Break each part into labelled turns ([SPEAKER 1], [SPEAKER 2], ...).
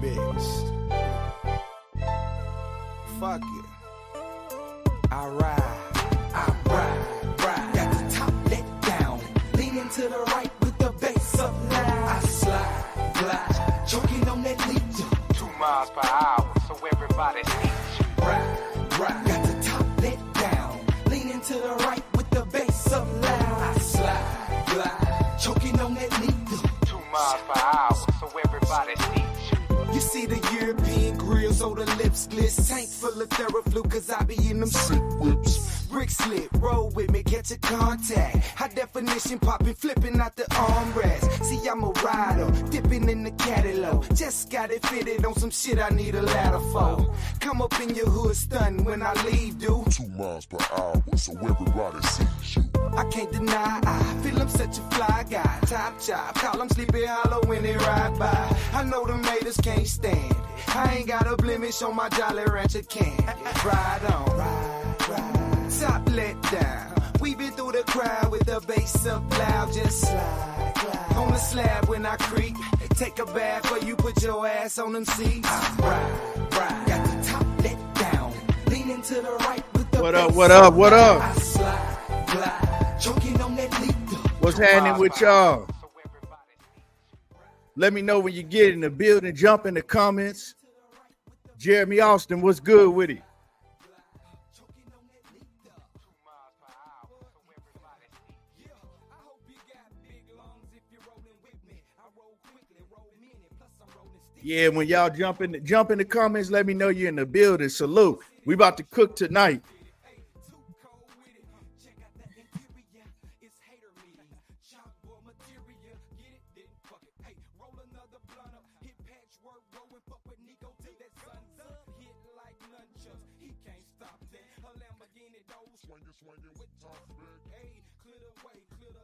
[SPEAKER 1] bitch. Fuck it. I ride. Got the top let down. Leaning to the right with the bass up loud. I slide, glide, choking on that lead.
[SPEAKER 2] 2 miles per hour, so everybody sees you.
[SPEAKER 1] Ride. Got the top let down. Leaning to the right with the bass up loud. I slide, glide, choking on that lead.
[SPEAKER 2] 2 miles per hour, so everybody sees you.
[SPEAKER 1] You see the European grill, so the lips glitz. Tank full of Theraflu, cause I be in them shit whips. Brick slip, roll with me, catch a contact. High definition popping, flipping out the armrest. See, I'm a rider, dipping in the catalog. Just got it fitted on some shit I need a ladder for. Come up in your hood stun when I leave, dude.
[SPEAKER 3] 2 miles per hour, so everybody sees you.
[SPEAKER 1] I can't deny, I feel I'm such a fly guy. Top chop, call him Sleepy Hollow when they ride by. I know the haters can't stand it. I ain't got a blemish on my Jolly Rancher can. Ride on, ride. Top let down. We been through the crowd with the bass up loud. Just slide, glide. On the slab when I creep. Take a bath or you put your ass on them seats. Ride. Got the top let down. Leaning to the right with the
[SPEAKER 4] What
[SPEAKER 1] bass
[SPEAKER 4] up, what up, what up?
[SPEAKER 1] I slide, glide. Choking on that lead.
[SPEAKER 4] What's happening with y'all? Let me know when you get in the building. Jump in the comments. Jeremy Austin, what's good with it? Yeah, when y'all jump in the comments, let me know you're in the building. Salute. We about to cook tonight.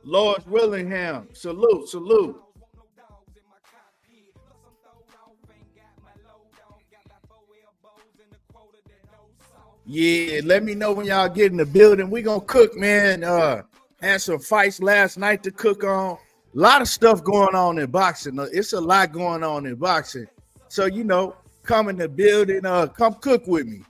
[SPEAKER 4] Lord Willingham, salute. Yeah, let me know when y'all get in the building. We gonna cook, man. Had some fights last night to cook on. A lot of stuff going on in boxing. It's a lot going on in boxing. So, come in the building, come cook with me.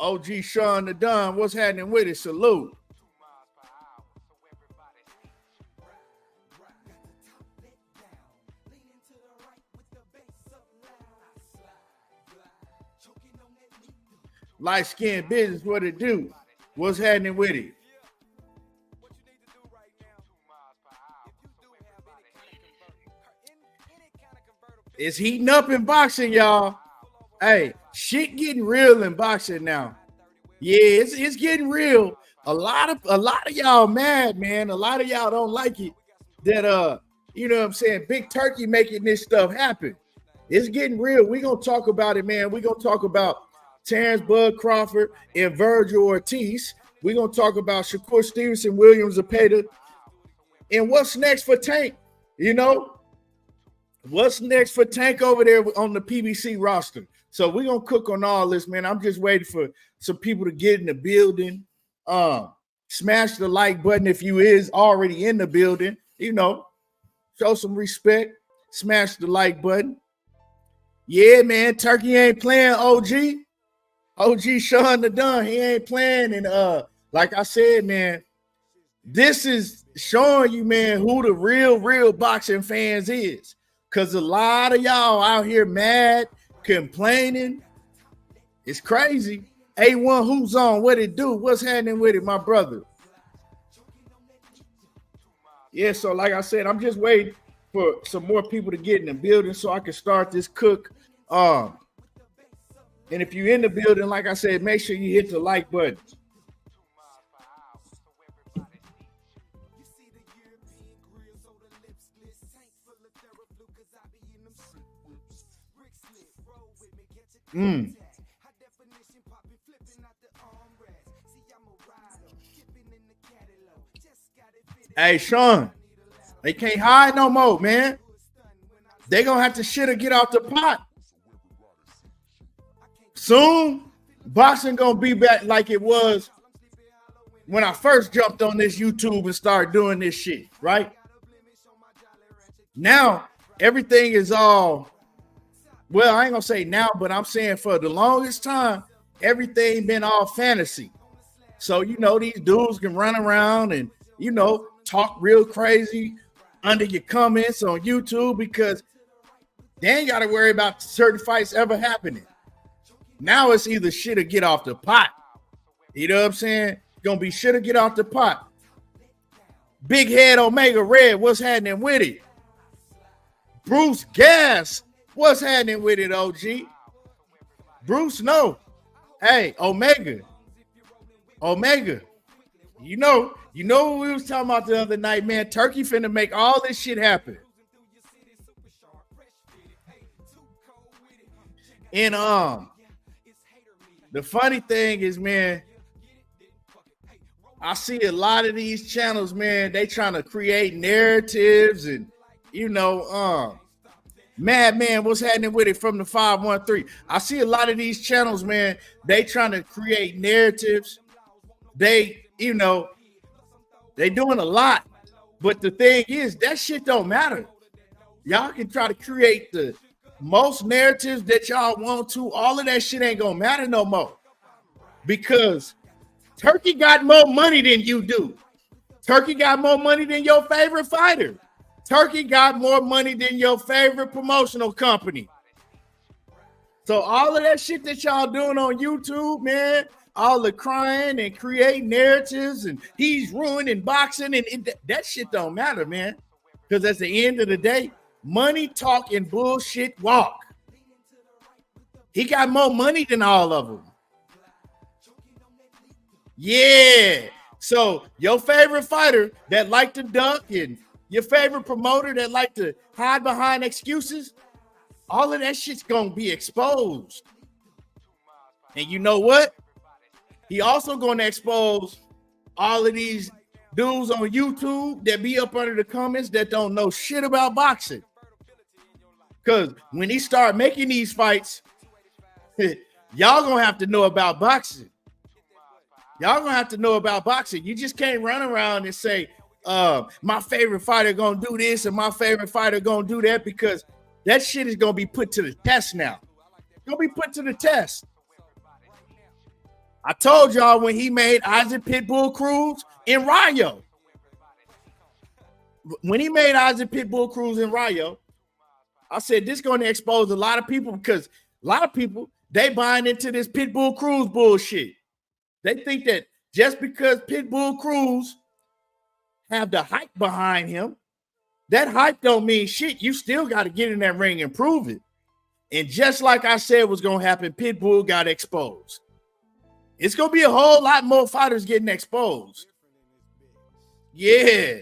[SPEAKER 4] OG Sean the Don, what's happening with it? Salute. Light skin business, what it do? What's happening with it? It's heating up in boxing, y'all. Hey, shit getting real in boxing now. Yeah, it's getting real. A lot of y'all mad, man. A lot of y'all don't like it that you know what I'm saying, Big Turkey making this stuff happen. It's getting real. We're gonna talk about it, man. We're gonna talk about Terence Crawford and Vergil Ortiz. We're gonna talk about Shakur Stevenson, Zepeda, and what's next for Tank. What's next for Tank over there on the PBC roster? So we're going to cook on all this, man. I'm just waiting for some people to get in the building. Smash the like button if you is already in the building. Show some respect. Smash the like button. Yeah, man. Turkey ain't playing OG. OG Sean the Don. He ain't playing. And like I said, man, this is showing you, man, who the real boxing fans is. Because a lot of y'all out here mad, complaining. It's crazy. A1, who's on? What it do? What's happening with it, my brother? Yeah, so like I said, I'm just waiting for some more people to get in the building so I can start this cook. And if you're in the building, like I said, make sure you hit the like button. Hey, Sean. They can't hide no more, man. They gonna have to shit or get off the pot. Soon, boxing gonna be back like it was when I first jumped on this YouTube and started doing this shit, right? Now, everything is all, well, I ain't gonna say now, but I'm saying for the longest time, everything been all fantasy. So, you know, these dudes can run around and, you know, talk real crazy under your comments on YouTube because they ain't got to worry about certain fights ever happening. Now it's either shit or get off the pot. You know what I'm saying? Gonna be shit or get off the pot. Big Head Omega Red, what's happening with it? Bruce Gas, what's happening with it, OG? Bruce, no. Hey, Omega. You know what we was talking about the other night, man. Turkey finna make all this shit happen. And the funny thing is, man, I see a lot of these channels, man, they trying to create narratives and, you know, Madman, what's happening with it from the 513? I see a lot of these channels, man, they trying to create narratives. They, you know, they doing a lot. But the thing is, that shit don't matter. Y'all can try to create the most narratives that y'all want to. All of that shit ain't gonna matter no more. Because Turkey got more money than you do. Turkey got more money than your favorite fighter. Turkey got more money than your favorite promotional company. So all of that shit that y'all doing on YouTube, man, all the crying and creating narratives and he's ruining boxing and that shit don't matter, man. Because at the end of the day, money talk and bullshit walk. He got more money than all of them. Yeah. So your favorite fighter that like to duck and your favorite promoter that like to hide behind excuses, all of that shit's gonna be exposed. And you know what? He also gonna expose all of these dudes on YouTube that be up under the comments that don't know shit about boxing. Because when he start making these fights, y'all gonna have to know about boxing. Y'all gonna have to know about boxing. You just can't run around and say, my favorite fighter gonna do this and my favorite fighter gonna do that, because that shit is gonna be put to the test now. It's gonna be put to the test. I told y'all when he made Isaac Pitbull Cruz in Rayo. When he made Isaac Pitbull Cruz in Rayo, I said this is going to expose a lot of people, because a lot of people, they buying into this Pitbull Cruz bullshit. They think that just because Pitbull Cruz have the hype behind him, that hype don't mean shit. You still got to get in that ring and prove it. And just like I said was going to happen, Pitbull got exposed. It's going to be a whole lot more fighters getting exposed. Yeah.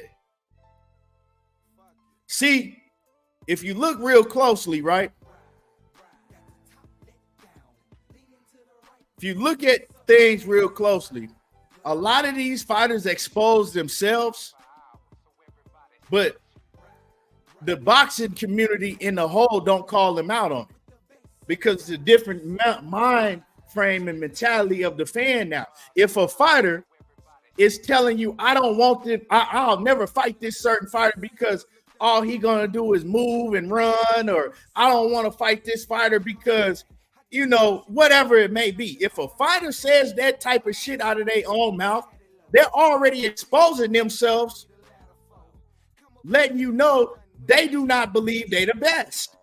[SPEAKER 4] See, if you look real closely, right? If you look at things real closely, a lot of these fighters expose themselves, but the boxing community in the whole don't call them out on it, because it's a different mind frame and mentality of the fan now. If a fighter is telling you, I don't want this, I'll never fight this certain fighter because all he gonna do is move and run, or I don't want to fight this fighter because, you know, whatever it may be. If a fighter says that type of shit out of their own mouth, they're already exposing themselves, letting you know they do not believe they the best.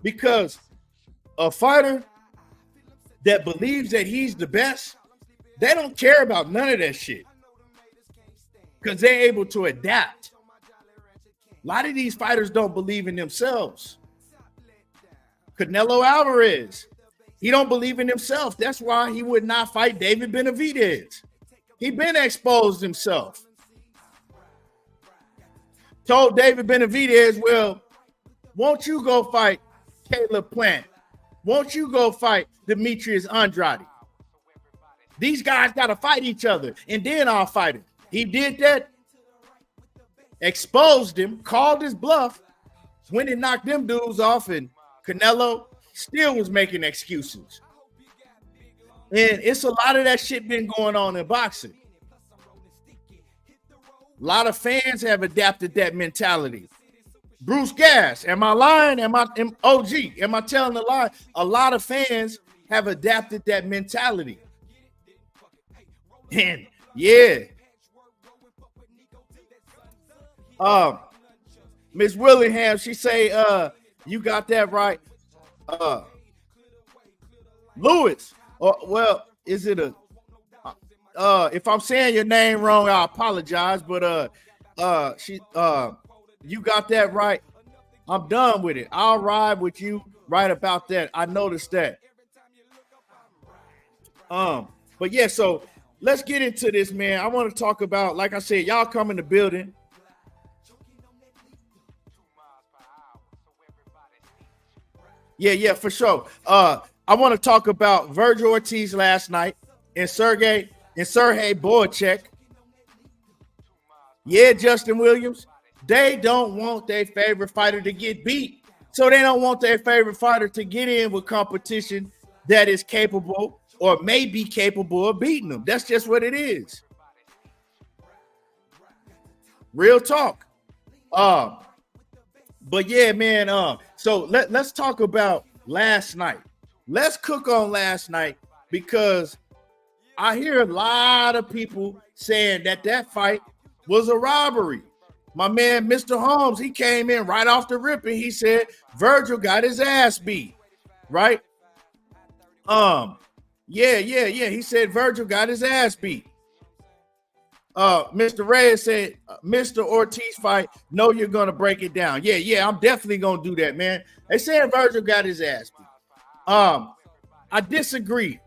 [SPEAKER 4] Because a fighter that believes that he's the best, they don't care about none of that shit, because they're able to adapt. A lot of these fighters don't believe in themselves. Canelo Alvarez, he don't believe in himself. That's why he would not fight David Benavidez. He been exposed himself. Told David Benavidez, well, won't you go fight Caleb Plant? Won't you go fight Demetrius Andrade? These guys got to fight each other, and then I'll fight him. He did that. exposed him, called his bluff, went and knocked them dudes off, and Canelo still was making excuses. And it's a lot of that shit been going on in boxing. A lot of fans have adapted that mentality. Bruce Gas, am I lying? Am OG? Am I telling a lie? A lot of fans have adapted that mentality. And yeah. Miss Willingham, she say, you got that right. Lewis, well, is it a if I'm saying your name wrong, I apologize, but you got that right. I'm done with it. I'll ride with you right about that. I noticed that. But yeah, so let's get into this, man. I want to talk about, like I said, y'all come in the building. Yeah, for sure. I want to talk about Vergil Ortiz last night and Sergey BoChe. Yeah, Justin Williams. They don't want their favorite fighter to get beat. So they don't want their favorite fighter to get in with competition that is capable or may be capable of beating them. That's just what it is. Real talk. But yeah, man. So let's talk about last night. Let's cook on last night, because I hear a lot of people saying that fight was a robbery. My man, Mr. Holmes, he came in right off the rip and he said Virgil got his ass beat, right? Yeah. He said Virgil got his ass beat. Mr. Reyes said, Mr. Ortiz fight, no, you're gonna break it down. Yeah, I'm definitely gonna do that, man. They said Virgil got his ass beat. I disagree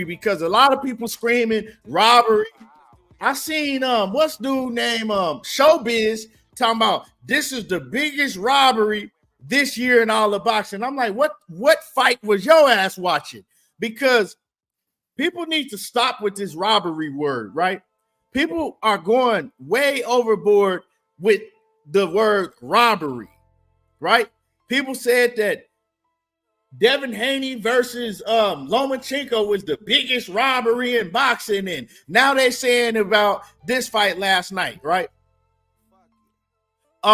[SPEAKER 4] because a lot of people screaming robbery. I seen what's dude name Showbiz talking about this is the biggest robbery this year in all of boxing. I'm like, what fight was your ass watching? Because people need to stop with this robbery word, right? People are going way overboard with the word robbery, right? People said that Devin Haney versus Lomachenko was the biggest robbery in boxing, and now they're saying about this fight last night, right? You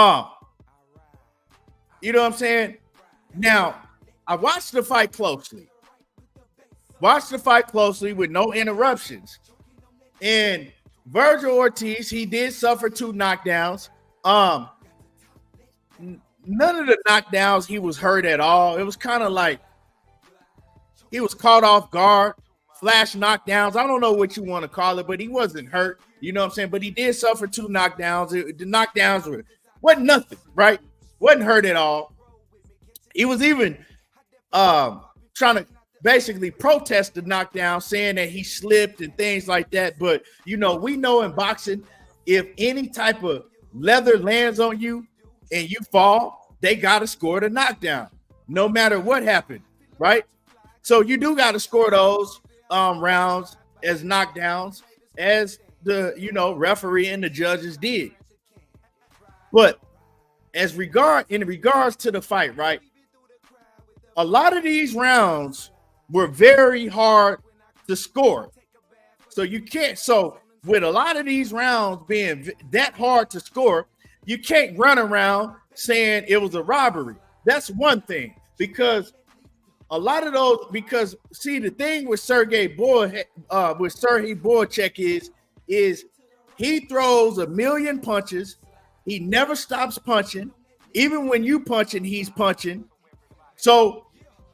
[SPEAKER 4] know what I'm saying? Now, I watched the fight closely. With no interruptions. And Vergil Ortiz, he did suffer 2 knockdowns. None of the knockdowns he was hurt at all. It was kind of like he was caught off guard, flash knockdowns. I don't know what you want to call it, but he wasn't hurt. You know what I'm saying? But he did suffer 2 knockdowns. The knockdowns wasn't nothing, right? Wasn't hurt at all. He was even trying to basically protest the knockdown, saying that he slipped and things like that. But, you know, we know in boxing, if any type of leather lands on you and you fall, they got to score the knockdown, no matter what happened, right? So you do got to score those rounds as knockdowns, as the, referee and the judges did. But in regards to the fight, right, a lot of these rounds were very hard to score. So with a lot of these rounds being that hard to score, you can't run around saying it was a robbery. That's one thing, because a lot of those, the thing with Sergey BoChe is he throws a million punches. He never stops punching. Even when you punching, he's punching. So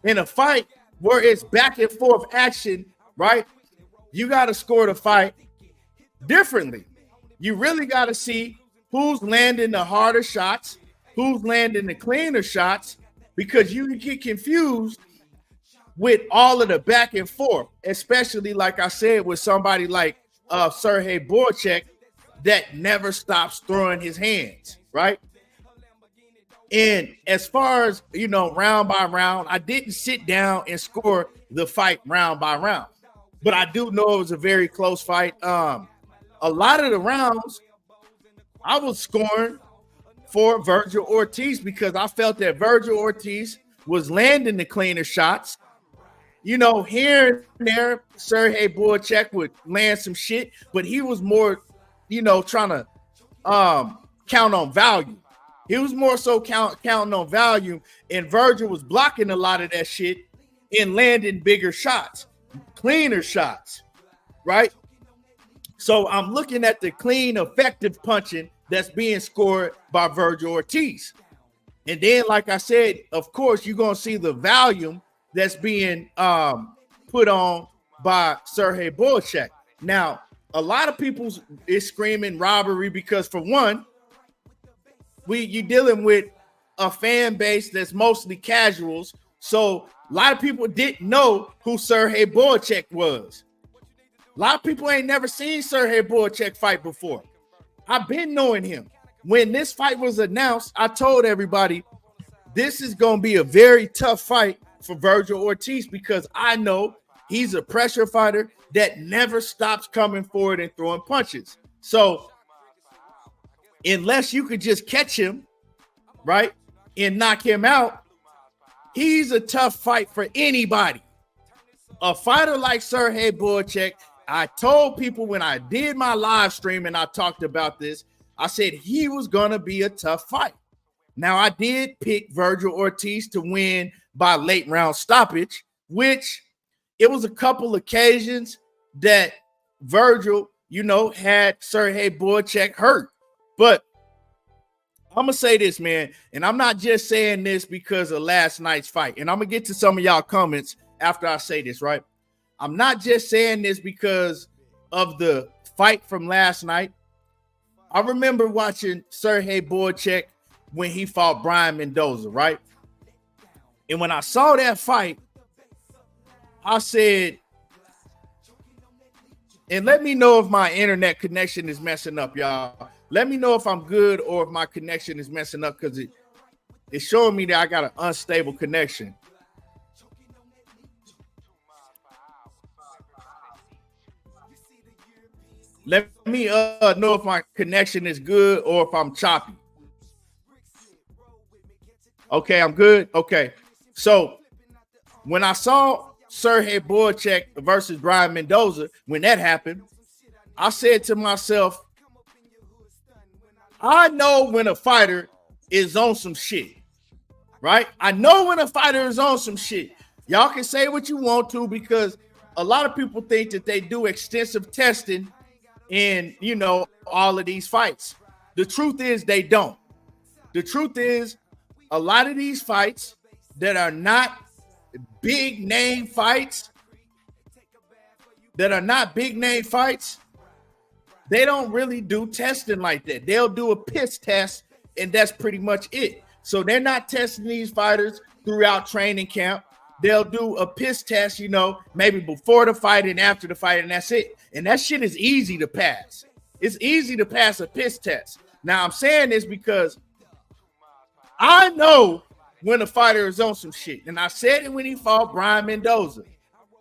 [SPEAKER 4] in a fight where it's back and forth action, right, you got to score the fight differently. You really got to see who's landing the harder shots, who's landing the cleaner shots, because you can get confused with all of the back and forth, especially, like I said, with somebody like Sergey BoChe that never stops throwing his hands, right? And as far as, round by round, I didn't sit down and score the fight round by round, but I do know it was a very close fight. A lot of the rounds, I was scoring for Vergil Ortiz because I felt that Vergil Ortiz was landing the cleaner shots. You know, here and there, Sergey BoChe would land some shit, but he was more, you know, trying to count on value. He was more so counting on value, and Virgil was blocking a lot of that shit and landing bigger shots, cleaner shots, right? So I'm looking at the clean, effective punching that's being scored by Vergil Ortiz. And then, like I said, of course, you're going to see the volume that's being put on by Sergey BoChe. Now, a lot of people is screaming robbery because, for one, you're dealing with a fan base that's mostly casuals. So a lot of people didn't know who Sergey BoChe was. A lot of people ain't never seen Sergey BoChe fight before. I've been knowing him. When this fight was announced, I told everybody this is going to be a very tough fight for Vergil Ortiz because I know he's a pressure fighter that never stops coming forward and throwing punches. So unless you could just catch him, right, and knock him out, he's a tough fight for anybody. A fighter like Sergey BoChe, I told people when I did my live stream and I talked about this, I said he was going to be a tough fight. Now, I did pick Vergil Ortiz to win by late round stoppage, which it was a couple occasions that Virgil, you know, had Sergey BoChe hurt. But I'm going to say this, man, and I'm not just saying this because of last night's fight. And I'm going to get to some of y'all comments after I say this, right? I'm not just saying this because of the fight from last night. I remember watching Sergey BoChe when he fought Brian Mendoza, right? And when I saw that fight, I said, and let me know if my internet connection is messing up, y'all. Let me know if I'm good or if my connection is messing up because it's showing me that I got an unstable connection. Let me know if my connection is good or if I'm choppy. Okay, I'm good. Okay. So when I saw Sergey BoChe versus Brian Mendoza, when that happened, I said to myself, I know when a fighter is on some shit, right? I know when a fighter is on some shit. Y'all can say what you want to because a lot of people think that they do extensive testing in, you know, all of these fights. The truth is they don't. The truth is a lot of these fights that are not big name fights, they don't really do testing like that. They'll do a piss test and that's pretty much it. So they're not testing these fighters throughout training camp. They'll do a piss test, you know, maybe before the fight and after the fight, and that's it. And that shit is easy to pass. It's easy to pass a piss test. Now, I'm saying this because I know when a fighter is on some shit. And I said it when he fought Brian Mendoza.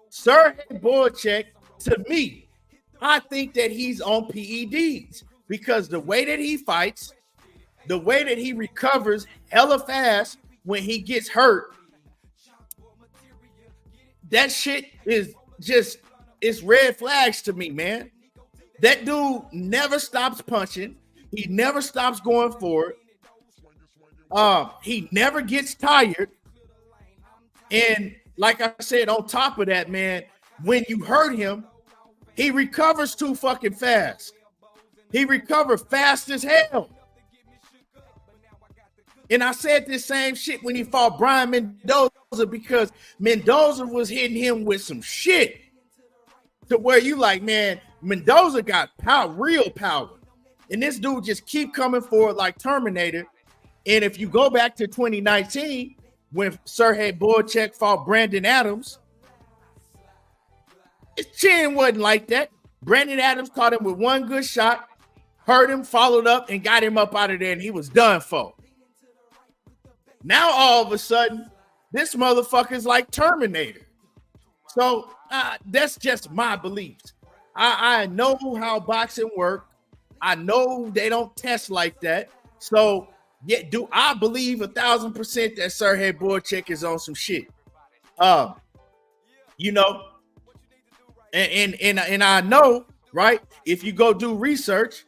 [SPEAKER 4] Sergey BoChe, to me, I think that he's on PEDs because the way that he fights, the way that he recovers hella fast when he gets hurt, that shit is just, it's red flags to me, man. That dude never stops punching. He never stops going forward. He never gets tired. And like I said, on top of that, man, when you hurt him, he recovers too fucking fast. He recovered fast as hell. And I said this same shit when he fought Brian Mendoza because Mendoza was hitting him with some shit to where you like, man, Mendoza got power, real power. And this dude just keep coming forward like Terminator. And if you go back to 2019, when Sergey BoChe fought Brandon Adams, his chin wasn't like that. Brandon Adams caught him with one good shot, hurt him, followed up, and got him up out of there, and he was done for. Now, all of a sudden, this motherfucker's like Terminator. So that's just my beliefs. I know how boxing works. I know they don't test like that. So, yeah, do I believe 1,000% that Sergey BoChe is on some shit? You know, and I know, right? If you go do research,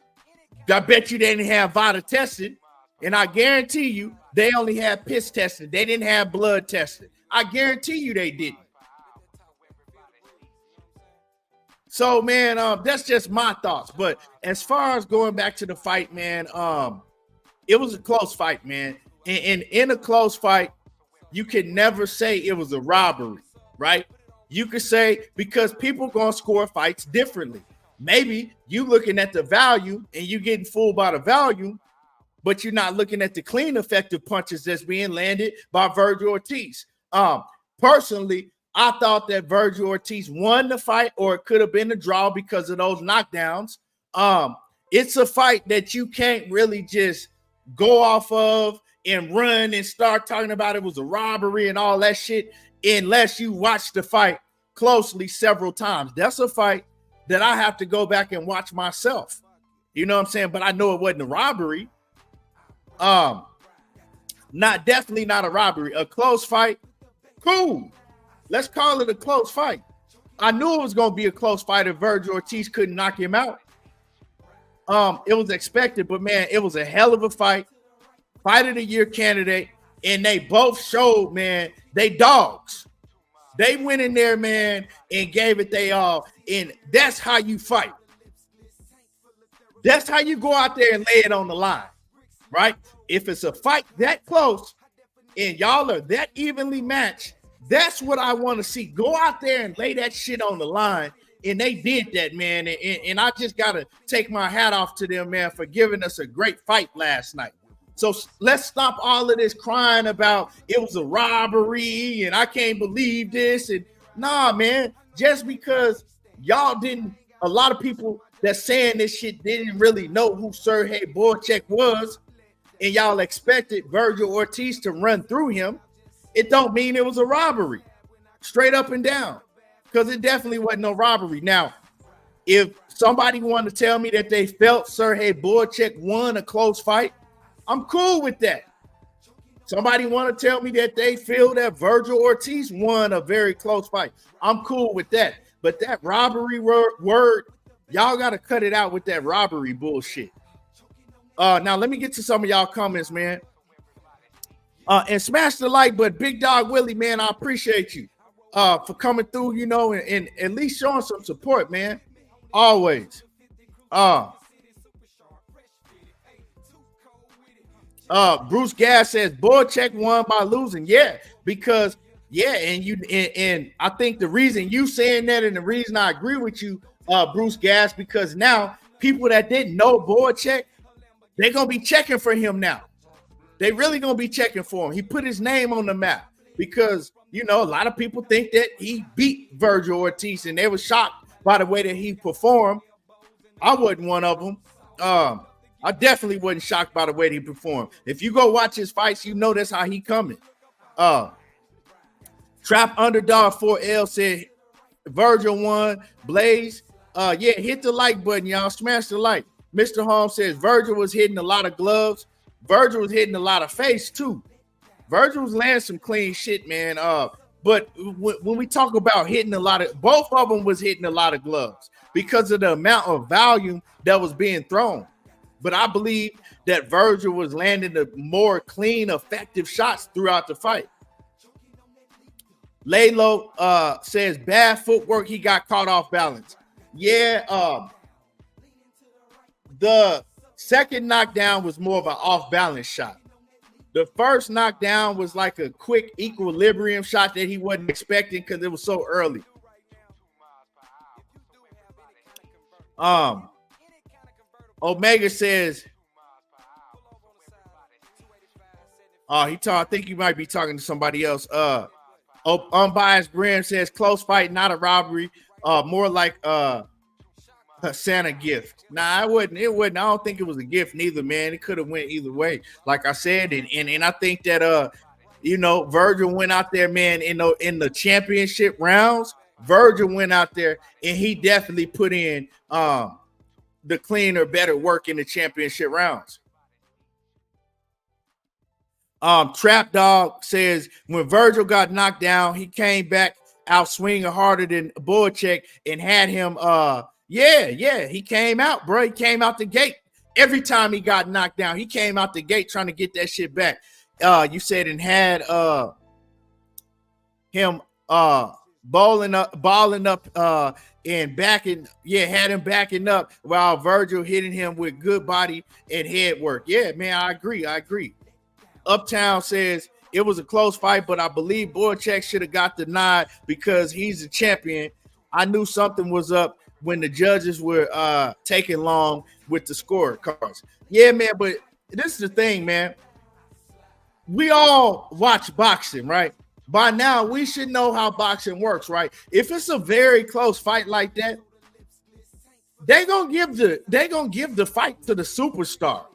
[SPEAKER 4] I bet you they didn't have VADA tested, and I guarantee you they only had piss tested. They didn't have blood tested. I guarantee you they didn't. So, man, that's just my thoughts. But as far as going back to the fight, man, it was a close fight, man. And in a close fight, you can never say it was a robbery, right? You could say because people gonna score fights differently. Maybe you looking at the value and you getting fooled by the value, but you're not looking at the clean, effective punches that's being landed by Vergil Ortiz. Personally, I thought that Vergil Ortiz won the fight, or it could have been a draw because of those knockdowns. It's a fight that you can't really just go off of and run and start talking about it was a robbery and all that shit unless you watch the fight closely several times. That's a fight that I have to go back and watch myself. You know what I'm saying? But I know it wasn't a robbery. Definitely not a robbery. A close fight, cool. Let's call it a close fight. I knew it was going to be a close fight if Vergil Ortiz couldn't knock him out. It was expected, but man, it was a hell of a fight. Fight of the year candidate, and they both showed, man, they dogs. They went in there, man, and gave it they all, and that's how you fight. That's how you go out there and lay it on the line, right? If it's a fight that close and y'all are that evenly matched, that's what I want to see. Go out there and lay that shit on the line. And they did that, man. And I just got to take my hat off to them, man, for giving us a great fight last night. So let's stop all of this crying about it was a robbery and I can't believe this. And nah, man, just because y'all didn't, a lot of people that's saying this shit didn't really know who Sergey BoChe was, and y'all expected Vergil Ortiz to run through him, it don't mean it was a robbery. Straight up and down. Because it definitely wasn't no robbery. Now, if somebody wanted to tell me that they felt Sergey BoChe won a close fight, I'm cool with that. Somebody want to tell me that they feel that Vergil Ortiz won a very close fight, I'm cool with that. But that robbery word, y'all got to cut it out with that robbery bullshit. Now, let me get to some of y'all comments, man. And smash the like button. Big Dog Willie, man, I appreciate you for coming through, you know, and at least showing some support, man. Always. Bruce Gas says BoChe won by losing. Yeah, because and I think the reason you saying that and the reason I agree with you, Bruce Gas, because now people that didn't know BoChe, they're gonna be checking for him now. They really gonna be checking for him. He put his name on the map because, you know, a lot of people think that he beat Vergil Ortiz and they were shocked by the way that he performed. I wasn't one of them. I definitely wasn't shocked by the way that he performed. If you go watch his fights, you know that's how he coming. Trap Underdog 4L said Virgil won. Blaze, yeah, hit the like button, y'all. Smash the like. Mr. Holmes says Virgil was hitting a lot of gloves. Virgil was hitting a lot of face too. Virgil was landing some clean shit, man. But when we talk about hitting a lot of, both of them was hitting a lot of gloves because of the amount of volume that was being thrown. But I believe that Virgil was landing the more clean, effective shots throughout the fight. Laylo says bad footwork. He got caught off balance. Yeah. The second knockdown was more of an off balance shot. The first knockdown was like a quick equilibrium shot that he wasn't expecting because it was so early. Omega says, I think you might be talking to somebody else. Unbiased Graham says close fight, not a robbery. More like a Santa gift. Nah, it wasn't. I don't think it was a gift neither, man. It could have went either way. Like I said, and I think that you know, Virgil went out there, man, in the championship rounds. Virgil went out there and he definitely put in the cleaner, better work in the championship rounds. Trap Dog says when Virgil got knocked down, he came back out swinging harder than BoChe and had him. He came out, bro. He came out the gate every time he got knocked down. He came out the gate trying to get that shit back. You said and had him balling up and backing, had him backing up while Virgil hitting him with good body and head work. Yeah, man, I agree. Uptown says it was a close fight, but I believe BoChe should have got the nod because he's a champion. I knew something was up when the judges were taking long with the scorecards. Yeah, man, but this is the thing, man. We all watch boxing, right? By now, we should know how boxing works, right? If it's a very close fight like that, they're gonna give the fight to the superstar.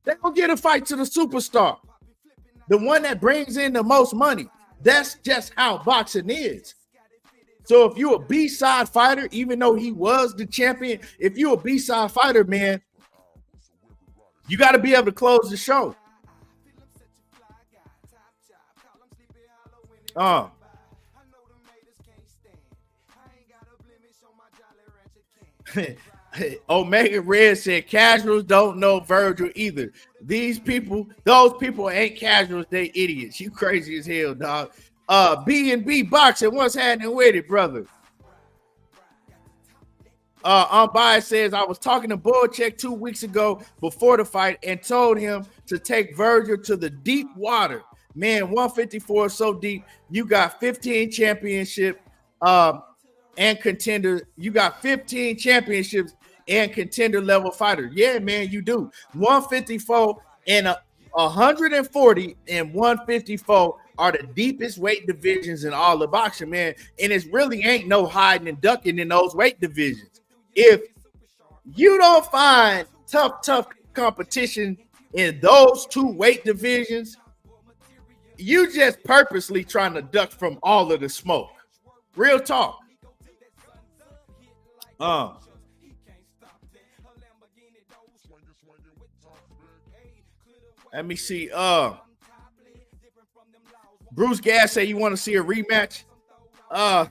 [SPEAKER 4] They're gonna give a fight to the superstar, the one that brings in the most money. That's just how boxing is. So if you're a B-side fighter, even though he was the champion, if you're a B-side fighter, man, you got to be able to close the show. Omega Red said casuals don't know Virgil either. Those people ain't casuals, they idiots. You crazy as hell, dog. B&B boxing, what's happening with it, brother? Unbiased says I was talking to BoChe 2 weeks ago before the fight and told him to take Virgil to the deep water. Man, 154 is so deep. You got 15 championship and contender. You got 15 championships and contender level fighter. Yeah, man, you do. 154 and 140 and 154 are the deepest weight divisions in all of boxing, man. And it really ain't no hiding and ducking in those weight divisions. If you don't find tough competition in those two weight divisions, you just purposely trying to duck from all of the smoke. Real talk. Let me see. Bruce Gas say you want to see a rematch. I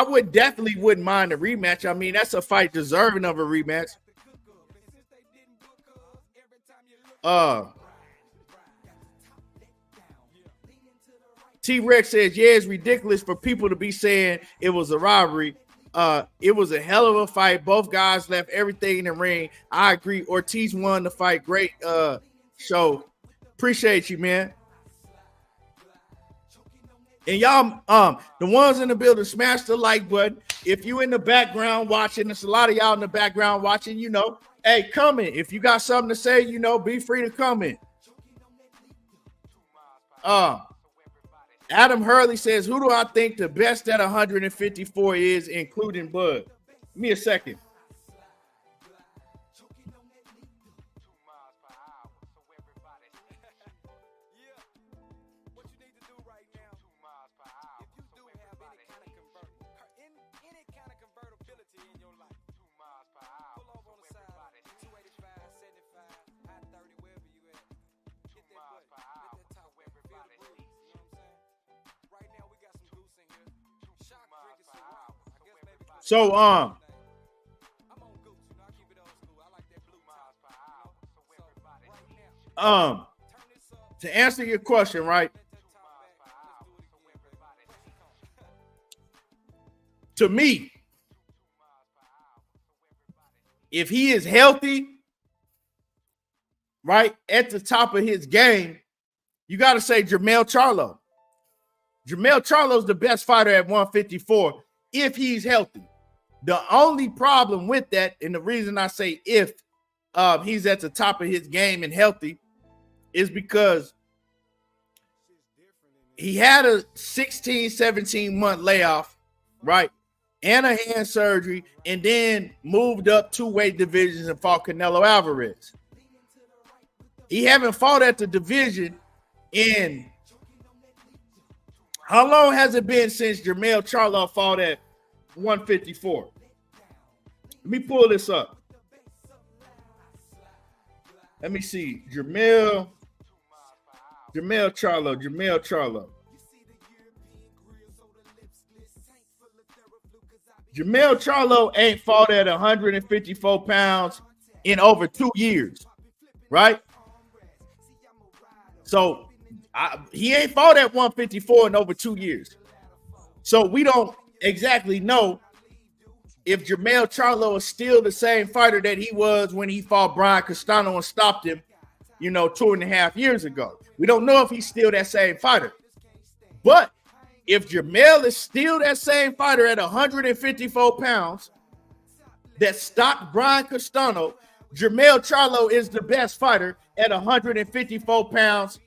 [SPEAKER 4] would definitely wouldn't mind a rematch. I mean, that's a fight deserving of a rematch. T-Rex says, yeah, it's ridiculous for people to be saying it was a robbery. It was a hell of a fight. Both guys left everything in the ring. I agree. Ortiz won the fight. Great show. Appreciate you, man. And y'all, the ones in the building, smash the like button. If you in the background watching, there's a lot of y'all in the background watching, hey, comment. If you got something to say, be free to comment. Adam Hurley says, who do I think the best at 154 is, including Bud? Give me a second. So, to answer your question, right? To me, if he is healthy, right, at the top of his game, you got to say Jermell Charlo. Jermell Charlo's the best fighter at 154 if he's healthy. The only problem with that, and the reason I say if he's at the top of his game and healthy, is because he had a 16, 17-month layoff, right? And a hand surgery, and then moved up 2 weight divisions and fought Canelo Alvarez. He haven't fought at the division in how long has it been since Jermell Charlo fought at 154? Let me pull this up. Let me see. Jamel Charlo. Jamel Charlo ain't fought at 154 pounds in over 2 years, right? So he ain't fought at 154 in over 2 years. So we don't exactly know if Jamel Charlo is still the same fighter that he was when he fought Brian Castano and stopped him, 2.5 years ago. We don't know if he's still that same fighter. But if Jamel is still that same fighter at 154 pounds that stopped Brian Castano, Jamel Charlo is the best fighter at 154 pounds,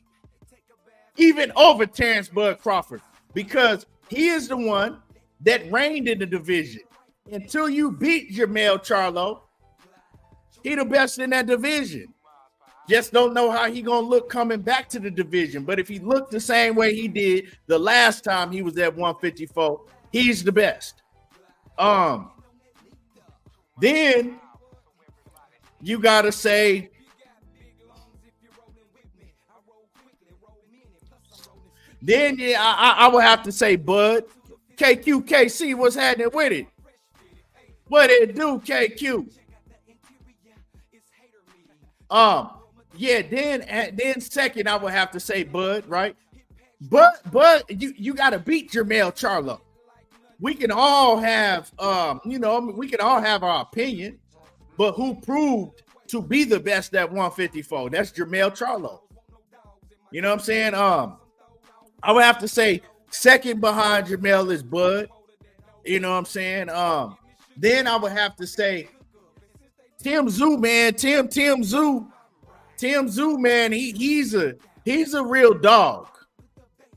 [SPEAKER 4] even over Terence Bud Crawford, because he is the one that reigned in the division. Until you beat Jamel Charlo, he the best in that division. Just don't know how he gonna look coming back to the division. But if he looked the same way he did the last time he was at 154, he's the best. Then you gotta say, I would have to say Bud. KQKC, what's happening with it? What it do, KQ? Then second, I would have to say Bud, right? But you got to beat Jamel Charlo. We can all have, we can all have our opinion, but who proved to be the best at 154? That's Jamel Charlo. You know what I'm saying? I would have to say second behind Jamel is Bud. You know what I'm saying? Then I would have to say Tim Tszyu, man. Tim Tszyu, man. He's a real dog.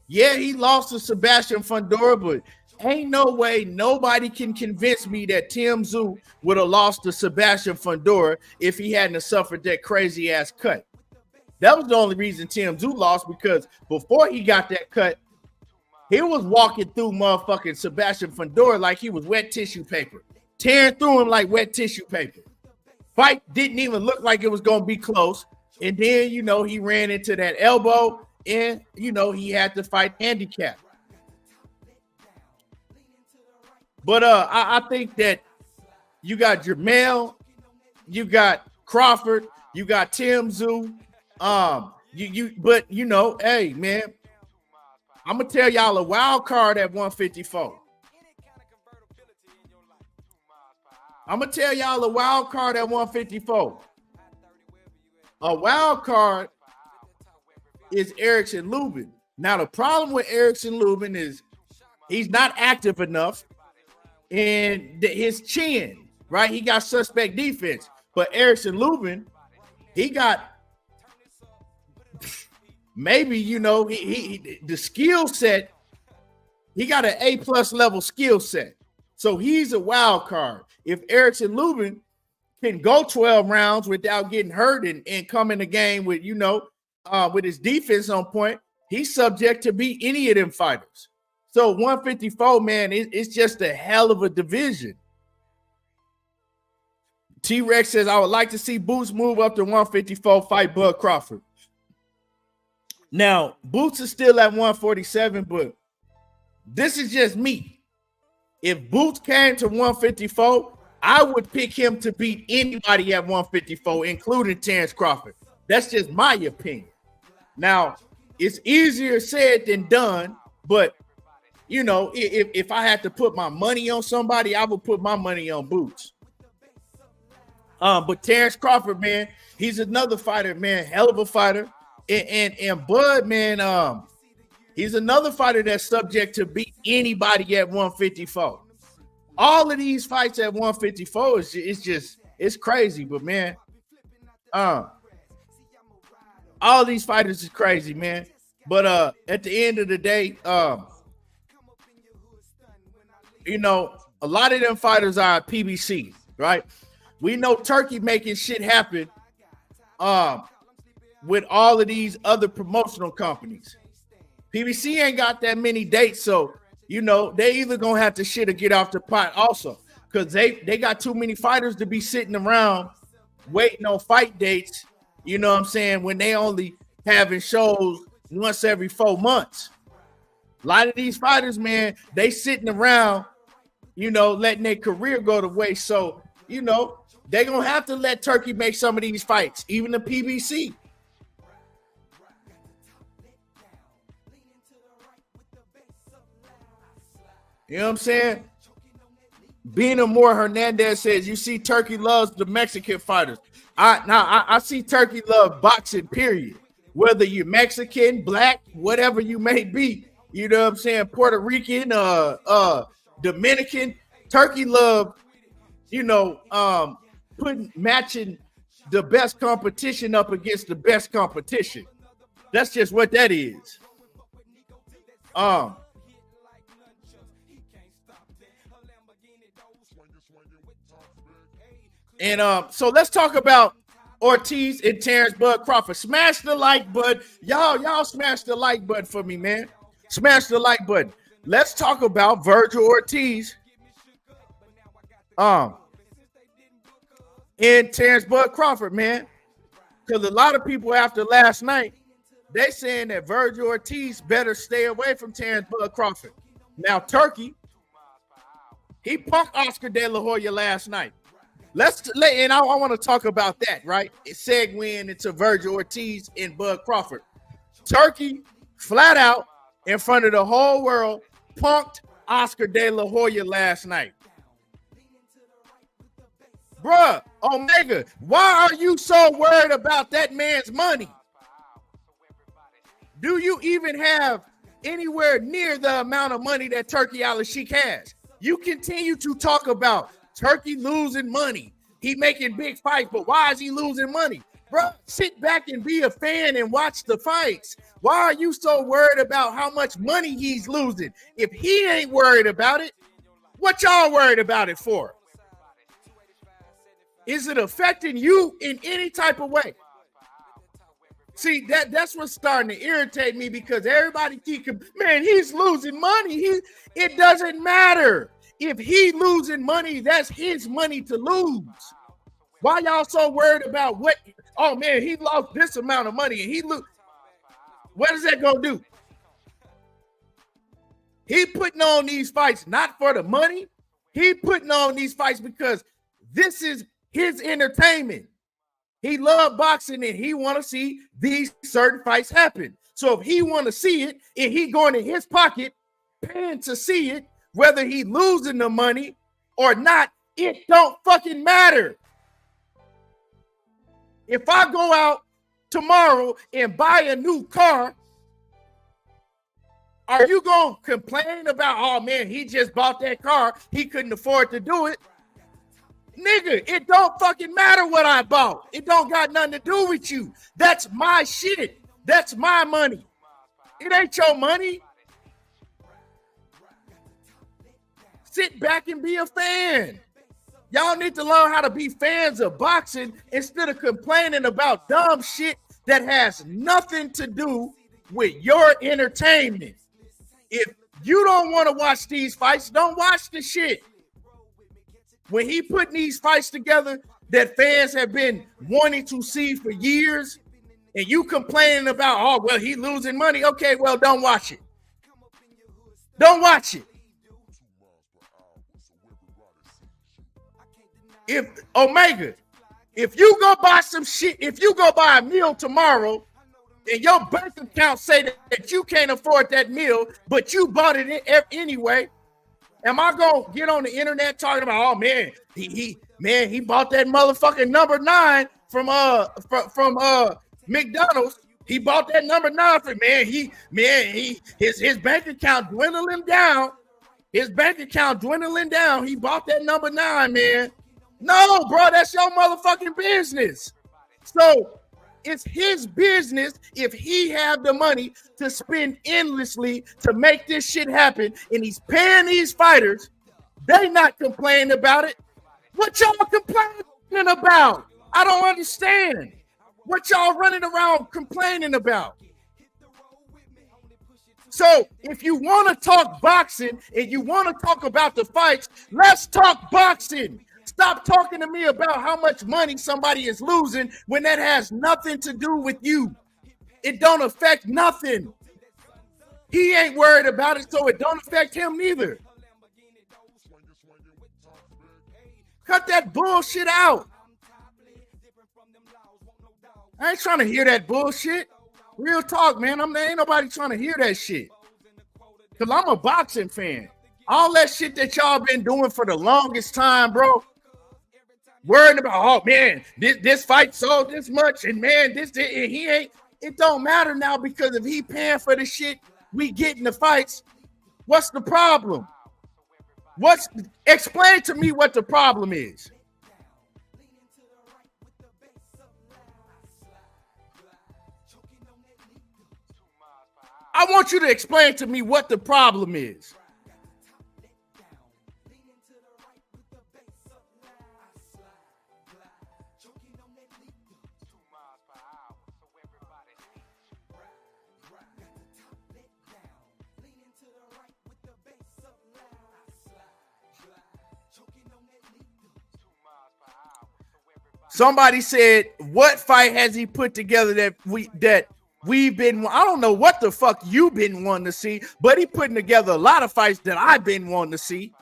[SPEAKER 4] Yeah, he lost to Sebastian Fundora, but ain't no way nobody can convince me that Tim Tszyu would have lost to Sebastian Fundora if he hadn't suffered that crazy ass cut. That was the only reason Tim Tszyu lost, because before he got that cut, he was walking through motherfucking Sebastian Fundora like he was wet tissue paper, tearing through him like wet tissue paper. Fight didn't even look like it was going to be close. And then, he ran into that elbow and, he had to fight handicap. But I think that you got Jamel, you got Crawford, you got Tim Tszyu. Hey, man, I'm going to tell y'all a wild card at 154. I'm going to tell y'all a wild card at 154. A wild card is Erickson Lubin. Now, the problem with Erickson Lubin is he's not active enough, and his chin, right? He got suspect defense. But Erickson Lubin, he got maybe, he the skill set, he got an A+ level skill set. So he's a wild card. If Erickson Lubin can go 12 rounds without getting hurt and come in the game with, with his defense on point, he's subject to beat any of them fighters. So 154, man, it's just a hell of a division. T-Rex says, I would like to see Boots move up to 154, fight Bud Crawford. Now, Boots is still at 147, but this is just me. If Boots came to 154, I would pick him to beat anybody at 154, including Terence Crawford. That's just my opinion. Now, it's easier said than done, but, if I had to put my money on somebody, I would put my money on Boots. But Terence Crawford, man, he's another fighter, man, hell of a fighter. And Bud, man, he's another fighter that's subject to beat anybody at 154. All of these fights at 154 it's crazy, but man, all these fighters is crazy, man. But at the end of the day, a lot of them fighters are PBC, right? We know Turkey making shit happen with all of these other promotional companies. PBC ain't got that many dates, so they either gonna have to shit or get off the pot also. because they got too many fighters to be sitting around waiting on fight dates. You know what I'm saying? When they only having shows once every 4 months. A lot of these fighters, man, they sitting around, you know, letting their career go to waste. So, you know, they're going to have to let Turki make some of these fights, even the PBC. You know what I'm saying? Bina Moore Hernandez says, you see Turki loves the Mexican fighters. I see Turki love boxing, period. Whether you're Mexican, black, whatever you may be. You know what I'm saying? Puerto Rican, Dominican. Turki love, you know, matching the best competition up against the best competition. That's just what that is. And so let's talk about Ortiz and Terence Bud Crawford. Smash the like button. Y'all smash the like button for me, man. Smash the like button. Let's talk about Vergil Ortiz. And Terence Bud Crawford, man. Because a lot of people after last night, they saying that Vergil Ortiz better stay away from Terence Bud Crawford. Now, Turki, he punked Oscar De La Hoya last night. And I want to talk about that, right? It's segueing into Vergil Ortiz and Bud Crawford. Turki, flat out, in front of the whole world, punked Oscar De La Hoya last night. Bruh, Omega, why are you so worried about that man's money? Do you even have anywhere near the amount of money that Turki Alalshikh has? You continue to talk about Turki losing money. He making big fights, but why is he losing money? Bro, sit back and be a fan and watch the fights. Why are you so worried about how much money he's losing? If he ain't worried about it, what y'all worried about it for? Is it affecting you in any type of way? See, that's what's starting to irritate me, because everybody man, he's losing money. It doesn't matter. If he losing money, that's his money to lose. Why y'all so worried about what? Oh man, he lost this amount of money and he lose. What is that gonna do? He putting on these fights not for the money. He putting on these fights because this is his entertainment. He love boxing and he want to see these certain fights happen. So if he want to see it and he going in his pocket, paying to see it, whether he losing the money or not, it don't fucking matter. If I go out tomorrow and buy a new car, are you going to complain about, oh man, he just bought that car, he couldn't afford to do it? Nigga, it don't fucking matter what I bought. It don't got nothing to do with you. That's my shit. That's my money. It ain't your money. Sit back and be a fan. Y'all need to learn how to be fans of boxing instead of complaining about dumb shit that has nothing to do with your entertainment. If you don't want to watch these fights, don't watch the shit. When he putting these fights together that fans have been wanting to see for years, and you complaining about, oh, well, he losing money. Okay, well, don't watch it. Don't watch it. If Omega, if you go buy some shit, if you go buy a meal tomorrow and your bank account say that you can't afford that meal, but you bought it anyway, am I gonna get on the internet talking about, oh man, he bought that motherfucking number 9 from McDonald's. He bought that number 9 for his bank account dwindling down. His bank account dwindling down. He bought that number 9, man. No, bro, that's your motherfucking business. So it's his business if he have the money to spend endlessly to make this shit happen, and he's paying these fighters. They not complaining about it. What y'all complaining about? I don't understand. What y'all running around complaining about? So if you want to talk boxing and you want to talk about the fights, let's talk boxing. Stop talking to me about how much money somebody is losing when that has nothing to do with you. It don't affect nothing. He ain't worried about it, so it don't affect him neither. Cut that bullshit out. I ain't trying to hear that bullshit. Real talk, man. Ain't nobody trying to hear that shit. Because I'm a boxing fan. All that shit that y'all been doing for the longest time, bro. Worrying about, oh, man, this fight sold this much, and man, and he ain't. It don't matter now because if he paying for the shit, we getting the fights. What's the problem? Explain to me what the problem is. I want you to explain to me what the problem is. Somebody said, what fight has he put together that we've been, I don't know what the fuck you've been wanting to see, but he putting together a lot of fights that I've been wanting to see.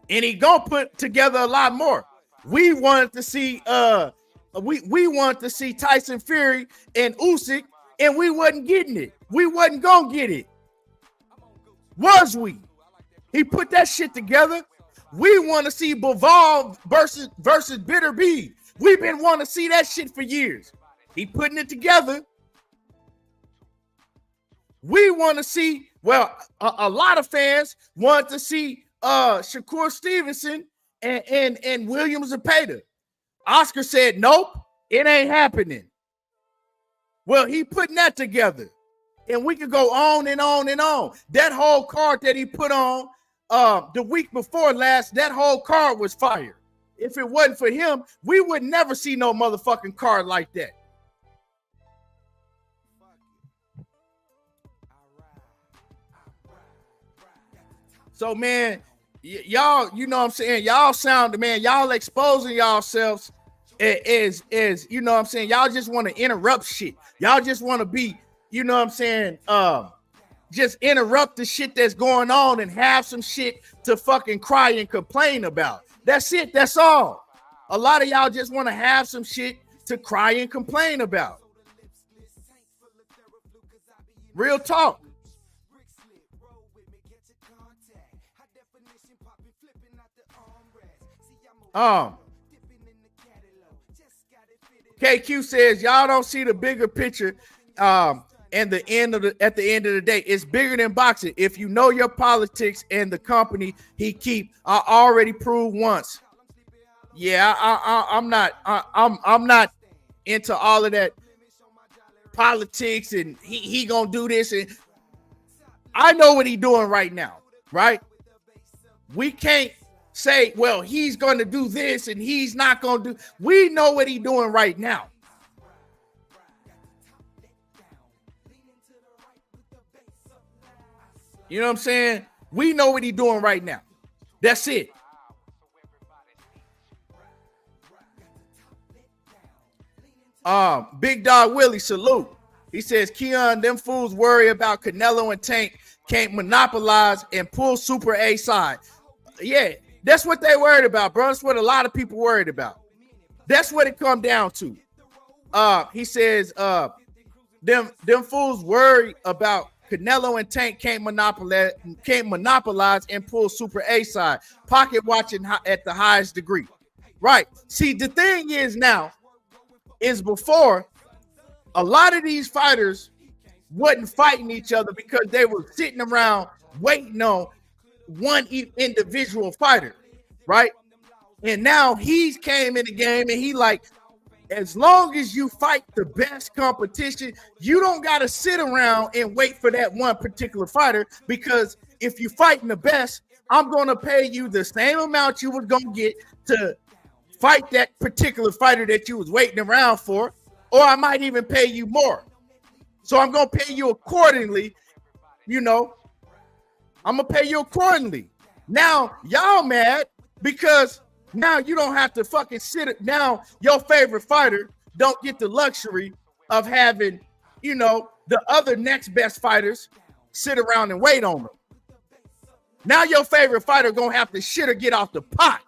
[SPEAKER 4] And he gonna put together a lot more. We wanted to see we wanted to see Tyson Fury and Usyk, and we wasn't getting it. We wasn't gonna get it. Was we? He put that shit together. We want to see Bivol versus Bitter B. We've been wanting to see that shit for years. He putting it together. We want to see, well, a lot of fans want to see Shakur Stevenson and William Zepeda. Oscar said, nope, it ain't happening. Well, he putting that together. And we could go on and on and on. That whole card that he put on the week before last, that whole card was fire. If it wasn't for him, we would never see no motherfucking card like that. So, man, y'all, you know what I'm saying? Y'all sound, man, y'all exposing yourselves as you know what I'm saying? Y'all just want to interrupt shit. Y'all just want to be, you know what I'm saying? Just interrupt the shit that's going on and have some shit to fucking cry and complain about. That's it. That's all. A lot of y'all just want to have some shit to cry and complain about. Real talk. KQ says y'all don't see the bigger picture. And at the end of the day, it's bigger than boxing. If you know your politics and the company he keep, I already proved once. Yeah, I'm not into all of that politics and he gonna do this, and I know what he doing right now, right? We can't say, well, he's gonna do this and he's not gonna do. We know what he doing right now. You know what I'm saying? We know what he's doing right now. That's it. Big Dog Willie, salute. He says, Keon, them fools worry about Canelo and Tank can't monopolize and pull Super A side. Yeah, that's what they worried about, bro. That's what a lot of people worried about. That's what it come down to. He says, them fools worry about Canelo and Tank can't monopolize and pull Super A side. Pocket watching at the highest degree. Right. See, the thing is now, is before, a lot of these fighters wasn't fighting each other because they were sitting around waiting on one individual fighter, right? And now he's came in the game and he like, as long as you fight the best competition, you don't got to sit around and wait for that one particular fighter, because if you fighting the best, I'm going to pay you the same amount you was going to get to fight that particular fighter that you was waiting around for, or I might even pay you more. So I'm gonna pay you accordingly. You know, I'm gonna pay you accordingly. Now y'all mad because now you don't have to fucking sit. Now your favorite fighter don't get the luxury of having, you know, the other next best fighters sit around and wait on them. Now your favorite fighter gonna have to shit or get off the pot.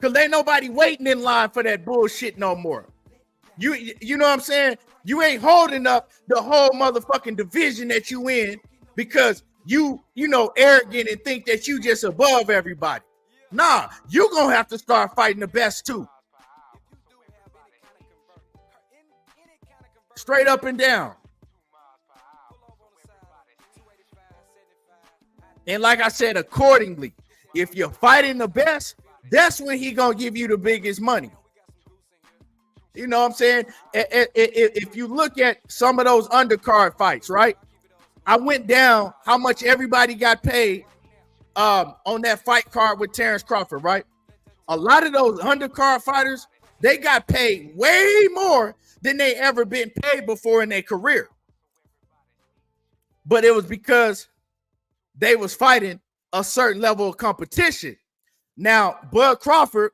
[SPEAKER 4] Cause ain't nobody waiting in line for that bullshit no more. You know what I'm saying? You ain't holding up the whole motherfucking division that you in because you know, arrogant and think that you just above everybody. Nah, you gonna have to start fighting the best too. Straight up and down. And like I said, accordingly, if you're fighting the best, that's when he gonna give you the biggest money. You know what I'm saying? If you look at some of those undercard fights, right? I went down how much everybody got paid on that fight card with Terence Crawford, right? A lot of those undercard fighters, they got paid way more than they ever been paid before in their career. But it was because they was fighting a certain level of competition. Now, Bud Crawford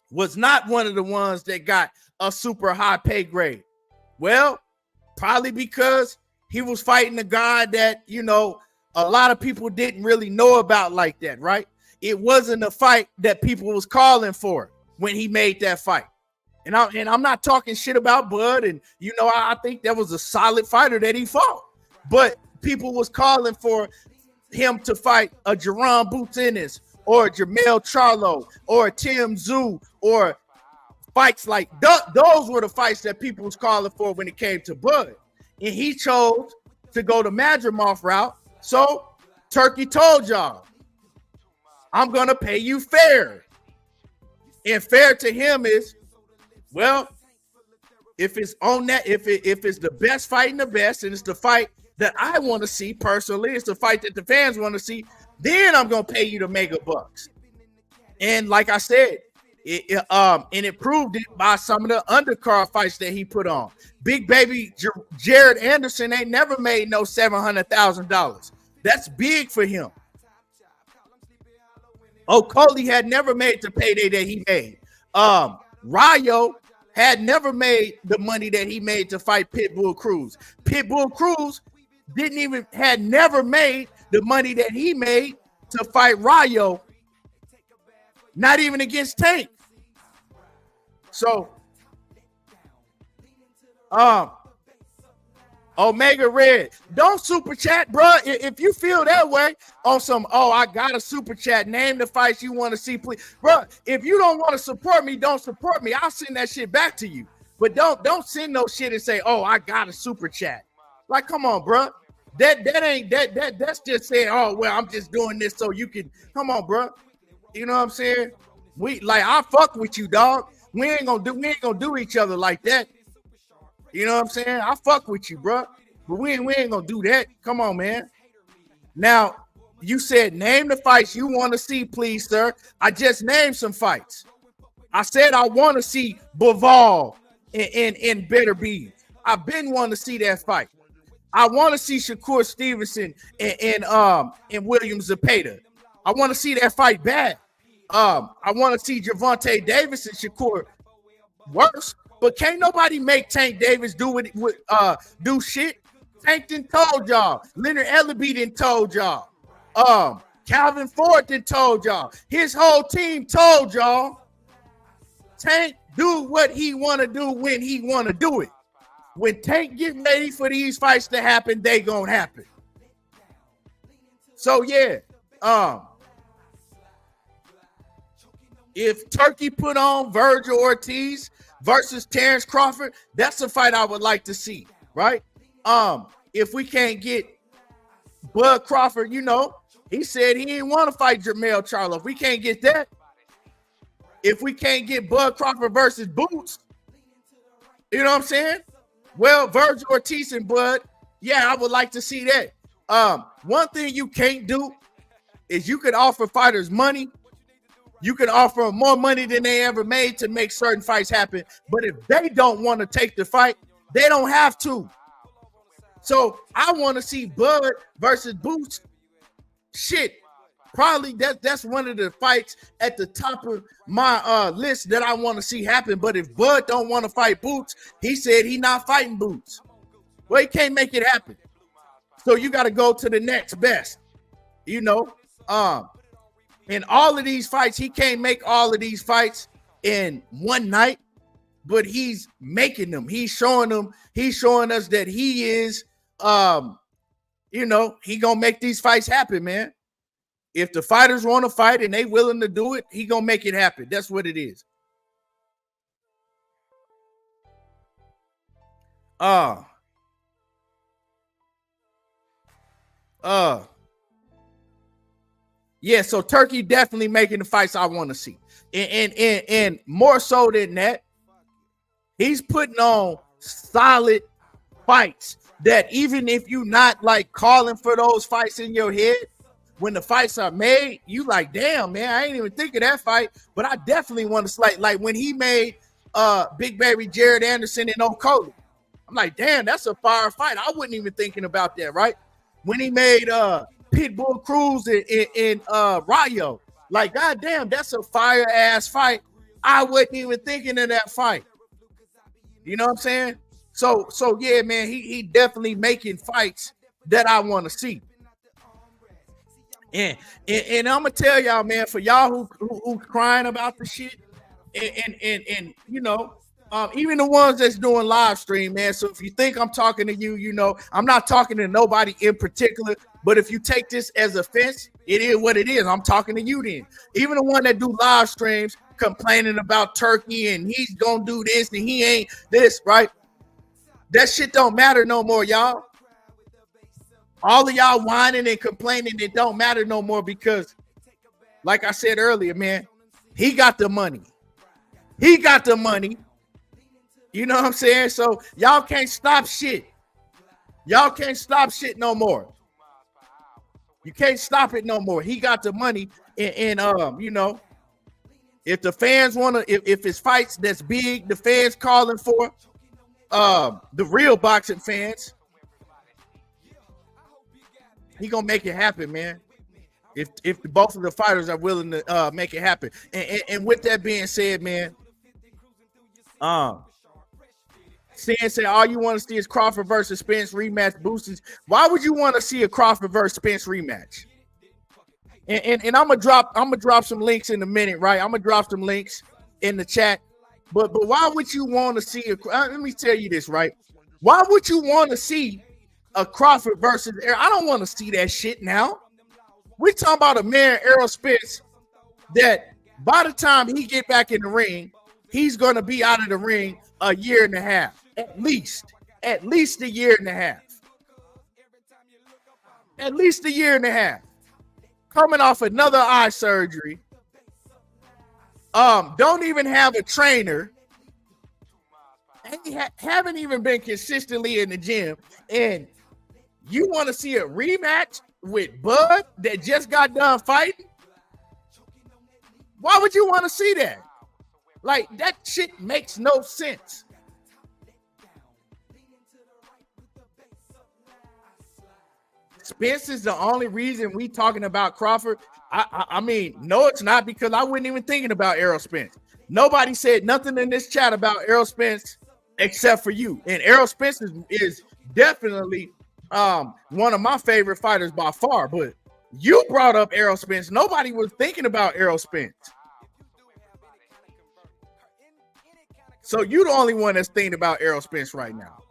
[SPEAKER 4] was not one of the ones that got a super high pay grade. Well, probably because he was fighting a guy that, you know, a lot of people didn't really know about like that, right? It wasn't a fight that people was calling for when he made that fight. And I'm not talking shit about Bud, and you know, I think that was a solid fighter that he fought. But people was calling for him to fight a Jerron Boots Ennis or Jermell Charlo or Tim Tszyu or fights like those were the fights that people was calling for when it came to Bud. And he chose to go the Madrimov route. So Turkey told y'all, I'm gonna pay you fair. And fair to him is, well, if it's on that, if it's the best fighting the best, and it's the fight that I want to see personally, it's the fight that the fans want to see, then I'm gonna pay you the mega bucks. And like I said, it proved it by some of the undercard fights that he put on. Big baby Jared Anderson ain't never made no $700,000. That's big for him. O'Coley had never made the payday that he made. Rayo had never made the money that he made to fight Pitbull Cruz. Pitbull Cruz had never made the money that he made to fight Rayo, not even against Tank. So, Omega Red, don't super chat, bro. If you feel that way on some, I got a super chat, name the fights you want to see, please, bro. If you don't want to support me, don't support me. I'll send that shit back to you. But don't send no shit and say, I got a super chat. Like, come on, bro. That's just saying, I'm just doing this so you can. Come on, bro. You know what I'm saying? I fuck with you, dog. We ain't gonna do each other like that. You know what I'm saying? I fuck with you, bro. But we ain't gonna do that. Come on, man. Now, you said name the fights you want to see, please, sir. I just named some fights. I said I want to see Bivol and Better Be. I've been wanting to see that fight. I want to see Shakur Stevenson and William Zepeda. I want to see that fight bad. I want to see Gervonta Davis and Shakur worse. But can't nobody make Tank Davis do shit. Tank done told y'all. Leonard Ellaby done told y'all. Calvin Ford done told y'all. His whole team told y'all. Tank do what he want to do when he want to do it. When Tank get ready for these fights to happen, they gonna happen. So yeah, if Turkey put on Vergil Ortiz versus Terence Crawford, that's a fight I would like to see, right? If we can't get Bud Crawford, you know, he said he didn't want to fight Jermell Charlo. If we can't get that, if we can't get Bud Crawford versus Boots, you know what I'm saying? Well, Vergil Ortiz and Bud, yeah, I would like to see that. One thing you can't do is you can offer fighters money. You can offer them more money than they ever made to make certain fights happen. But if they don't want to take the fight, They don't have to. So I want to see Bud versus Boots. Shit. Probably that's one of the fights at the top of my list that I want to see happen. But if Bud don't want to fight Boots, he said he not fighting Boots. Well, he can't make it happen. So you got to go to the next best. You know, in all of these fights, he can't make all of these fights in one night, but he's making them. He's showing them. He's showing us that he is, you know, he gonna make these fights happen, man. If the fighters want to fight and they willing to do it, he gonna make it happen. That's what it is. Yeah, so Turkey definitely making the fights I want to see. And more so than that, he's putting on solid fights that even if you're not like calling for those fights in your head, when the fights are made, you like, damn, man, I ain't even think of that fight, but I definitely want to like when he made Big Baby Jared Anderson and Okolie. I'm like, damn, that's a fire fight. I wasn't even thinking about that, right? When he made Pitbull Cruz in Rayo, like, goddamn, that's a fire ass fight. I wasn't even thinking of that fight. You know what I'm saying? So yeah, man, he definitely making fights that I want to see. And I'm gonna tell y'all, man, for y'all who crying about the shit, and you know, even the ones that's doing live stream, man. So if you think I'm talking to you, you know, I'm not talking to nobody in particular. But if you take this as offense, it is what it is. I'm talking to you then. Even the one that do live streams complaining about Turkey and he's gonna do this and he ain't this, right? That shit don't matter no more, y'all. All of y'all whining and complaining, it don't matter no more because, like I said earlier, man, he got the money. He got the money. You know what I'm saying? So y'all can't stop shit. Y'all can't stop shit no more. You can't stop it no more. He got the money, and you know, if the fans want to, if it's fights that's big, the fans calling for, the real boxing fans, he gonna make it happen, man. If both of the fighters are willing to make it happen. And with that being said, man, Stan said all you want to see is Crawford versus Spence rematch boosters. Why would you want to see a Crawford versus Spence rematch? And I'm gonna drop some links in a minute, right? I'm gonna drop some links in the chat. But why would you want to see let me tell you this, right? Why would you want to see a Crawford versus I don't want to see that shit now. We're talking about a man, Errol Spence, that by the time he get back in the ring, he's gonna be out of the ring a year and a half, at least a year and a half, at least a year and a half. Coming off another eye surgery, don't even have a trainer, haven't even been consistently in the gym, and you want to see a rematch with Bud that just got done fighting? Why would you want to see that? Like, that shit makes no sense. Spence is the only reason we talking about Crawford. I mean, no, it's not, because I wasn't even thinking about Errol Spence. Nobody said nothing in this chat about Errol Spence except for you. And Errol Spence is definitely one of my favorite fighters by far. But you brought up Errol Spence. Nobody was thinking about Errol Spence. So you the only one that's thinking about Errol Spence right now.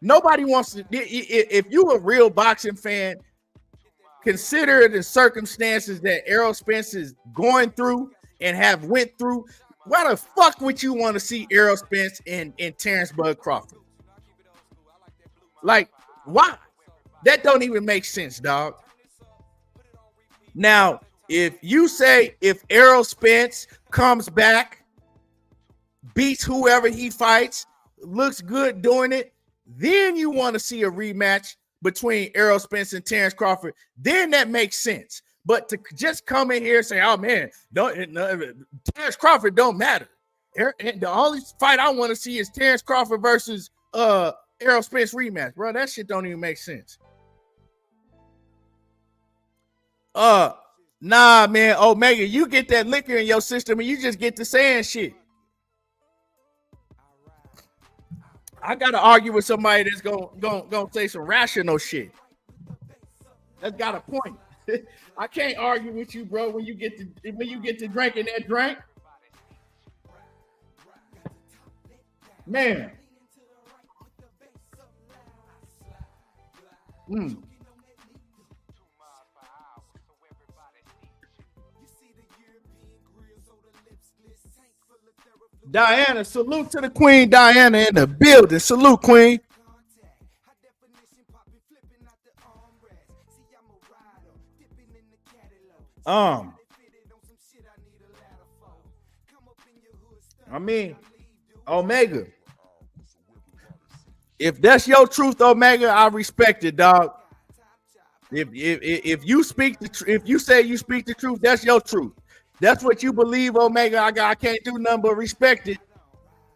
[SPEAKER 4] Nobody wants to. If you a real boxing fan, consider the circumstances that Errol Spence is going through and have went through. Why the fuck would you want to see Errol Spence and Terence Bud Crawford? Like, why? That don't even make sense, dog. Now, if you say if Errol Spence comes back, beats whoever he fights, looks good doing it, then you want to see a rematch between Errol Spence and Terence Crawford, then that makes sense. But to just come in here and say, oh, man, Terence Crawford don't matter. And the only fight I want to see is Terence Crawford versus Errol Spence rematch, bro. That shit don't even make sense. Nah, man, Omega, you get that liquor in your system and you just get to saying shit. I gotta argue with somebody that's gonna say some rational shit. That's got a point. I can't argue with you, bro. When you get to drinking that drink, man. Diana, salute to the Queen Diana in the building. Salute, Queen. I mean, Omega. If that's your truth, Omega, I respect it, dog. If you speak if you say you speak the truth, that's your truth. That's what you believe, Omega. I can't do nothing but respect it.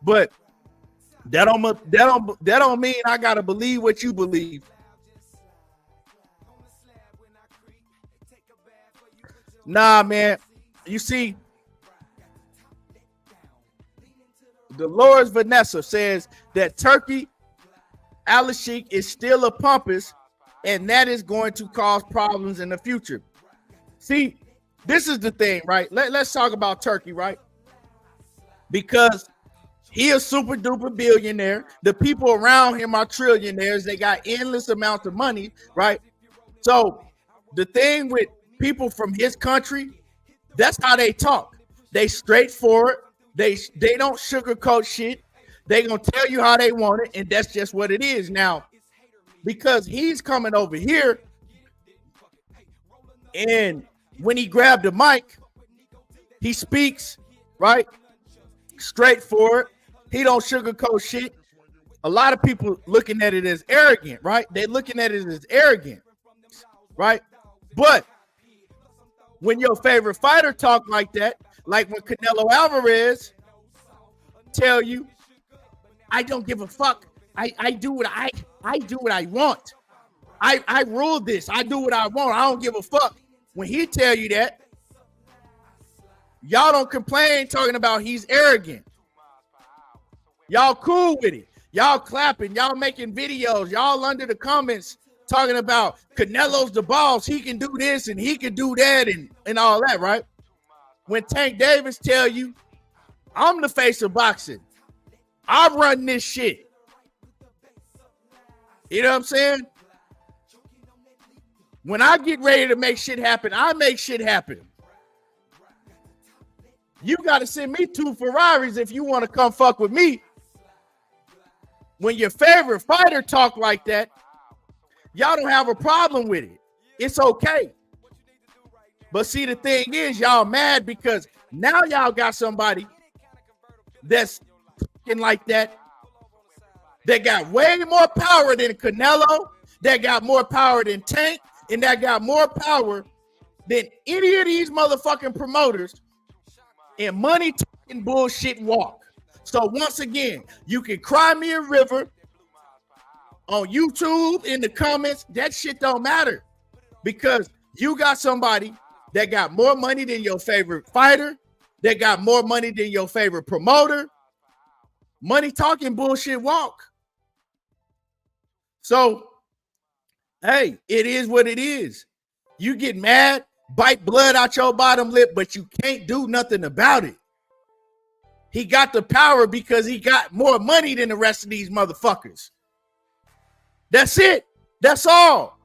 [SPEAKER 4] But that don't mean I gotta believe what you believe. Nah, man. You see, Dolores Vanessa says that Turki Alalshikh is still a pompous, and that is going to cause problems in the future. See, this is the thing, right? Let's talk about Turki, right? Because he is super duper billionaire. The people around him are trillionaires. They got endless amounts of money, right? So the thing with people from his country, that's how they talk. They straightforward. They don't sugarcoat shit. They gonna tell you how they want it, and that's just what it is. Now, because he's coming over here, and when he grabbed the mic, he speaks, right? Straightforward. He don't sugarcoat shit. A lot of people looking at it as arrogant, right? They're looking at it as arrogant, right? But when your favorite fighter talk like that, like when Canelo Alvarez tell you, I don't give a fuck. I do what I do what I want. I rule this. I do what I want. I don't give a fuck. When he tell you that, y'all don't complain talking about he's arrogant. Y'all cool with it. Y'all clapping. Y'all making videos. Y'all under the comments talking about Canelo's the boss. He can do this and he can do that and all that, right? When Tank Davis tell you, I'm the face of boxing. I run this shit. You know what I'm saying? When I get ready to make shit happen, I make shit happen. You got to send me 2 Ferraris if you want to come fuck with me. When your favorite fighter talk like that, y'all don't have a problem with it. It's okay. But see, the thing is, y'all mad because now y'all got somebody that's talking like that got way more power than Canelo, that got more power than Tank, and that got more power than any of these motherfucking promoters and money talking bullshit walk. So once again, you can cry me a river on YouTube in the comments. That shit don't matter because you got somebody that got more money than your favorite fighter, that got more money than your favorite promoter. Money talking bullshit walk. So, hey, it is what it is. You get mad, bite blood out your bottom lip, but you can't do nothing about it. He got the power because he got more money than the rest of these motherfuckers. That's it. That's all.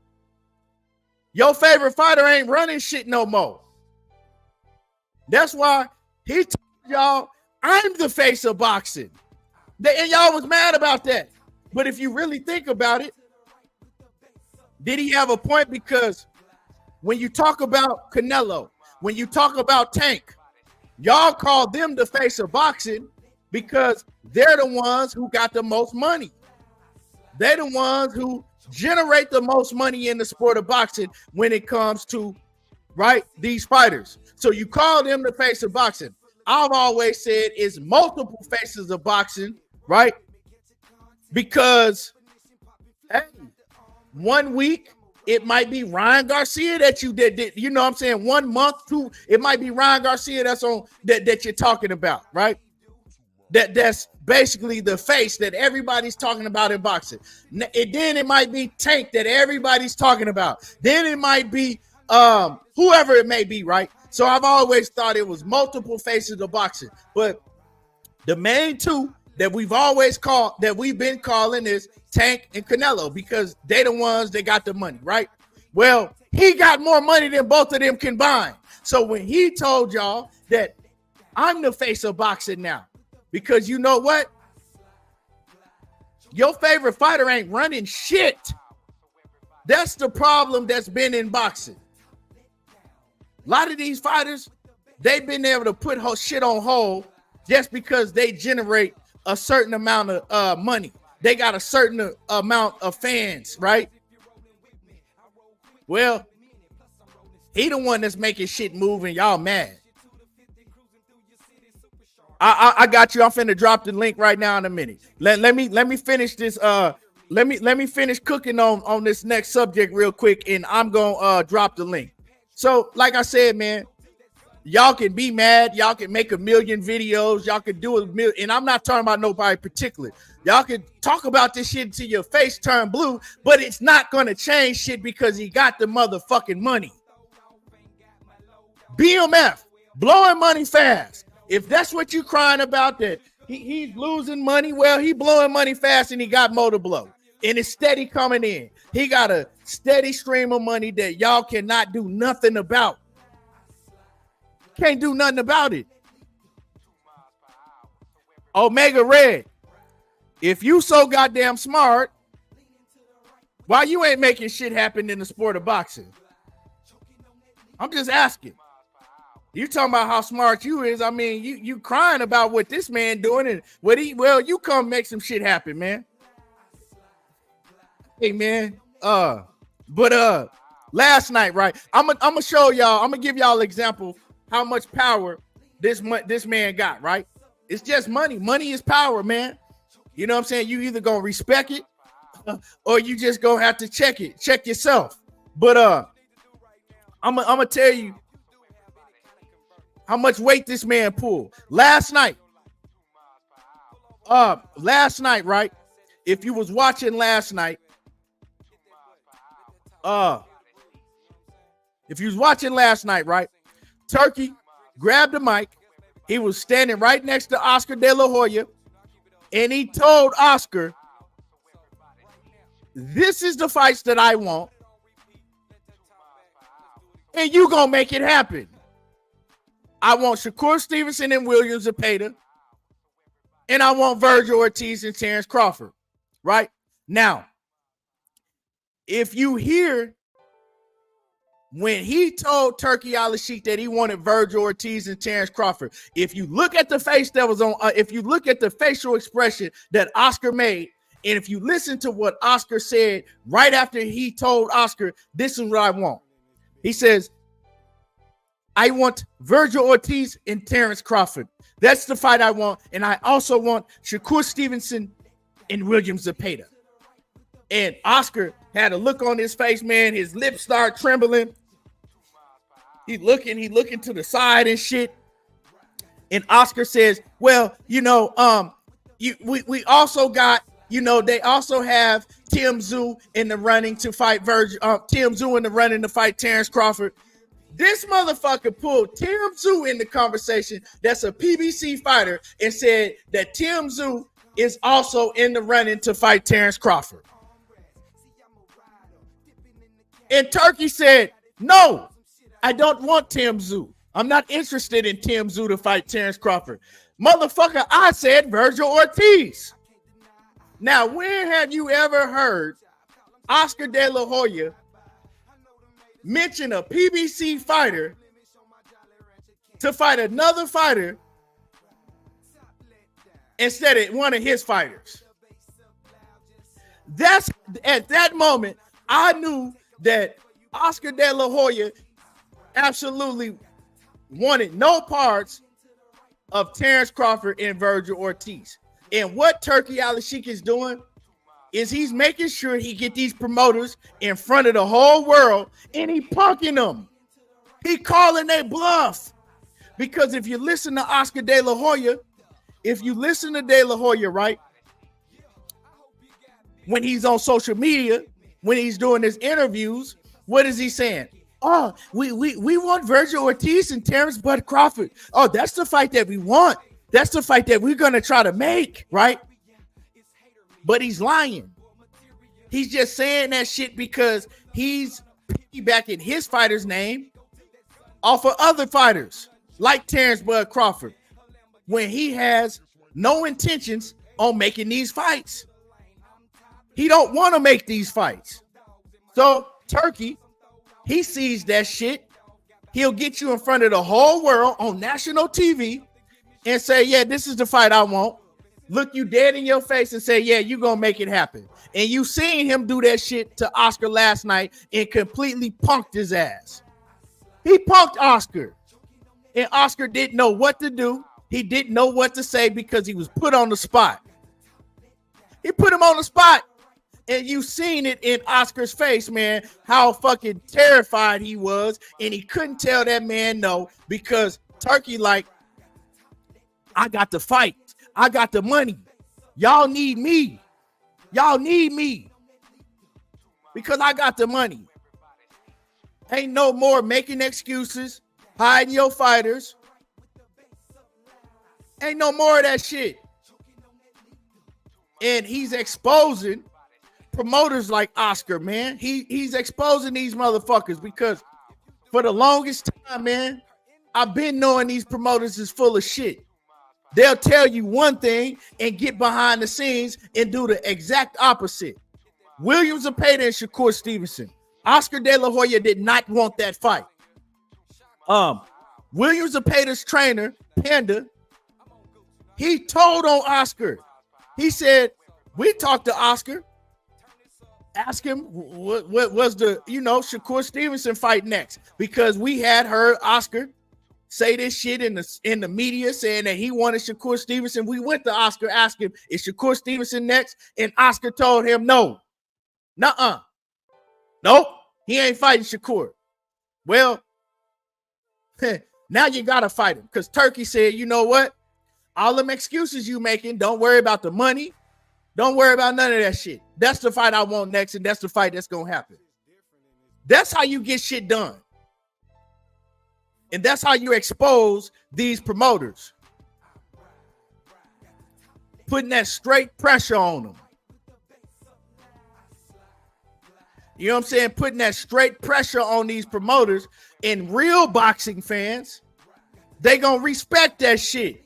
[SPEAKER 4] Your favorite fighter ain't running shit no more. That's why he told y'all, I'm the face of boxing. And y'all was mad about that. But if you really think about it, did he have a point? Because when you talk about Canelo, when you talk about Tank, y'all call them the face of boxing because they're the ones who got the most money. They're the ones who generate the most money in the sport of boxing when it comes to, right, these fighters. So you call them the face of boxing. I've always said it's multiple faces of boxing, right? Because hey, 1 week it might be Ryan Garcia that you did, you know what I'm saying? 1 month, two, it might be Ryan Garcia that's on that you're talking about, right? That's basically the face that everybody's talking about in boxing. Then it might be Tank that everybody's talking about. Then it might be whoever it may be, right? So I've always thought it was multiple faces of boxing, but the main two that we've been calling is Tank and Canelo, because they the ones that got the money, right? Well, he got more money than both of them combined. So when he told y'all that I'm the face of boxing now, because you know what? Your favorite fighter ain't running shit. That's the problem that's been in boxing. A lot of these fighters, they've been able to put shit on hold just because they generate a certain amount of money. They got a certain amount of fans, right? Well, he the one that's making shit move and y'all mad. I got you. I'm finna drop the link right now in a minute. Let me finish this. Let me finish cooking on this next subject real quick, and I'm gonna drop the link. So, like I said, man, y'all can be mad. Y'all can make a million videos. Y'all can do and I'm not talking about nobody particular. Y'all can talk about this shit until your face turn blue, but it's not gonna change shit because he got the motherfucking money. BMF, blowing money fast. If that's what you crying about, that he's losing money, well, he blowing money fast and he got more to blow. And it's steady coming in. He got a steady stream of money that y'all cannot do nothing about. Can't do nothing about it. Omega Red, if you so goddamn smart, why you ain't making shit happen in the sport of boxing? I'm just asking. You talking about how smart you is. I mean, you crying about what this man doing and you come make some shit happen, man. Hey, man. But last night, right? I'm gonna show y'all. I'm gonna give y'all an example how much power this man got, right? It's just money. Money is power, man. You know what I'm saying? You either gonna respect it or you just gonna have to check yourself. But I'm gonna tell you how much weight this man pulled last night. Right? If you was watching last night, right? Turki grabbed the mic. He was standing right next to Oscar De La Hoya, and he told Oscar, "This is the fights that I want, and you gonna make it happen. I want Shakur Stevenson and William Zepeda, and I want Vergil Ortiz and Terence Crawford." Right? Now, if you hear when he told Turki Alalshikh that he wanted Vergil Ortiz and Terence Crawford, if you look at the face that was on, if you look at the facial expression that Oscar made, and if you listen to what Oscar said right after he told Oscar, "This is what I want," he says, "I want Vergil Ortiz and Terence Crawford. That's the fight I want. And I also want Shakur Stevenson and William Zepeda." And Oscar had a look on his face, man. His lips start trembling. He looking to the side and shit. And Oscar says, "Well, we also got, they also have Tim Tszyu in the running to fight Tim Tszyu in the running to fight Terence Crawford." This motherfucker pulled Tim Tszyu in the conversation. That's a PBC fighter, and said that Tim Tszyu is also in the running to fight Terence Crawford. And Turki said, "No, I don't want Tim Tszyu. I'm not interested in Tim Tszyu to fight Terence Crawford. Motherfucker, I said Vergil Ortiz." Now, when have you ever heard Oscar De La Hoya mention a PBC fighter to fight another fighter instead of one of his fighters? That's at that moment, I knew that Oscar De La Hoya absolutely wanted no parts of Terence Crawford and Vergil Ortiz. And what Turki Alalshikh is doing is he's making sure he get these promoters in front of the whole world, and he punking them. He calling their bluff. Because if you listen to Oscar De La Hoya, right, when he's on social media, when he's doing his interviews, what is he saying? Oh, we want Vergil Ortiz and Terence Bud Crawford. Oh, that's the fight that we want. That's the fight that we're going to try to make, right? But he's lying. He's just saying that shit because he's piggybacking his fighter's name off of other fighters like Terence Bud Crawford when he has no intentions on making these fights. He don't want to make these fights. So Turki, he sees that shit. He'll get you in front of the whole world on national TV and say, yeah, this is the fight I want. Look you dead in your face and say, yeah, you're going to make it happen. And you seen him do that shit to Oscar last night and completely punked his ass. He punked Oscar. And Oscar didn't know what to do. He didn't know what to say because he was put on the spot. He put him on the spot. And you seen it in Oscar's face, man, how fucking terrified he was. And he couldn't tell that man no because Turki like, I got the fight. I got the money. Y'all need me. Y'all need me because I got the money. Ain't no more making excuses, hiding your fighters. Ain't no more of that shit. And he's exposing promoters like Oscar, man. He's exposing these motherfuckers because for the longest time, man, I've been knowing these promoters is full of shit. They'll tell you one thing and get behind the scenes and do the exact opposite. William Zepeda and Shakur Stevenson. Oscar De La Hoya did not want that fight. William Zepeda's trainer, Panda, he told on Oscar. He said, we talked to Oscar. Ask him what was the, Shakur Stevenson fight next. Because we had heard Oscar say this shit in the media saying that he wanted Shakur Stevenson. We went to Oscar, asked him, is Shakur Stevenson next? And Oscar told him no. Nuh-uh. Nope, he ain't fighting Shakur. Well, now you gotta fight him. Because Turki said, you know what? All them excuses you making, don't worry about the money. Don't worry about none of that shit. That's the fight I want next, and that's the fight that's gonna happen. That's how you get shit done. And that's how you expose these promoters. Putting that straight pressure on them. You know what I'm saying? Putting that straight pressure on these promoters. And real boxing fans, they gonna respect that shit.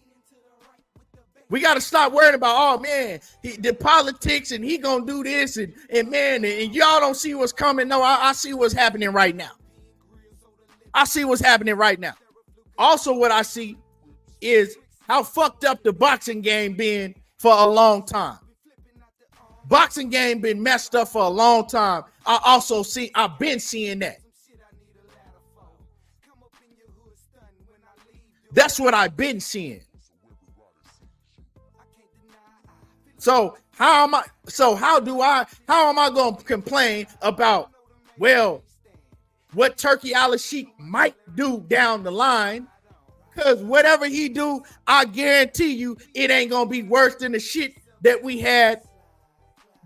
[SPEAKER 4] We got to stop worrying about, oh man, the politics and he gonna do this and man, and y'all don't see what's coming. No, I see what's happening right now. I see what's happening right now. Also, what I see is how fucked up the boxing game been for a long time. Boxing game been messed up for a long time. I've been seeing that. That's what I've been seeing. So how am I going to complain about, well, what Turki Alalshikh might do down the line? Because whatever he do, I guarantee you it ain't going to be worse than the shit that we had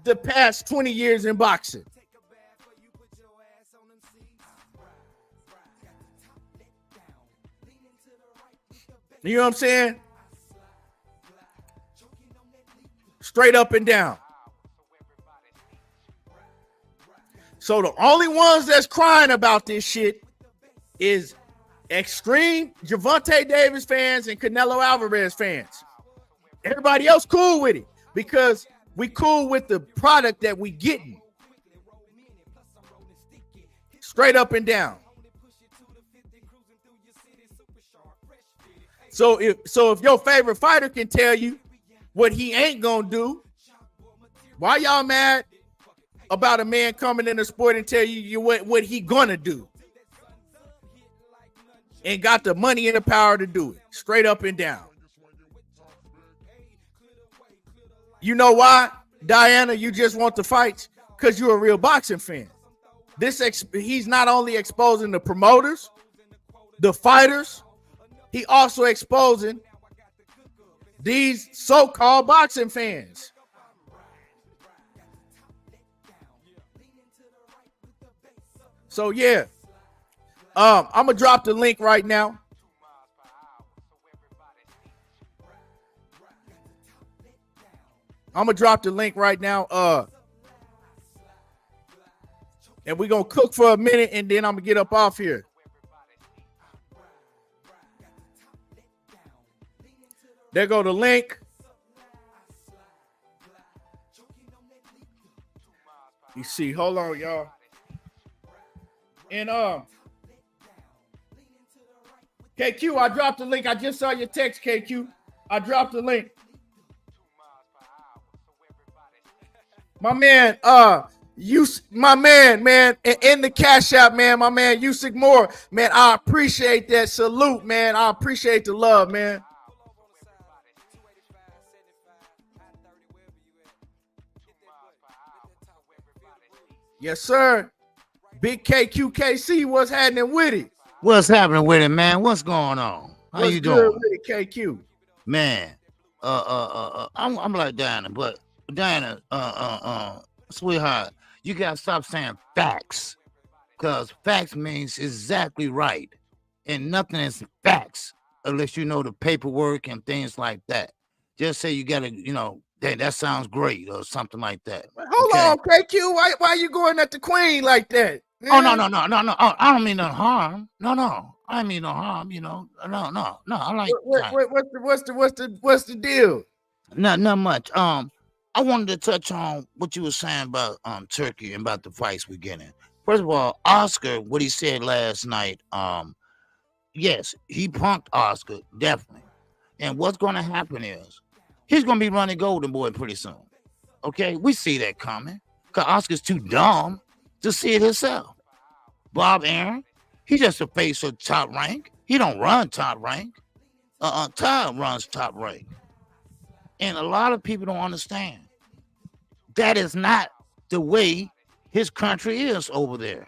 [SPEAKER 4] the past 20 years in boxing. You know what I'm saying? Straight up and down. So the only ones that's crying about this shit is extreme Gervonta Davis fans and Canelo Alvarez fans. Everybody else cool with it because we cool with the product that we getting. Straight up and down. So if your favorite fighter can tell you what he ain't gonna do, why y'all mad about a man coming in the sport and tell you what he gonna do? And got the money and the power to do it. Straight up and down. You know why? Diana, you just want the fights because you're a real boxing fan. He's not only exposing the promoters, the fighters, he also exposing these so-called boxing fans. So yeah, I'm gonna drop the link right now. I'm gonna drop the link right now. And we're gonna cook for a minute, and then I'm gonna get up off here. There go the link. You see, hold on, y'all. And KQ, I dropped the link. I just saw your text, KQ. I dropped the link. My man, man, in the Cash App, man, my man, Usyk Moore, man, I appreciate that. Salute, man. I appreciate the love, man. Yes, sir. Big KQKC, what's happening with it?
[SPEAKER 5] What's happening with it, man? What's going on? How
[SPEAKER 4] What's
[SPEAKER 5] you
[SPEAKER 4] good
[SPEAKER 5] doing?
[SPEAKER 4] with it, KQ?
[SPEAKER 5] Man, I'm like Diana, but Diana, sweetheart, you gotta stop saying facts, because facts means exactly right, and nothing is facts unless you know the paperwork and things like that. Just say you gotta, hey, that sounds great or something like that.
[SPEAKER 4] Hold on, KQ. Why you going at the queen like that?
[SPEAKER 5] Oh, no. Oh, I don't mean no harm. No. I mean no harm, No. I like
[SPEAKER 4] What's the deal?
[SPEAKER 5] not much. I wanted to touch on what you were saying about Turkey and about the fights we're getting. First of all, Oscar, what he said last night, yes, he punked Oscar, definitely. And what's gonna happen is he's gonna be running Golden Boy pretty soon. Okay, we see that coming. Cause Oscar's too dumb to see it himself. Bob Aaron, he just a face of Top Rank. He don't run Top Rank. Todd runs Top Rank. And a lot of people don't understand. That is not the way his country is over there.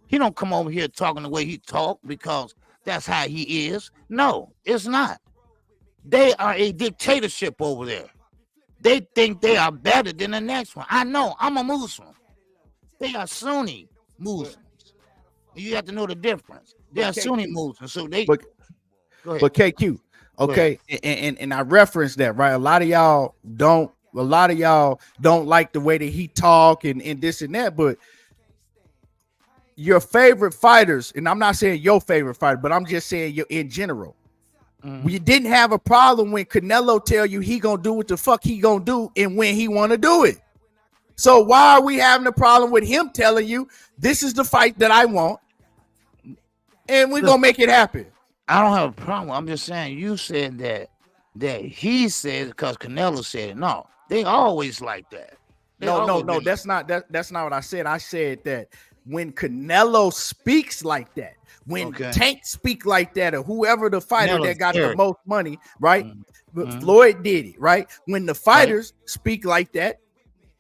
[SPEAKER 5] He don't come over here talking the way he talk because that's how he is. No, it's not. They are a dictatorship over there. They think they are better than the next one. I know, I'm a Muslim. They are Sunni Muslims. You have to know the difference. They are Sunni Muslims. So they
[SPEAKER 4] But KQ, okay, and I referenced that, right? A lot of y'all don't like the way that he talk and this and that, but your favorite fighters, and I'm not saying your favorite fighter, but I'm just saying you in general. We didn't have a problem when Canelo tell you he gonna do what the fuck he gonna do and when he want to do it. So why are we having a problem with him telling you this is the fight that I want and we're gonna make it happen?
[SPEAKER 5] I don't have a problem. I'm just saying you said that he said because Canelo said it. No, they always like that.
[SPEAKER 4] No, that's not what I said. I said that when Canelo speaks like that, when Tank speak like that, or whoever the fighter that got the most money, right? Floyd did it, right? When the fighters speak like that,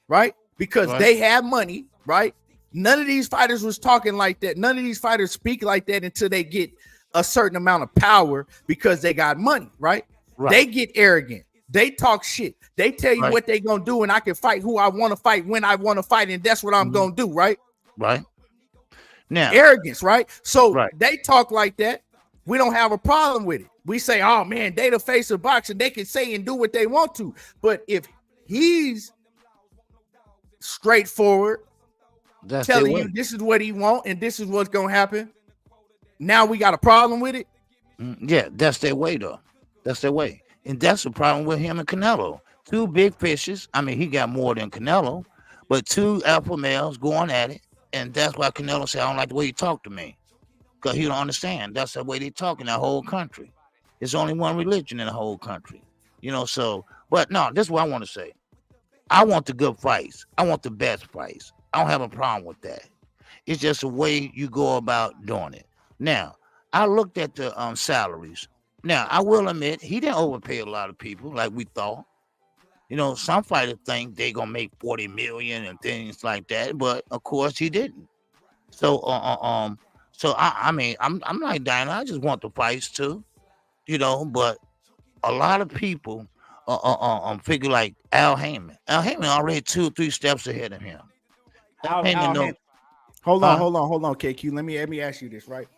[SPEAKER 4] right? Because they have money, right? None of these fighters was talking like that. None of these fighters speak like that until they get a certain amount of power because they got money, right? They get arrogant. They talk shit. They tell you what they gonna do, and I can fight who I want to fight when I want to fight, and that's what I'm gonna do, right?
[SPEAKER 5] Right. Now,
[SPEAKER 4] arrogance, right? So they talk like that. We don't have a problem with it. We say, oh man, they the face of boxing. They can say and do what they want to. But if he's straightforward, telling you this is what he want and this is what's gonna happen, now we got a problem with it.
[SPEAKER 5] Yeah, that's their way though. That's their way. And that's the problem with him and Canelo. Two big fishes. I mean, he got more than Canelo, but two alpha males going at it. And that's why Canelo said, I don't like the way you talk to me. Because he don't understand. That's the way they talk in that whole country. There's only one religion in the whole country. So, but no, this is what I want to say. I want the good fights. I want the best fights. I don't have a problem with that. It's just the way you go about doing it. Now, I looked at the salaries. Now, I will admit, he didn't overpay a lot of people like we thought. You know, some fighters think they gonna make 40 million and things like that, but of course he didn't. So I mean I'm like Diana, I just want the fights too, you know, but a lot of people figure like Al Heyman. Al Heyman already 2 or 3 steps ahead of him. Al Heyman
[SPEAKER 4] Al
[SPEAKER 5] know,
[SPEAKER 4] Haymon. Hold
[SPEAKER 5] huh?
[SPEAKER 4] on, KQ. Let me ask you this, right?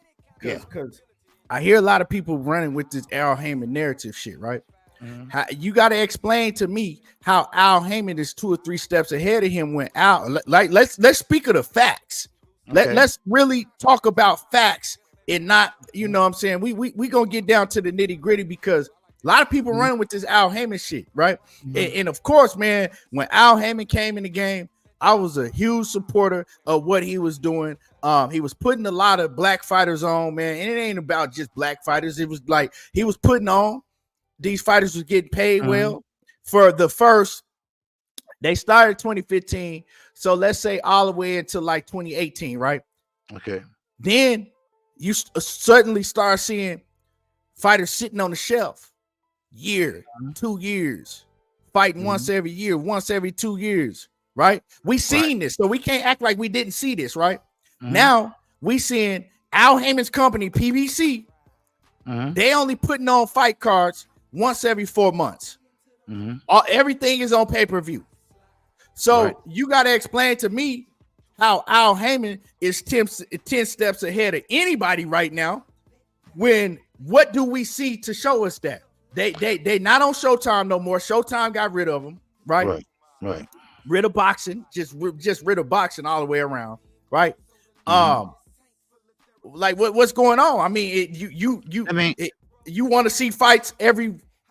[SPEAKER 5] Yeah.
[SPEAKER 4] Because I hear a lot of people running with this Al Heyman narrative shit, right?
[SPEAKER 5] Mhm.
[SPEAKER 4] How, you got to explain to me how Al Heyman is 2 or 3 steps ahead of him when Al, like, let's speak of the facts.
[SPEAKER 5] Okay.
[SPEAKER 4] Let's really talk about facts and not, you know what I'm saying? We gonna get down to the nitty gritty because a lot of people
[SPEAKER 5] Mhm.
[SPEAKER 4] running with this Al Heyman shit, right?
[SPEAKER 5] Mhm.
[SPEAKER 4] And of course, man, when Al Heyman came in the game, I was a huge supporter of what he was doing. He was putting a lot of black fighters on, man, and it ain't about just black fighters. It was like he was putting on. These fighters was getting paid
[SPEAKER 5] Mhm.
[SPEAKER 4] well for the first. They started 2015, so let's say all the way until like 2018, right?
[SPEAKER 5] Okay.
[SPEAKER 4] Then you suddenly start seeing fighters sitting on the shelf, year,
[SPEAKER 5] Mhm.
[SPEAKER 4] 2 years, fighting once every year, once every 2 years, right? We
[SPEAKER 5] Right.
[SPEAKER 4] seen this, so we can't act like we didn't see this, right?
[SPEAKER 5] Mhm.
[SPEAKER 4] Now we seeing Al Heyman's company, PBC,
[SPEAKER 5] Mhm.
[SPEAKER 4] they only putting on fight cards once every 4 months.
[SPEAKER 5] Mhm.
[SPEAKER 4] Everything is on pay-per-view. So
[SPEAKER 5] Right.
[SPEAKER 4] you got to explain to me how Al Heyman is 10 steps ahead of anybody right now. When what do we see to show us that? They not on Showtime no more. Showtime got rid of them, right?
[SPEAKER 5] Right. Right.
[SPEAKER 4] Rid of boxing, just rid of boxing all the way around, right?
[SPEAKER 5] Mhm.
[SPEAKER 4] Like what's going on? I mean,
[SPEAKER 5] I mean,
[SPEAKER 4] you want to see fights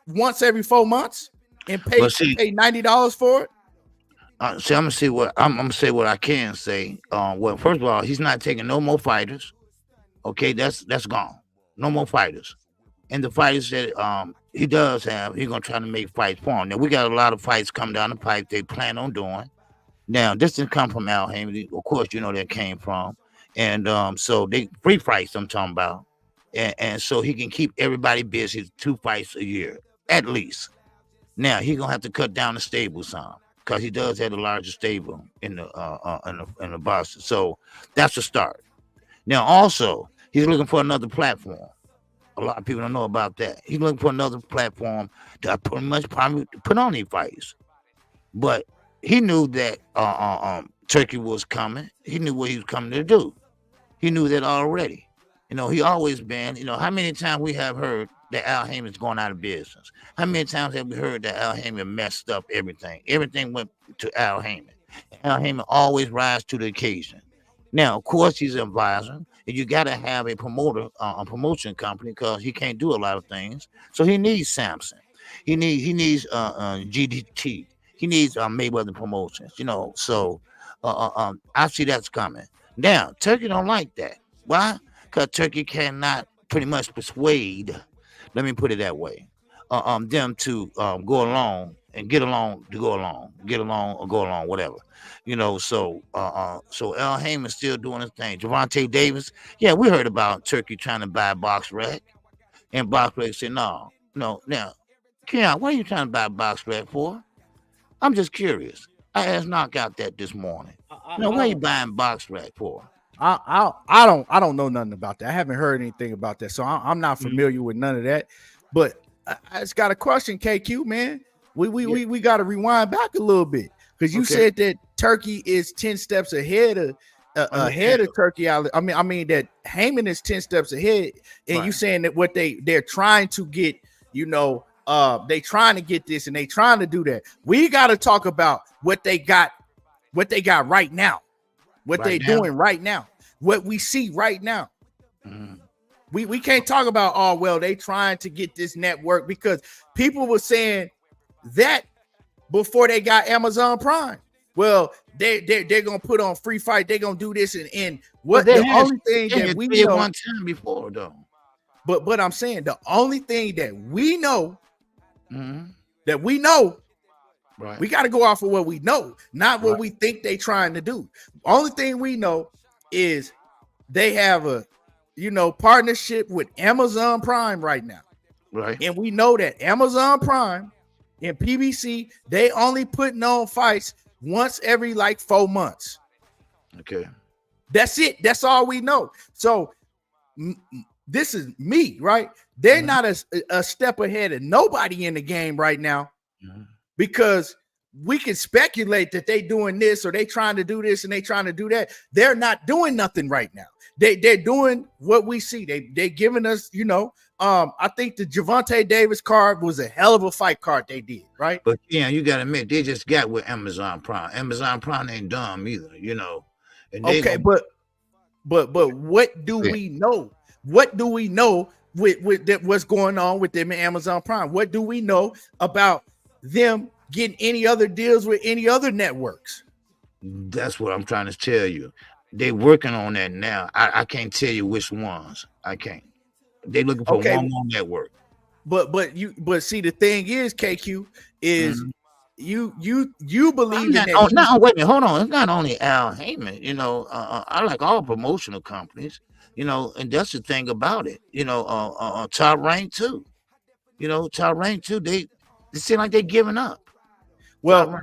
[SPEAKER 4] once every 4 months and
[SPEAKER 5] well, see,
[SPEAKER 4] pay $90 for it?
[SPEAKER 5] see, I'm gonna say what I can say. Well, first of all, he's not taking no more fighters. Okay, that's gone. No more fighters. And the fighters that he does have, he's gonna try to make fights for him. Now we got a lot of fights come down the pipe they plan on doing. Now this didn't come from Al Heyman, of course, you know that came from, and so they free fights I'm talking about, and so he can keep everybody busy 2 fights a year at least. Now he's gonna have to cut down the stable some because he does have the largest stable in the Boston. So that's a start. Now also he's looking for another platform. A lot of people don't know about that. He's looking for another platform to pretty much probably put on these fights. But he knew that Turkey was coming. He knew what he was coming to do. He knew that already. You know, he always been, you know, how many times we have heard that Al Heyman's going out of business? How many times have we heard that Al Heyman messed up everything? Everything went to Al Heyman. Al Heyman always rise to the occasion. Now, of course, he's an advisor, and you got to have a promoter, a promotion company, because he can't do a lot of things. So he needs Samson. He needs GDT. He needs Mayweather Promotions. You know, so I see that's coming. Now, Turkey don't like that. Why? Because Turkey cannot pretty much persuade. Let me put it that way. Them to go along and get along to go along, get along or go along, whatever. You know, so Al Heyman's still doing his thing. Gervonta Davis, yeah, we heard about Turkey trying to buy Box Rec, and Box Rec said, no, no. Now, Keon, what are you trying to buy Box Rec for? I'm just curious. I asked Knockout that this morning. Now, what are you buying Box Rec for?
[SPEAKER 4] I don't know nothing about that. I haven't heard anything about that, so I'm not familiar with none of that. But I just got a question, KQ, man. We got to rewind back a little bit because you said that Turkey is 10 steps ahead of Turki Alalshikh. I mean that Haymon is 10 steps ahead, and you saying that what they're trying to get, you know, they trying to get this and they trying to do that. We got to talk about what they got right now. What they're doing right now, what we see right now. We can't talk about, oh, well, they trying to get this network, because people were saying that before they got Amazon Prime. Well, they're gonna put on free fight, they're gonna do this and what the only thing that we know
[SPEAKER 5] one time before though.
[SPEAKER 4] But I'm saying the only thing that we know
[SPEAKER 5] Right.
[SPEAKER 4] We got to go off of what we know, not what we think they trying to do. Only thing we know is they have a, you know, partnership with Amazon Prime right now.
[SPEAKER 5] Right.
[SPEAKER 4] And we know that Amazon Prime In PBC, they only putting on fights once every like 4 months.
[SPEAKER 5] Okay.
[SPEAKER 4] That's it. That's all we know. So this is me, right? They're not a step ahead of nobody in the game right now because we can speculate that they doing this or they trying to do this and they trying to do that. They're not doing nothing right now. They're doing what we see. They giving us, you know. I think the Gervonta Davis card was a hell of a fight card they did, right?
[SPEAKER 5] But yeah, you gotta admit they just got with Amazon Prime. Amazon Prime ain't dumb either, you know. And
[SPEAKER 4] okay, but what do we know? What do we know with that? What's going on with them in Amazon Prime? What do we know about them getting any other deals with any other networks?
[SPEAKER 5] That's what I'm trying to tell you. They working on that now. I can't tell you which ones. I can't. They looking for one more network. But
[SPEAKER 4] see, the thing is, KQ is you believe in that.
[SPEAKER 5] Oh, no, wait a minute, hold on. It's not only Al Haymon. You know, I like all promotional companies. You know, and that's the thing about it. You know, Top Rank too. You know, Top Rank too. They seem like they're giving up.
[SPEAKER 4] Well,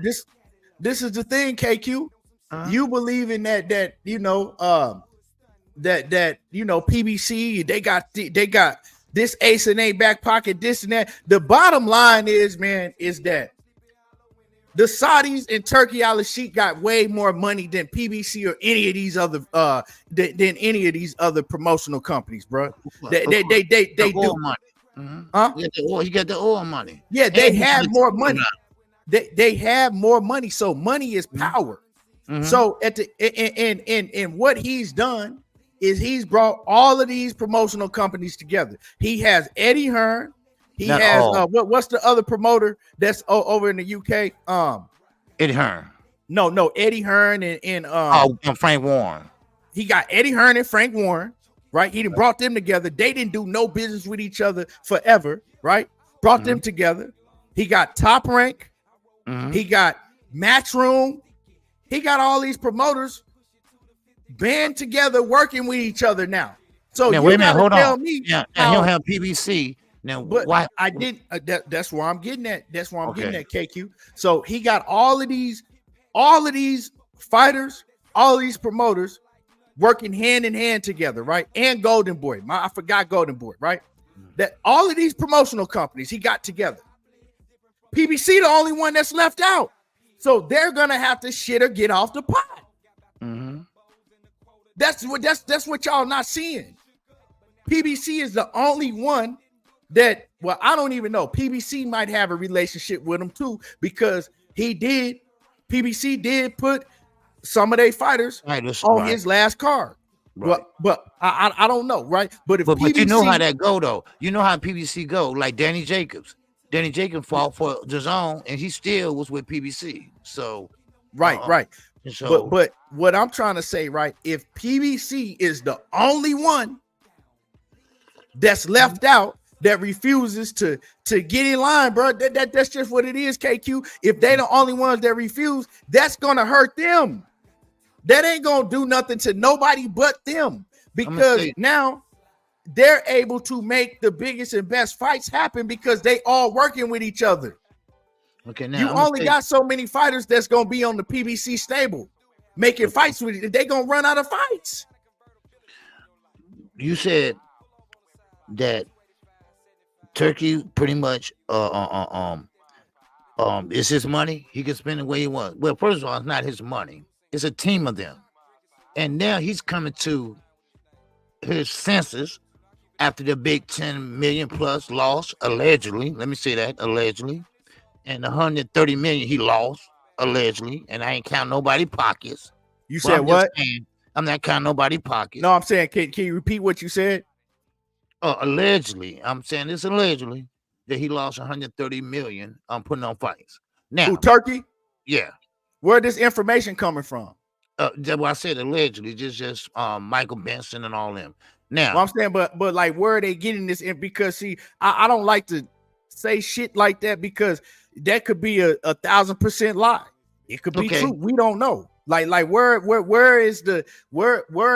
[SPEAKER 4] this is the thing, KQ. You believe in that you know that you know PBC they got this ace in their back pocket, this and that. The bottom line is, man, is that the Saudis and Turki Alalshikh got way more money than PBC or any of these other than any of these other promotional companies, bro. They do
[SPEAKER 5] money. Huh? You get the oil money.
[SPEAKER 4] Yeah, they have more money. They have more money, so money is power. So at the and what he's done is he's brought all of these promotional companies together. He has Eddie Hearn. He has what's the other promoter that's over in the UK?
[SPEAKER 5] Eddie Hearn.
[SPEAKER 4] No, Eddie Hearn and
[SPEAKER 5] Frank Warren.
[SPEAKER 4] He got Eddie Hearn and Frank Warren, right? He done brought them together. They didn't do no business with each other forever, right? Brought them together. He got Top Rank. He got Matchroom. He got all these promoters band together working with each other now. So
[SPEAKER 5] now,
[SPEAKER 4] you
[SPEAKER 5] wait a minute, hold
[SPEAKER 4] tell
[SPEAKER 5] on.
[SPEAKER 4] Me
[SPEAKER 5] yeah, he'll have PBC. Now,
[SPEAKER 4] but
[SPEAKER 5] why?
[SPEAKER 4] I didn't. That's where I'm getting at. That's where I'm getting at, KQ. So he got all of these fighters, all of these promoters working hand in hand together, right? And Golden Boy. I forgot Golden Boy, right? That all of these promotional companies he got together. PBC the only one that's left out. So they're gonna have to shit or get off the pot. That's what y'all not seeing. PBC is the only one that, well, I don't even know. PBC might have a relationship with him too, because PBC did put some of their fighters on his last card. Right. But I don't know, right? But if PBC,
[SPEAKER 5] you know how that go though. You know how PBC go, like Danny Jacobs. Danny Jacobs fought for DAZN and he still was with PBC. So
[SPEAKER 4] right. So, but what I'm trying to say, right? If PBC is the only one that's left out that refuses to get in line, bro, that's just what it is, KQ. If they the only ones that refuse, that's gonna hurt them. That ain't gonna do nothing to nobody but them, because now they're able to make the biggest and best fights happen because they all working with each other.
[SPEAKER 5] Okay, now
[SPEAKER 4] you only got so many fighters that's gonna be on the PBC stable making fights with it. They're gonna run out of fights.
[SPEAKER 5] You said that Turkey pretty much it's his money. He can spend the way he wants. Well, first of all, it's not his money. It's a team of them. And now he's coming to his senses after the big 10 million plus loss, allegedly. Let me say that, allegedly. And 130 million he lost, allegedly. And I ain't counting nobody pockets.
[SPEAKER 4] You said what?
[SPEAKER 5] I'm not counting nobody pockets.
[SPEAKER 4] No, I'm saying, can you repeat what you said?
[SPEAKER 5] Allegedly. I'm saying this allegedly that he lost 130 million on putting on fights. Now,
[SPEAKER 4] who, Turkey?
[SPEAKER 5] Yeah.
[SPEAKER 4] Where this information coming from?
[SPEAKER 5] That's what I said allegedly, just Michael Benson and all them. Now,
[SPEAKER 4] well, I'm saying, but like, where are they getting this in? Because see, I don't like to say shit like that because that could be a 1,000% lie. It could be true. We don't know. Like where are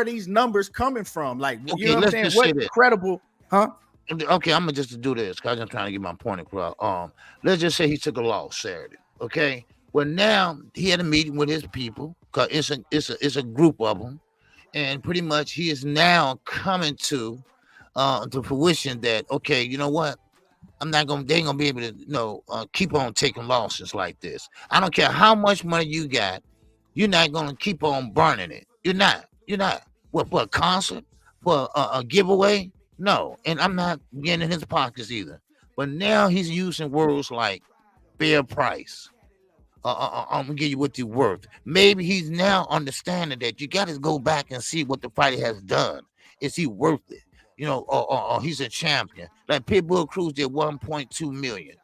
[SPEAKER 4] these numbers coming from? Like, you know what I'm saying? What credible? Huh?
[SPEAKER 5] Okay, I'm gonna just do this because I'm trying to get my point across. Let's just say he took a loss Saturday. Okay, well now he had a meeting with his people because it's a group of them, and pretty much he is now coming to fruition that okay, you know what? They ain't gonna be able to, keep on taking losses like this. I don't care how much money you got, you're not gonna keep on burning it. You're not. You're not. What for a concert? For a giveaway? No. And I'm not getting in his pockets either. But now he's using words like fair price. I'm gonna give you what you're worth. Maybe he's now understanding that you got to go back and see what the fighter has done. Is he worth it? Or he's a champion. Like Pitbull Cruz did 1.2 million.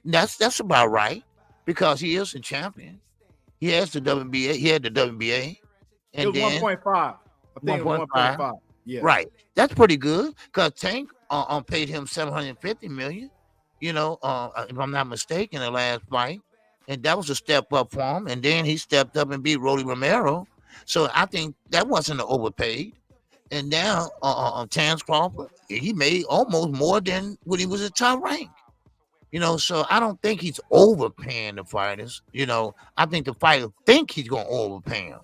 [SPEAKER 5] That's about right because he is a champion. He has the WBA. He had the WBA,
[SPEAKER 4] It
[SPEAKER 5] and
[SPEAKER 4] was
[SPEAKER 5] then
[SPEAKER 4] 1.5. I think it was 1.5. Yeah.
[SPEAKER 5] right. That's pretty good because Tank paid him 750 million. If I'm not mistaken, the last fight, and that was a step up for him. And then he stepped up and beat Rolly Romero. So I think that wasn't an overpaid. And now Terence Crawford, he made almost more than when he was at top rank. So I don't think he's overpaying the fighters. I think the fighters think he's gonna overpay them.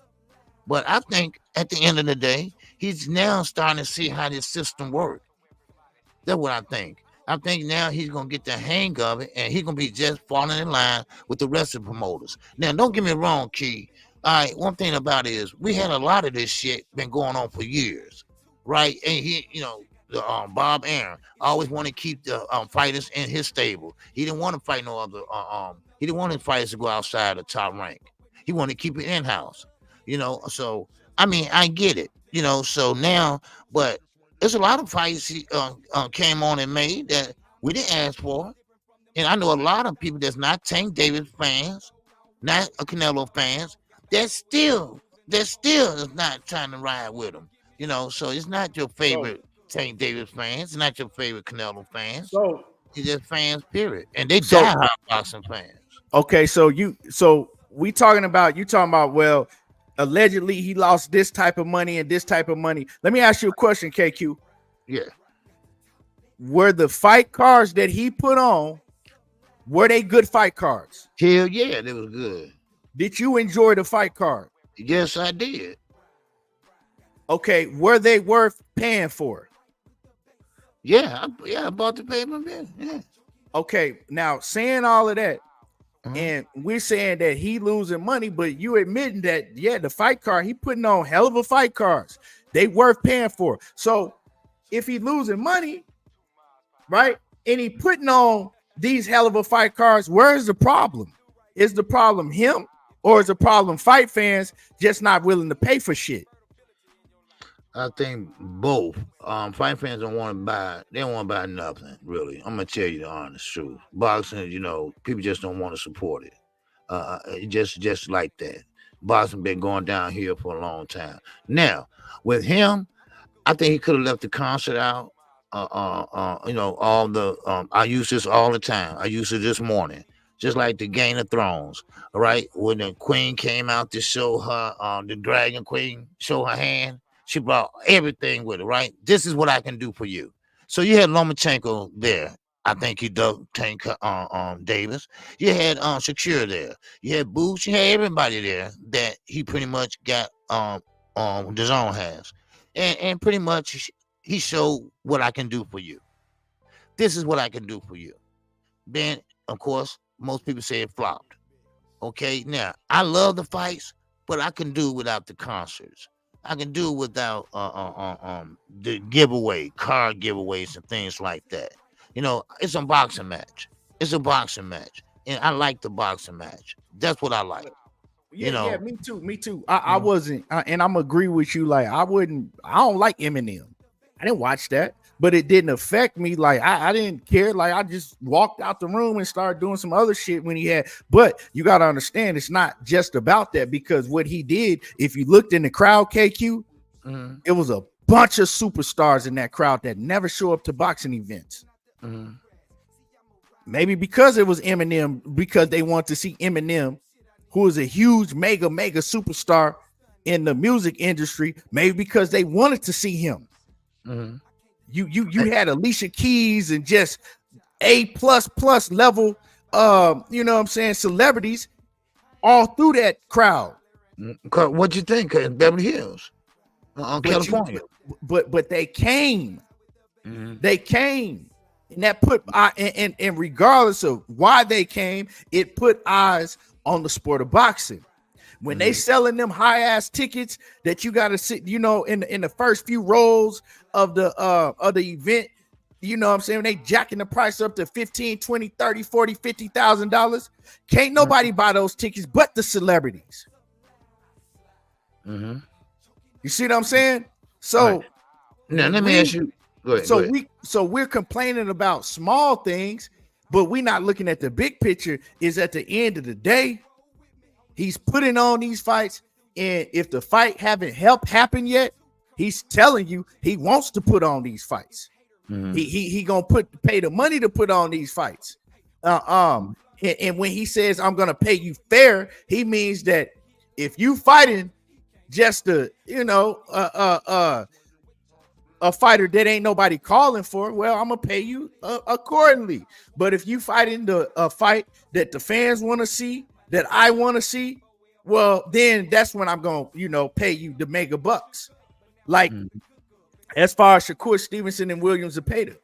[SPEAKER 5] But I think at the end of the day, he's now starting to see how this system works. That's what I think. I think now he's gonna get the hang of it, and he's gonna be just falling in line with the rest of the promoters. Now, don't get me wrong, Key. All right, one thing about it is we had a lot of this shit been going on for years, right? And the Bob Aaron always want to keep the fighters in his stable. He didn't want to fight no other. He didn't want his fighters to go outside the top rank. He wanted to keep it in house. So I mean, I get it. So now, but there's a lot of fights he came on and made that we didn't ask for, and I know a lot of people that's not Tank Davis fans, not Canelo fans. That still is not trying to ride with him. So it's not your favorite Tank Davis fans, it's not your favorite Canelo fans.
[SPEAKER 4] So
[SPEAKER 5] it's just fans, period. And they diehard boxing fans.
[SPEAKER 4] Okay, so you talking about well, allegedly he lost this type of money and this type of money. Let me ask you a question, KQ.
[SPEAKER 5] Yeah.
[SPEAKER 4] Were the fight cards that he put on, were they good fight cards?
[SPEAKER 5] Hell yeah, they was good.
[SPEAKER 4] Did you enjoy the fight card?
[SPEAKER 5] Yes, I did.
[SPEAKER 4] Okay, were they worth paying for?
[SPEAKER 5] Yeah, I bought the payment. Yeah.
[SPEAKER 4] Okay, now saying all of that, and we're saying that he losing money, but you admitting that the fight card he putting on hell of a fight cards, they worth paying for. So if he losing money, right, and he putting on these hell of a fight cards, where's the problem? Is the problem him? Or is the problem fight fans just not willing to pay for shit?
[SPEAKER 5] I think both. Fight fans don't want to buy. They don't want to buy nothing, really. I'm gonna tell you the honest truth. Boxing, people just don't want to support it. Just like that. Boxing been going downhill for a long time. Now, with him, I think he could have left the concert out. All the I use this all the time. I used it this morning. Just like the Game of Thrones, all right? When the queen came out to show her, the dragon queen, show her hand, she brought everything with her, right? This is what I can do for you. So you had Lomachenko there. I think he dubbed Tank Davis. You had Shakur there. You had BoChe. You had everybody there that he pretty much got the zone has. And pretty much he showed what I can do for you. This is what I can do for you. Then, of course, most people say it flopped. Okay, now I love the fights, but I can do without the concerts. I can do without the card giveaways and things like that. It's a boxing match. It's a boxing match, and I like the boxing match. That's what I like.
[SPEAKER 4] Yeah, me too. I wasn't, and I'm agree with you. Like I don't like Eminem. I didn't watch that. But it didn't affect me. Like I didn't care. Like I just walked out the room and started doing some other shit when he had. But you got to understand, it's not just about that, because what he did, if you looked in the crowd, KQ, it was a bunch of superstars in that crowd that never show up to boxing events. Maybe because it was Eminem, because they want to see Eminem, who is a huge mega superstar in the music industry. Maybe because they wanted to see him. You had Alicia Keys and just A++ level, you know what I'm saying, celebrities all through that crowd.
[SPEAKER 5] What you think in Beverly Hills, California?
[SPEAKER 4] But they came.
[SPEAKER 5] Mm-hmm.
[SPEAKER 4] They came, and that put and regardless of why they came, it put eyes on the sport of boxing. When they selling them high ass tickets that you got to sit, you know, in the first few rows of the event, you know what I'm saying, when they jacking the price up to 15, 20, 30, 40, $50,000, can't nobody buy those tickets but the celebrities.
[SPEAKER 5] Mm-hmm.
[SPEAKER 4] You see what I'm saying? So
[SPEAKER 5] right. Now let me ask you. Go ahead.
[SPEAKER 4] We're complaining about small things, but we're not looking at the big picture. Is at the end of the day, he's putting on these fights, and if the fight haven't happen yet, he's telling you he wants to put on these fights. Mm-hmm. He gonna pay the money to put on these fights. And when he says I'm gonna pay you fair, he means that if you fighting just a fighter that ain't nobody calling for, well, I'm gonna pay you accordingly. But if you fighting a fight that the fans want to see, that I want to see, well, then that's when I'm gonna, pay you the mega bucks. Like as far as Shakur Stevenson and William Zepeda,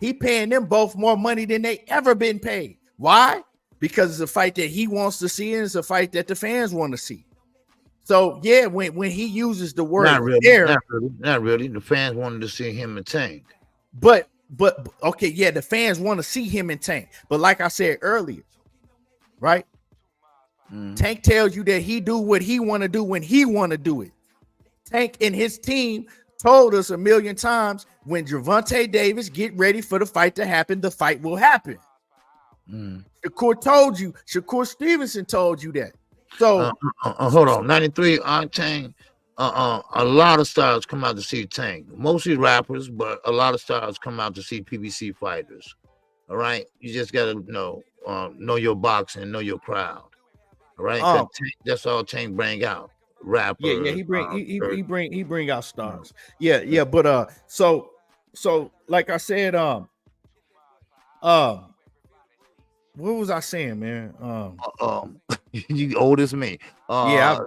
[SPEAKER 4] he paying them both more money than they ever been paid. Why? Because it's a fight that he wants to see, and it's a fight that the fans want to see. So yeah, when he uses the word
[SPEAKER 5] not really,
[SPEAKER 4] fair,
[SPEAKER 5] not really. The fans wanted to see him and Tank.
[SPEAKER 4] But okay, yeah, the fans want to see him and Tank. But like I said earlier, right? Tank tells you that he do what he want to do when he want to do it. Tank and his team told us a million times, when Gervonta Davis get ready for the fight to happen, the fight will happen. Shakur Stevenson told you that. So
[SPEAKER 5] hold on, 93 Octane. A lot of stars come out to see Tank, mostly rappers, but a lot of stars come out to see PBC fighters. All right, you just gotta know your boxing, know your crowd. All right, that's all Tank bring out. Rapper.
[SPEAKER 4] Yeah, he bring out stars. Yeah, but so like I said, what was I saying, man?
[SPEAKER 5] You old as me.
[SPEAKER 4] Man,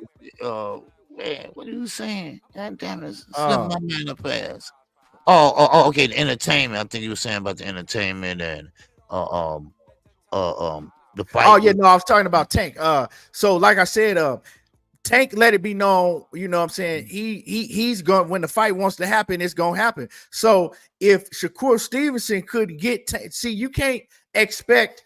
[SPEAKER 5] what are you saying? God damn it, slip my mind up fast. Okay, the entertainment. I think you were saying about the entertainment and the fight.
[SPEAKER 4] Oh yeah, no, I was talking about Tank. So like I said, Tank let it be known, you know what I'm saying? He's going, when the fight wants to happen, it's gonna happen. So if Shakur Stevenson could get see, you can't expect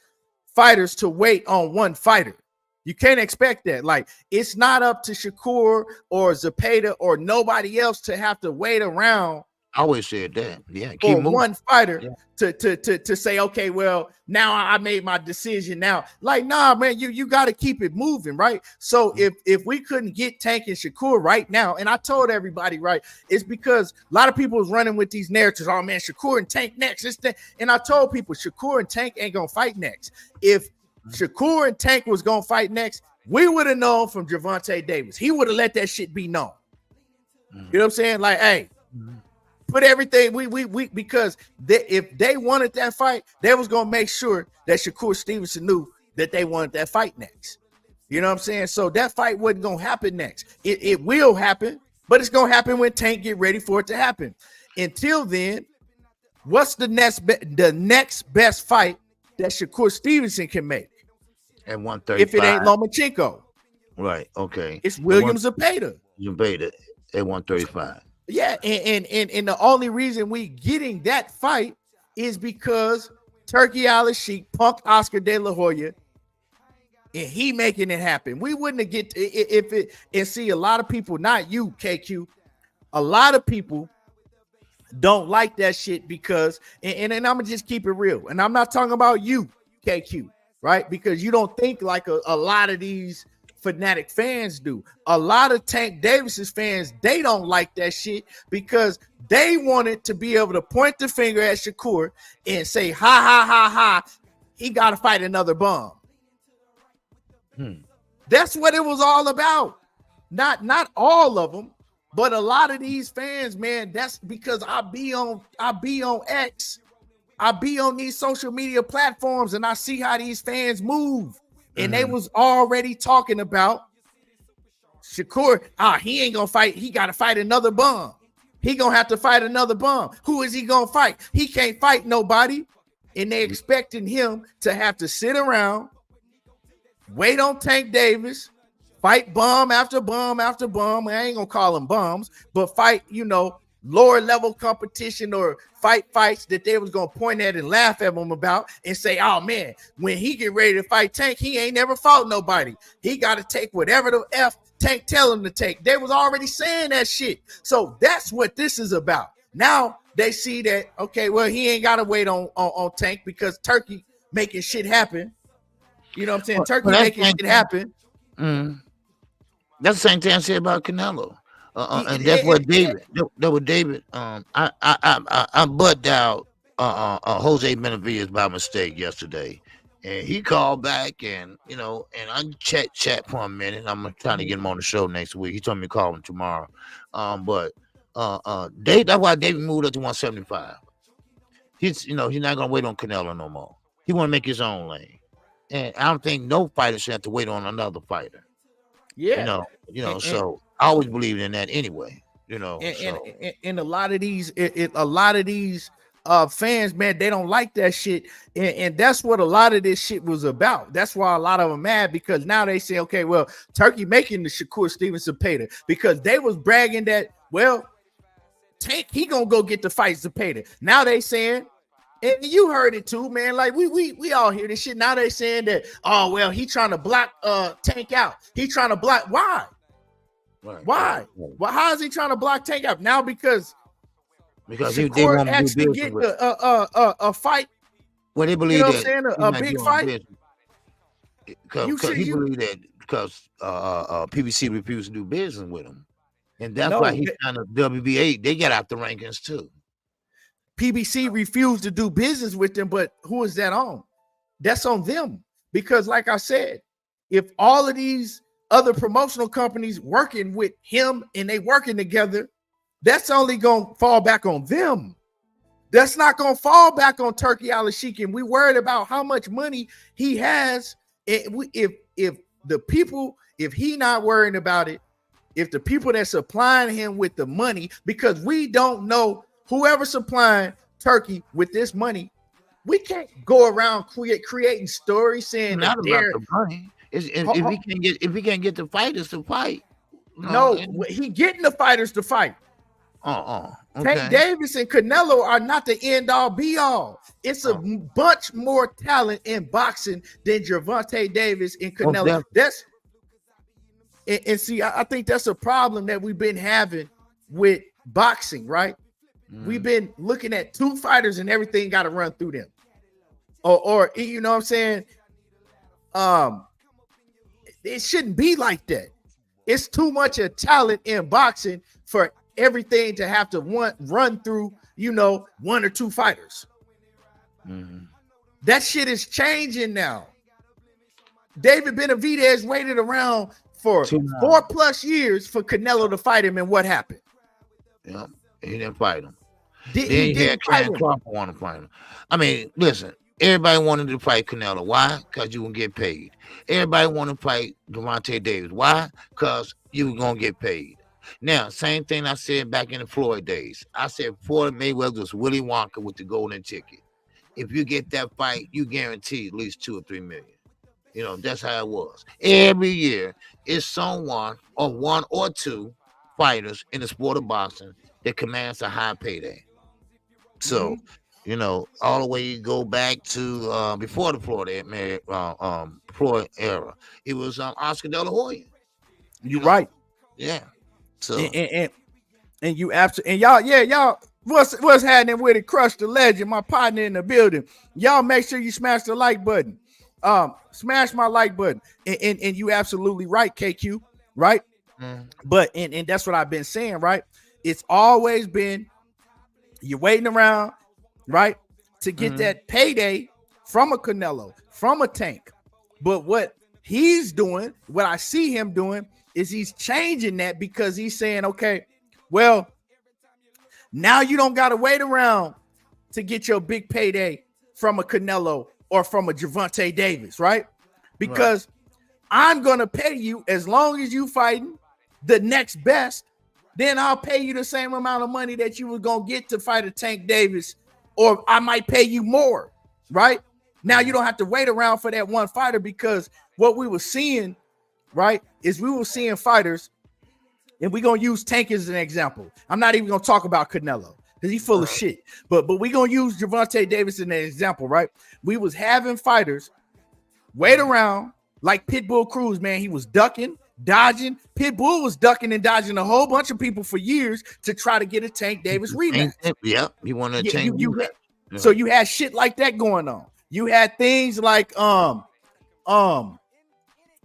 [SPEAKER 4] fighters to wait on one fighter. You can't expect that. Like, it's not up to Shakur or Zepeda or nobody else to have to wait around.
[SPEAKER 5] I always said that. Yeah,
[SPEAKER 4] for one fighter to say, okay, well, now I made my decision. Now, like, nah, man, you got to keep it moving, right? So if we couldn't get Tank and Shakur right now, and I told everybody, right, it's because a lot of people is running with these narratives. Oh man, Shakur and Tank next. And I told people Shakur and Tank ain't gonna fight next. If Shakur and Tank was gonna fight next, we would have known from Gervonta Davis. He would have let that shit be known. You know what I'm saying? Like, hey. Put everything we because if they wanted that fight, they was gonna make sure that Shakur Stevenson knew that they wanted that fight next. You know what I'm saying? So that fight wasn't gonna happen next. It will happen, but it's gonna happen when Tank get ready for it to happen. Until then, what's the next best fight that Shakur Stevenson can make
[SPEAKER 5] at 135?
[SPEAKER 4] If it ain't Lomachenko,
[SPEAKER 5] right? Okay,
[SPEAKER 4] it's William Zepeda.
[SPEAKER 5] Zepeda at 135.
[SPEAKER 4] Yeah, and the only reason we getting that fight is because Turki Alalshikh punked Oscar De La Hoya, and he making it happen. We wouldn't have get if it. And see, a lot of people, not you, KQ, a lot of people don't like that shit because, and I'm gonna just keep it real, and I'm not talking about you, KQ, right? Because you don't think like a lot of these fanatic fans do. A lot of Tank Davis's fans, they don't like that shit because they wanted to be able to point the finger at Shakur and say, ha ha ha ha, he got to fight another bum. That's what it was all about. Not all of them, But a lot of these fans, man, that's because I be on X, I be on these social media platforms, and I see how these fans move. And they was already talking about Shakur. He ain't gonna fight. He gotta fight another bum. He gonna have to fight another bum. Who is he gonna fight? He can't fight nobody. And they expecting him to have to sit around, wait on Tank Davis, fight bum after bum after bum. I ain't gonna call them bums, but fight, lower level competition or fights that they was gonna point at and laugh at him about and say, oh man, when he get ready to fight Tank, he ain't never fought nobody. He got to take whatever the F Tank tell him to take. They was already saying that shit. So that's what this is about. Now they see that, okay, well, he ain't got to wait on Tank because Turki making shit happen. You know what I'm saying? Turki making shit happen.
[SPEAKER 5] That's the same thing I said about Canelo. And that's what David. That was David. I butt out Jose Benavidez by mistake yesterday, and he called back, and and I chat for a minute. I'm trying to get him on the show next week. He told me to call him tomorrow. But Dave, that's why David moved up to 175. He's not gonna wait on Canelo no more. He want to make his own lane, and I don't think no fighter should have to wait on another fighter.
[SPEAKER 4] Yeah,
[SPEAKER 5] so I always believed in that anyway. And
[SPEAKER 4] a lot of these, fans, man, they don't like that shit, and that's what a lot of this shit was about. That's why a lot of them mad, because now they say, okay, well, Turki making the Shakur Stevenson Zepeda, because they was bragging that, well, Tank, he gonna go get the fight Zepeda. Now they saying, and you heard it too, man. Like we all hear this shit. Now they saying that, oh well, he trying to block Tank out. He trying to block. Why?
[SPEAKER 5] Right.
[SPEAKER 4] Why? Well, how is he trying to block Tank out now? Because
[SPEAKER 5] they
[SPEAKER 4] Shakur
[SPEAKER 5] want
[SPEAKER 4] actually get a fight.
[SPEAKER 5] Well, they believe that
[SPEAKER 4] a big fight.
[SPEAKER 5] Because he believe that because PBC refused to do business with him, and that's why he's trying to WBA. They get out the rankings too.
[SPEAKER 4] PBC refused to do business with them, but who is that on? That's on them. Because like I said, if all of these other promotional companies working with him and they working together, that's only going to fall back on them. That's not going to fall back on Turki Alalshikh. And we worried about how much money he has. If he not worrying about it, if the people that's supplying him with the money, because we don't know whoever supplying Turki with this money, we can't go around creating stories saying
[SPEAKER 5] not about the money. If we can't get the fighters to fight,
[SPEAKER 4] he getting the fighters to fight.
[SPEAKER 5] Okay.
[SPEAKER 4] Tank Davis and Canelo are not the end all be all. It's a bunch more talent in boxing than Gervonta Davis and Canelo. See, I think that's a problem that we've been having with boxing, right? We've been looking at two fighters and everything got to run through them, or you know what I'm saying? It shouldn't be like that. It's too much of talent in boxing for everything to have to run through, one or two fighters. That shit is changing now. David Benavidez waited around for 4+ years for Canelo to fight him, and what happened?
[SPEAKER 5] Yeah, he didn't fight him.
[SPEAKER 4] He didn't fight him.
[SPEAKER 5] Crawford want to fight him. I mean, listen, everybody wanted to fight Canelo. Why? Because you will get paid. Everybody want to fight Gervonta Davis. Why? Because you were going to get paid. Now, same thing I said back in the Floyd days. I said Floyd Mayweather was Willy Wonka with the golden ticket. If you get that fight, you guarantee at least 2 or 3 million. That's how it was. Every year, it's someone or one or two fighters in the sport of boxing that commands a high payday. So, all the way you go back to before the Floyd era, it was Oscar De La Hoya.
[SPEAKER 4] You're right.
[SPEAKER 5] Yeah. So
[SPEAKER 4] and you absolutely, and y'all, what's happening with it? Crush the Legend, my partner in the building. Y'all make sure you smash the like button. Smash my like button. And you absolutely right, KQ, right? But and that's what I've been saying, right? It's always been you're waiting around, right, to get that payday from a Canelo, from a Tank. But what he's doing, what I see him doing, is he's changing that because he's saying, okay, Well, now you don't got to wait around to get your big payday from a Canelo or from a Gervonta Davis, right? Because I'm going to pay you as long as you fighting the next best, then I'll pay you the same amount of money that you were going to get to fight a Tank Davis, or I might pay you more, right? Now you don't have to wait around for that one fighter, because what we were seeing, right, is we were seeing fighters, and we're going to use Tank as an example. I'm not even going to talk about Canelo because he's full of shit, but we're going to use Gervonta Davis as an example, right? We was having fighters wait around like Pitbull Cruz, man. He was ducking, dodging. Pitbull was ducking and dodging a whole bunch of people for years to try to get a Tank Davis rematch.
[SPEAKER 5] Yep, he wanted to change.
[SPEAKER 4] So you had shit like that going on. You had things like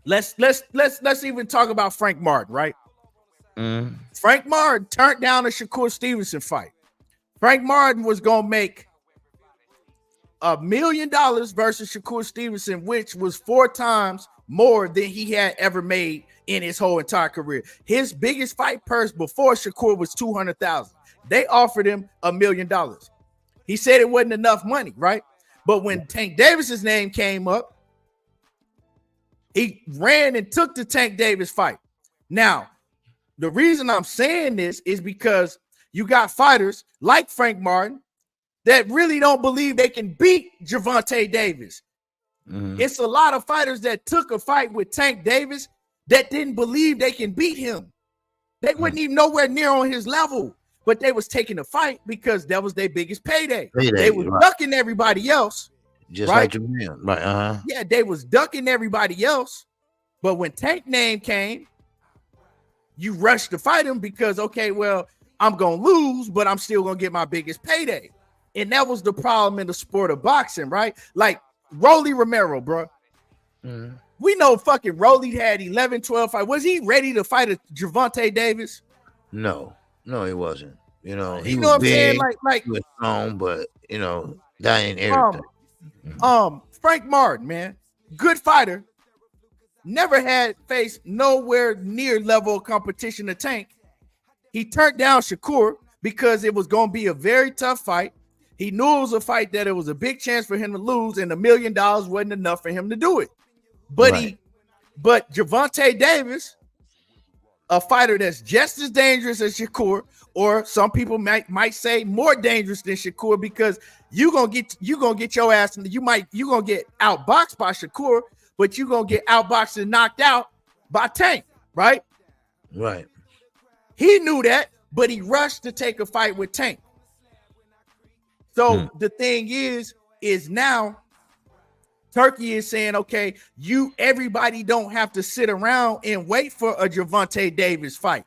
[SPEAKER 4] let's even talk about Frank Martin, right? Frank Martin turned down a Shakur Stevenson fight. Frank Martin was gonna make $1 million versus Shakur Stevenson, which was 4 times more than he had ever made in his whole entire career. His biggest fight purse before Shakur was $200,000. They offered him $1 million. He said it wasn't enough money, right? But when Tank Davis's name came up, he ran and took the Tank Davis fight. Now, the reason I'm saying this is because you got fighters like Frank Martin that really don't believe they can beat Gervonta Davis. It's a lot of fighters that took a fight with Tank Davis that didn't believe they can beat him. They wasn't even nowhere near on his level, but they was taking a fight because that was their biggest payday. They was ducking everybody else.
[SPEAKER 5] Just
[SPEAKER 4] right?
[SPEAKER 5] like your man. Right.
[SPEAKER 4] Yeah, they was ducking everybody else. But when Tank name came, you rushed to fight him because, okay, well, I'm going to lose, but I'm still going to get my biggest payday. And that was the problem in the sport of boxing, right? Like Rolly Romero, bro. We know fucking Rolly had 11, 12 fights. Was he ready to fight a Gervonta Davis?
[SPEAKER 5] No, he wasn't. You know, he
[SPEAKER 4] you
[SPEAKER 5] was
[SPEAKER 4] know what
[SPEAKER 5] big,
[SPEAKER 4] I'm saying? Like
[SPEAKER 5] he was strong, but you know, that ain't everything.
[SPEAKER 4] Frank Martin, man, good fighter. Never had faced nowhere near level of competition to Tank. He turned down Shakur because it was going to be a very tough fight. He knew it was a fight that it was a big chance for him to lose, and $1 million wasn't enough for him to do it. But but Gervonta Davis, a fighter that's just as dangerous as Shakur, or some people might say more dangerous than Shakur, because you're gonna get your ass, and you're gonna get outboxed by Shakur, but you're gonna get outboxed and knocked out by Tank, right?
[SPEAKER 5] Right.
[SPEAKER 4] He knew that, but he rushed to take a fight with Tank. So the thing is now Turki is saying, okay, everybody don't have to sit around and wait for a Gervonta Davis fight.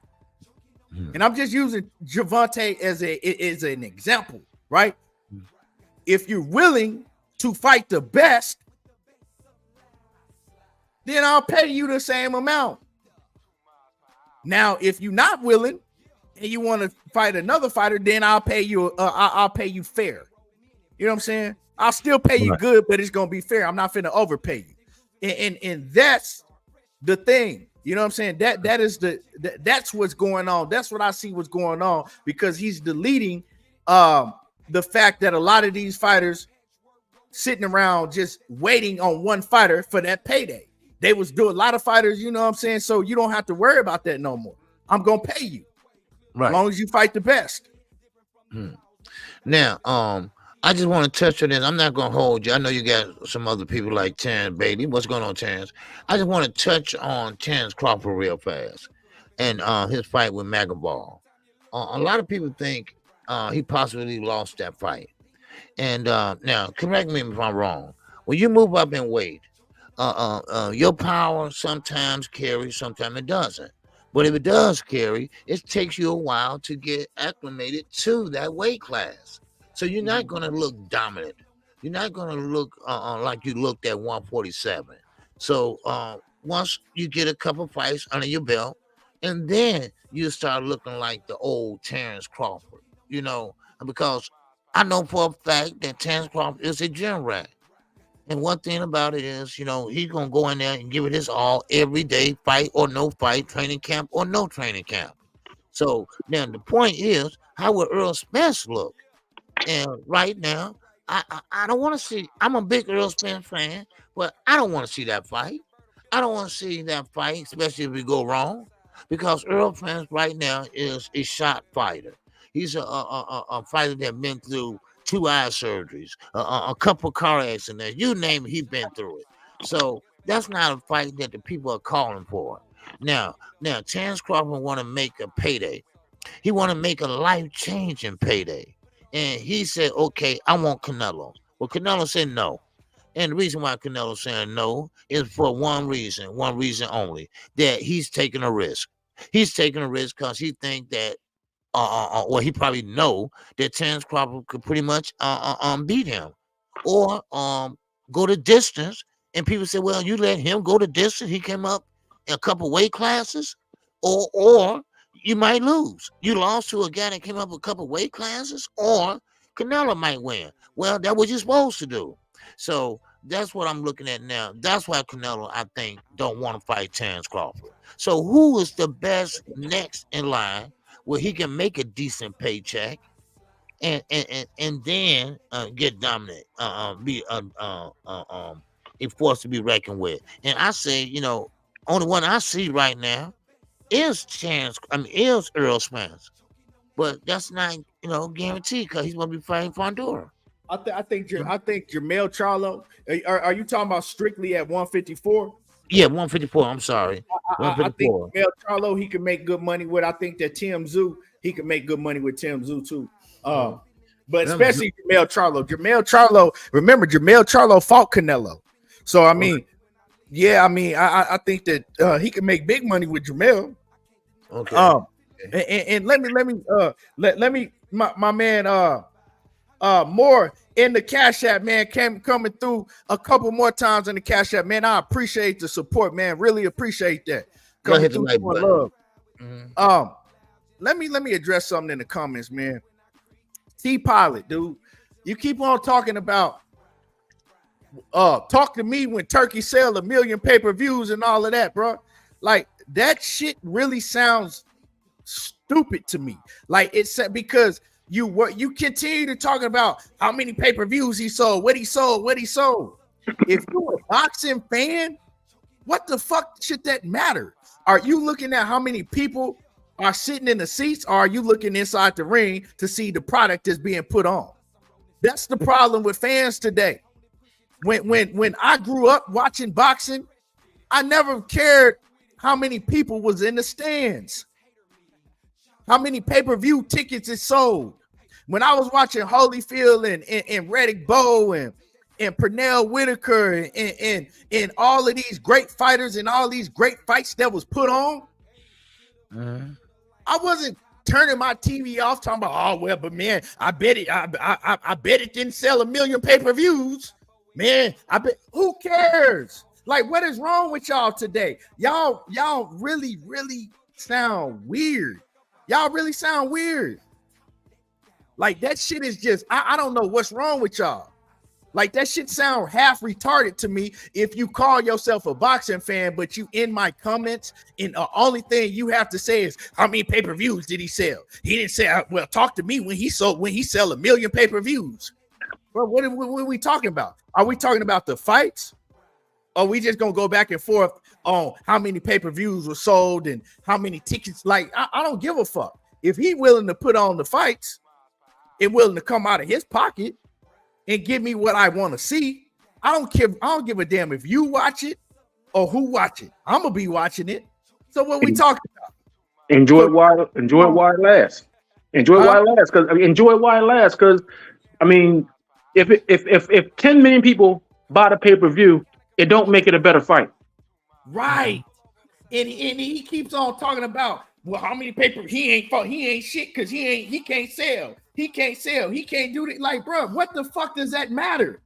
[SPEAKER 4] And I'm just using Gervonta as an example, right? If you're willing to fight the best, then I'll pay you the same amount. Now, if you're not willing and you want to fight another fighter, then I'll pay you. I'll pay you fair. You know what I'm saying? I'll still pay you good, but it's gonna be fair. I'm not finna overpay you, and that's the thing. You know what I'm saying? That's what's going on. That's what I see what's going on, because he's deleting the fact that a lot of these fighters sitting around just waiting on one fighter for that payday. They was doing a lot of fighters. You know what I'm saying? So you don't have to worry about that no more. I'm gonna pay you. Right. As long as you fight the best.
[SPEAKER 5] Now, I just want to touch on this. I'm not going to hold you. I know you got some other people like Terence Bailey. What's going on, Terence? I just want to touch on Terence Crawford real fast and his fight with Magaball. A lot of people think he possibly lost that fight. And now, correct me if I'm wrong. When you move up in weight, your power sometimes carries, sometimes it doesn't. But if it does carry, it takes you a while to get acclimated to that weight class. So you're not going to look dominant. You're not going to look like you looked at 147. So once you get a couple fights under your belt, and then you start looking like the old Terence Crawford, you know, because I know for a fact that Terence Crawford is a gym rat. And one thing about it is, you know, he's going to go in there and give it his all every day, fight or no fight, training camp or no training camp. So now the point is, how will Earl Spence look? And right now, I don't want to see. I'm a big Earl Spence fan, but I don't want to see that fight. I don't want to see that fight, especially if we go wrong, because Earl Spence right now is a shot fighter. He's a fighter that been through 2 eye surgeries, a couple car accidents, you name it, he's been through it. So that's not a fight that the people are calling for. Now, Terence Crawford want to make a payday. He want to make a life-changing payday. And he said, okay, I want Canelo. Well, Canelo said no. And the reason why Canelo saying no is for one reason only, that he's taking a risk. He's taking a risk because he think that, well, he probably know that Terence Crawford could pretty much beat him, or go the distance. And people say, well, you let him go the distance. He came up in a couple weight classes, or you might lose. You lost to a guy that came up a couple weight classes, or Canelo might win. Well, that's what you're supposed to do. So that's what I'm looking at now. That's why Canelo, I think, don't want to fight Terence Crawford. So who is the best next in line where he can make a decent paycheck and then get dominant, be a force to be reckoned with? And I say, only one I see right now is Earl Spence, but that's not guaranteed because he's gonna be fighting Fondura.
[SPEAKER 4] I think Jermell Charlo. Are you talking about strictly at 154?
[SPEAKER 5] Yeah, 154. I'm sorry, 154.
[SPEAKER 4] I think Jermell Charlo he can make good money with. I think that Tim Tszyu he can make good money with Tim Tszyu too. But especially Jermell Charlo. Jermell Charlo. Remember, Jermell Charlo fought Canelo. So I mean. Yeah, I mean, I think that he can make big money with Jermell. Okay. And let me my man more in the Cash App, man, coming through a couple more times in the Cash App, man. I appreciate the support, man. Really appreciate that. Coming through for love. Mm-hmm. Let me address something in the comments, man. T-Pilot, dude, you keep on talking about. Talk to me when Turkey sell 1 million pay-per-views and all of that, bro. Like that shit really sounds stupid to me. Like it's because you continue to talk about how many pay-per-views he sold, what he sold. If you're a boxing fan, what the fuck should that matter? Are you looking at how many people are sitting in the seats, or are you looking inside the ring to see the product that's being put on? That's the problem with fans today. When I grew up watching boxing, I never cared how many people was in the stands, how many pay-per-view tickets it sold. When I was watching Holyfield and Riddick Bowe and Pernell Whitaker and all of these great fighters and all these great fights that was put on, I wasn't turning my TV off talking about, oh well, but man, I bet it didn't sell 1 million pay-per-views. Man, I bet who cares? Like, what is wrong with y'all today? Y'all really, really sound weird. Y'all really sound weird. Like that shit is just, I don't know what's wrong with y'all. Like that shit sound half retarded to me if you call yourself a boxing fan, but you in my comments and the only thing you have to say is how many pay-per-views did he sell? He didn't say, well, talk to me when he sell 1 million pay-per-views. Bro, what are we talking about? Are we talking about the fights? Or are we just gonna go back and forth on how many pay-per-views were sold and how many tickets? Like, I don't give a fuck. If he willing to put on the fights and willing to come out of his pocket and give me what I want to see, I don't care. I don't give a damn if you watch it or who watch it. I'm gonna be watching it. So what we talking about?
[SPEAKER 6] Enjoy it while it lasts. Enjoy it while it lasts. Because I mean, if 10 million people buy the pay-per-view, it don't make it a better fight.
[SPEAKER 4] Right. And he keeps on talking about, well, how many he ain't shit because he can't sell. He can't do it. Like, bro, what the fuck does that matter?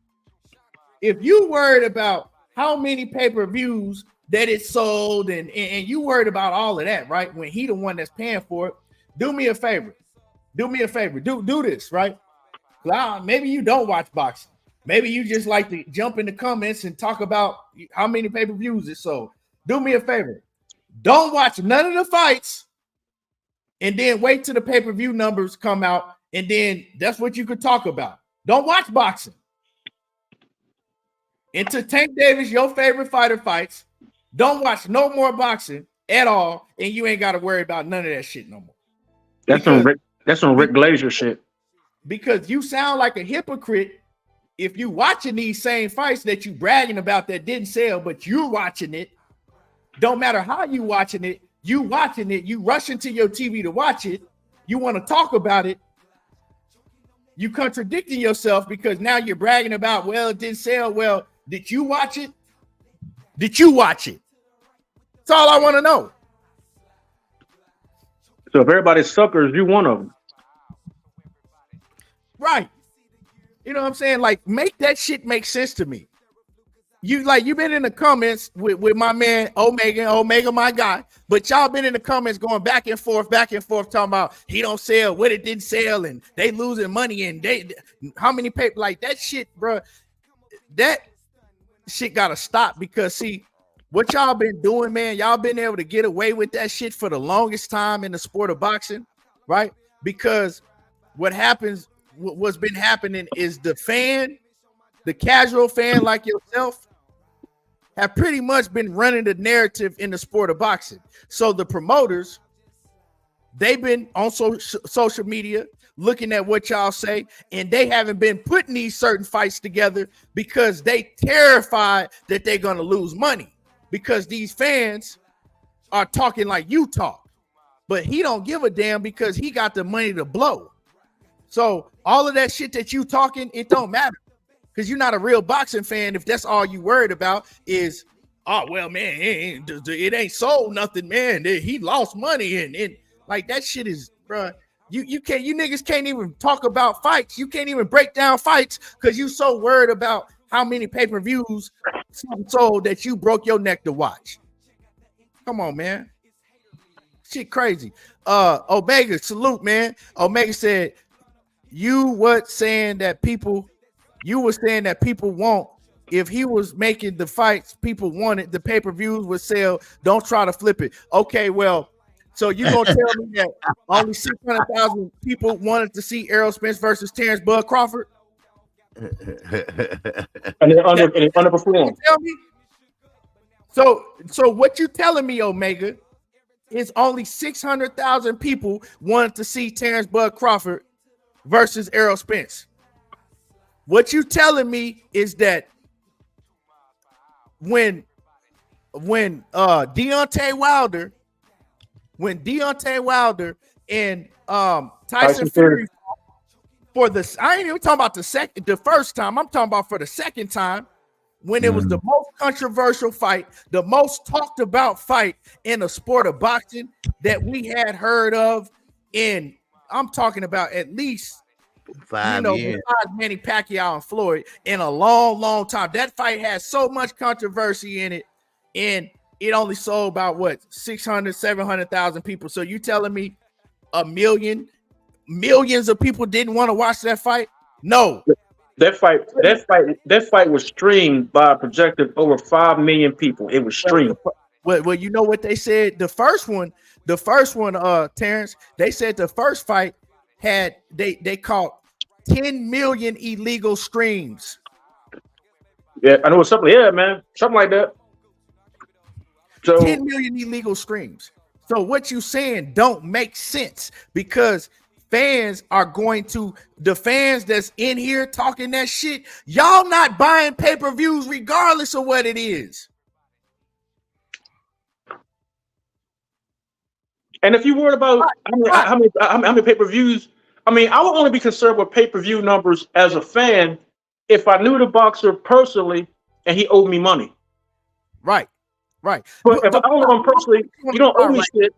[SPEAKER 4] If you worried about how many pay-per-views that it sold and you worried about all of that, right? When he the one that's paying for it, do me a favor. Do this, right? Maybe you don't watch boxing. Maybe you just like to jump in the comments and talk about how many pay-per-views it sold. Do me a favor. Don't watch none of the fights and then wait till the pay-per-view numbers come out, and then that's what you could talk about. Don't watch boxing. Until Tank Davis, your favorite fighter, fights, don't watch no more boxing at all, and you ain't got to worry about none of that shit no more.
[SPEAKER 6] That's some Rick Glazer shit.
[SPEAKER 4] Because you sound like a hypocrite if you watching these same fights that you bragging about that didn't sell, but you're watching it. Don't matter how you watching it, you rushing to your TV to watch it, you want to talk about it. You contradicting yourself because now you're bragging about, well, it didn't sell. Well, did you watch it? Did you watch it? That's all I want to know.
[SPEAKER 6] So if everybody's suckers, you one of them.
[SPEAKER 4] Right. You know what I'm saying? Like, make that shit make sense to me. You've been in the comments with my man Omega, my guy, but y'all been in the comments going back and forth, talking about he don't sell, what it didn't sell, and they losing money, and they how many people like that shit, bro. That shit gotta stop, because see what y'all been doing, man. Y'all been able to get away with that shit for the longest time in the sport of boxing, right? Because what's been happening is the casual fan like yourself have pretty much been running the narrative in the sport of boxing. So the promoters, they've been on social media looking at what y'all say, and they haven't been putting these certain fights together because they terrified that they're going to lose money, because these fans are talking like you talk. But he don't give a damn because he got the money to blow. So all of that shit that you talking, it don't matter. Because you're not a real boxing fan if that's all you worried about is, oh, well, man, it ain't sold nothing, man. He lost money. And like that shit is, bro. You niggas can't even talk about fights. You can't even break down fights because you so worried about how many pay-per-views sold that you broke your neck to watch. Come on, man. Shit crazy. Omega, salute, man. Omega said, you were saying that people want, if he was making the fights people wanted, the pay-per-views would sell. Don't try to flip it. Okay, well, so you gonna tell me that only 600,000 people wanted to see Errol Spence versus Terence Bud Crawford?
[SPEAKER 6] And it underperformed.
[SPEAKER 4] Tell me. So what you telling me, Omega, is only 600,000 people wanted to see Terence Bud Crawford versus Errol Spence. What you telling me is that when Deontay Wilder and Tyson Fury I ain't even talking about the first time. I'm talking about for the second time, when it was the most controversial fight, the most talked about fight in the sport of boxing that we had heard of in, I'm talking about at least
[SPEAKER 5] 5 years.
[SPEAKER 4] Besides Manny Pacquiao and Floyd, in a long, long time. That fight had so much controversy in it, and it only sold about 600, 700,000 people. So you telling me millions of people didn't want to watch that fight? No.
[SPEAKER 6] That fight was streamed by a projected over 5 million people. It was streamed.
[SPEAKER 4] Well, you know what they said? The first one, Terence, they said the first fight had they caught 10 million illegal streams.
[SPEAKER 6] Yeah, I know something. Yeah, man, something like that. So
[SPEAKER 4] 10 million illegal streams. So what you saying don't make sense, because fans are going to, the fans that's in here talking that shit, y'all not buying pay-per-views regardless of what it is.
[SPEAKER 6] And if you worried about how many pay-per-views, I mean, I would only be concerned with pay-per-view numbers as a fan if I knew the boxer personally and he owed me money.
[SPEAKER 4] Right.
[SPEAKER 6] But if I don't know him personally, you don't owe me shit.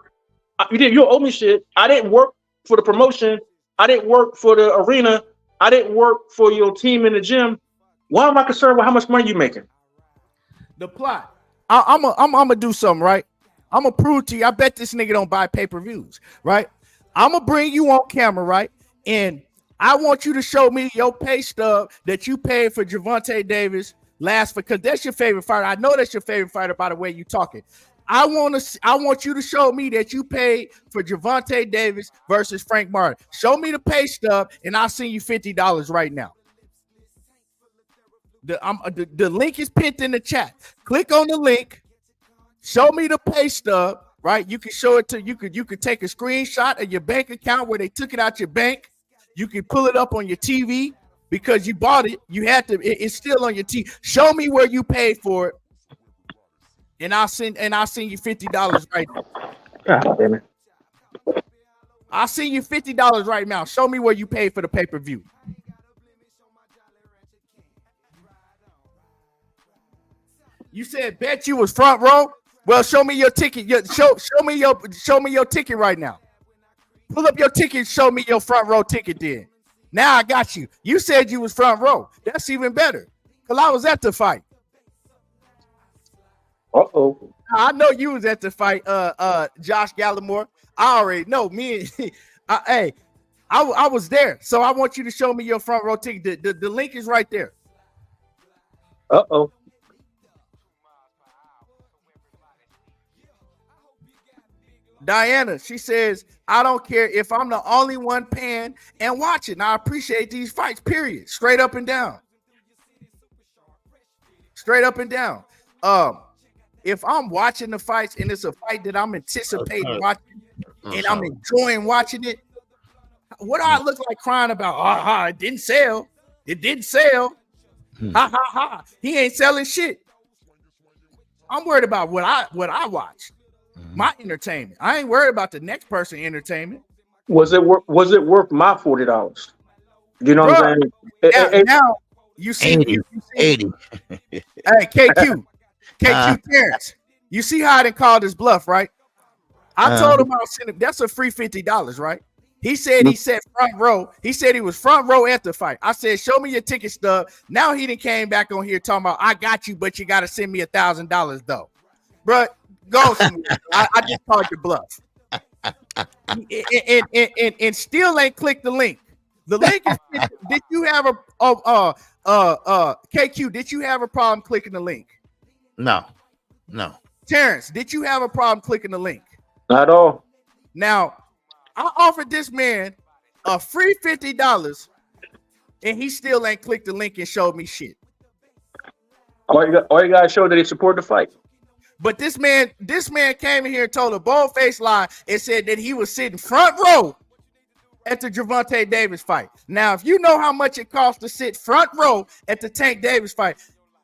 [SPEAKER 6] You don't owe me shit. I didn't work for the promotion. I didn't work for the arena. I didn't work for your team in the gym. Why am I concerned with how much money you're making?
[SPEAKER 4] The plot. I'm gonna do something, right? I'm gonna prove to you. I bet this nigga don't buy pay-per-views, right? I'm gonna bring you on camera, right? And I want you to show me your pay stub that you paid for Gervonta Davis because that's your favorite fighter. I know that's your favorite fighter by the way you talking. I want you to show me that you paid for Gervonta Davis versus Frank Martin. Show me the pay stub, and I'll send you $50 right now. The link is pinned in the chat. Click on the link. Show me the pay stub. Right? You can show it to you could take a screenshot of your bank account where they took it out your bank. You can pull it up on your TV because you bought it. You had to. It's still on your TV. Show me where you paid for it. And I'll send you $50 right now.
[SPEAKER 6] God damn it.
[SPEAKER 4] I'll send you $50 right now. Show me where you paid for the pay-per-view. You said bet you was front row. Well, show me your ticket. Show me your ticket right now. Pull up your ticket. Show me your front row ticket. Then now I got you. You said you was front row. That's even better. Cause I was at the fight.
[SPEAKER 6] Uh-oh.
[SPEAKER 4] I know you was at the fight, Josh Gallimore. I already know. I was there. So I want you to show me your front row ticket. The link is right there.
[SPEAKER 6] Uh-oh.
[SPEAKER 4] Diana, she says, I don't care if I'm the only one paying and watching. I appreciate these fights, period. Straight up and down. Straight up and down. If I'm watching the fights and it's a fight that I'm anticipating watching and I'm enjoying watching it, what do I look like crying about? It didn't sell. It didn't sell. Ha ha ha. He ain't selling shit. I'm worried about what I watch. My entertainment. I ain't worried about the next person entertainment.
[SPEAKER 6] Was it worth my $40? You know what I'm saying?
[SPEAKER 4] Now you see
[SPEAKER 5] 80.
[SPEAKER 4] Hey, KQ Terence. You see how I didn't call this bluff, right? I told him I'll send him. That's a free $50, right? He said he said front row. He said he was front row at the fight. I said, show me your ticket stub. Now he done came back on here talking about I got you, but you got to send me $1,000 though. Bruh, go somewhere. I just called your bluff. And still ain't clicked the link. The link is did you have KQ, did you have a problem clicking the link?
[SPEAKER 5] No.
[SPEAKER 4] Terence, did you have a problem clicking the link?
[SPEAKER 6] Not at all.
[SPEAKER 4] Now, I offered this man a free $50 and he still ain't clicked the link and showed me shit.
[SPEAKER 6] All you got to show that he support the fight.
[SPEAKER 4] But this man came in here and told a bold-faced lie and said that he was sitting front row at the Gervonta Davis fight. Now, if you know how much it costs to sit front row at the Tank Davis fight,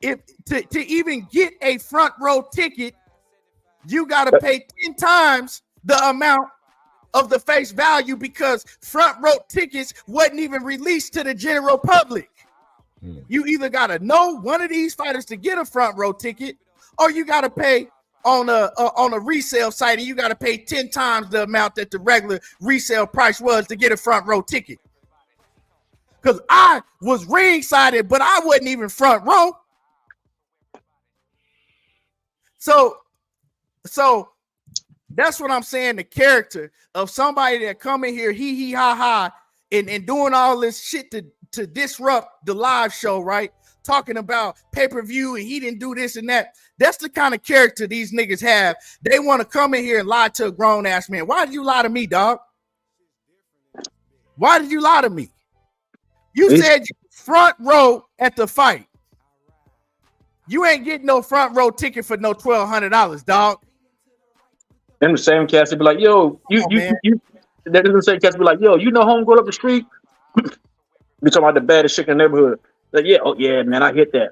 [SPEAKER 4] to even get a front row ticket, you got to pay 10 times the amount of the face value because front row tickets wasn't even released to the general public. You either got to know one of these fighters to get a front row ticket, or you got to pay on a resale site, and you got to pay 10 times the amount that the regular resale price was to get a front row ticket. Because I was ring-sided, but I wasn't even front row. So that's what I'm saying. The character of somebody that come in here, hee ha ha, and doing all this shit to disrupt the live show, right? Talking about pay-per-view and he didn't do this and that. That's the kind of character these niggas have. They want to come in here and lie to a grown-ass man. Why did you lie to me, dog? Why did you lie to me? You said you front row at the fight. You ain't getting no front row ticket for no $1,200, dog.
[SPEAKER 6] Then the same cats would be like, yo, you that doesn't say cats be like, yo, you know homegirl up the street? We talking about the baddest chick in the neighborhood. Like, yeah, oh yeah, man, I hit that.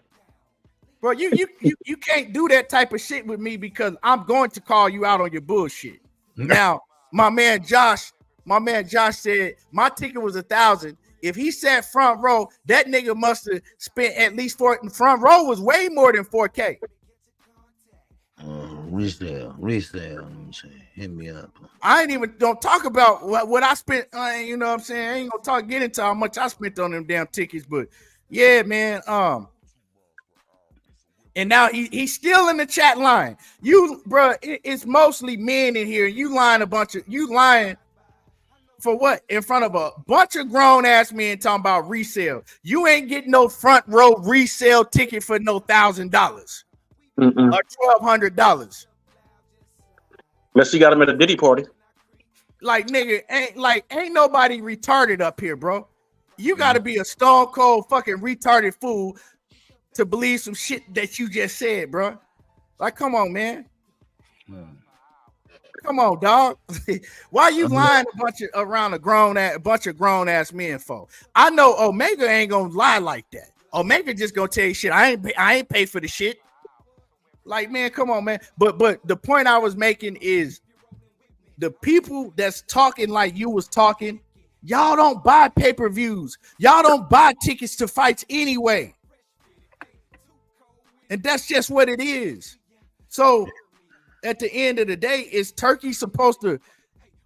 [SPEAKER 4] Bro, you can't do that type of shit with me because I'm going to call you out on your bullshit. Now, my man Josh said my ticket was $1,000. If he sat front row, that nigga must have spent at least front row was way more than $4K.
[SPEAKER 5] Resale. Let me say, hit me up.
[SPEAKER 4] I ain't even don't talk about what I spent. You know what I'm saying? I ain't gonna get into how much I spent on them damn tickets, but yeah, man. And now he's still in the chat line. You, bro, it's mostly men in here. You lying for what? In front of a bunch of grown ass men talking about resale. You ain't getting no front row resale ticket for no $1,000 or $1,200.
[SPEAKER 6] Unless you got him at a Diddy party.
[SPEAKER 4] Like, nigga, ain't nobody retarded up here, bro. You got to be a stone cold fucking retarded fool to believe some shit that you just said, bro. Like, come on, man. Come on, dog. Why you lying around a bunch of grown ass men for? I know Omega ain't gonna lie like that. Omega just gonna tell you shit. I ain't pay for the shit. Like, man, come on, man. But the point I was making is the people that's talking like you was talking, y'all don't buy pay-per-views. Y'all don't buy tickets to fights anyway. And that's just what it is. So at the end of the day, is Turkey supposed to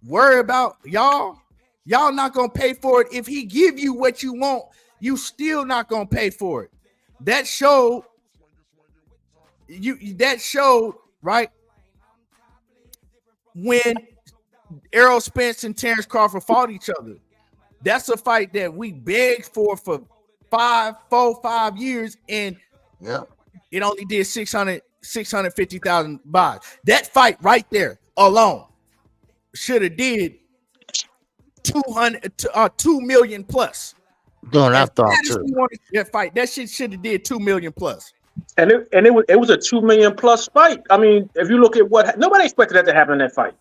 [SPEAKER 4] worry about y'all? Y'all not gonna pay for it. If he give you what you want, you still not gonna pay for it. That showed right when Errol Spence and Terence Crawford fought each other. That's a fight that we begged for 5 years, and it only did 650,000 buys. That fight right there alone should have did 2 million plus.
[SPEAKER 5] Dude, I thought too.
[SPEAKER 4] That fight, that shit should have did 2 million plus.
[SPEAKER 6] And it was a 2 million plus fight. I mean, if you look at what nobody expected that to happen in that fight.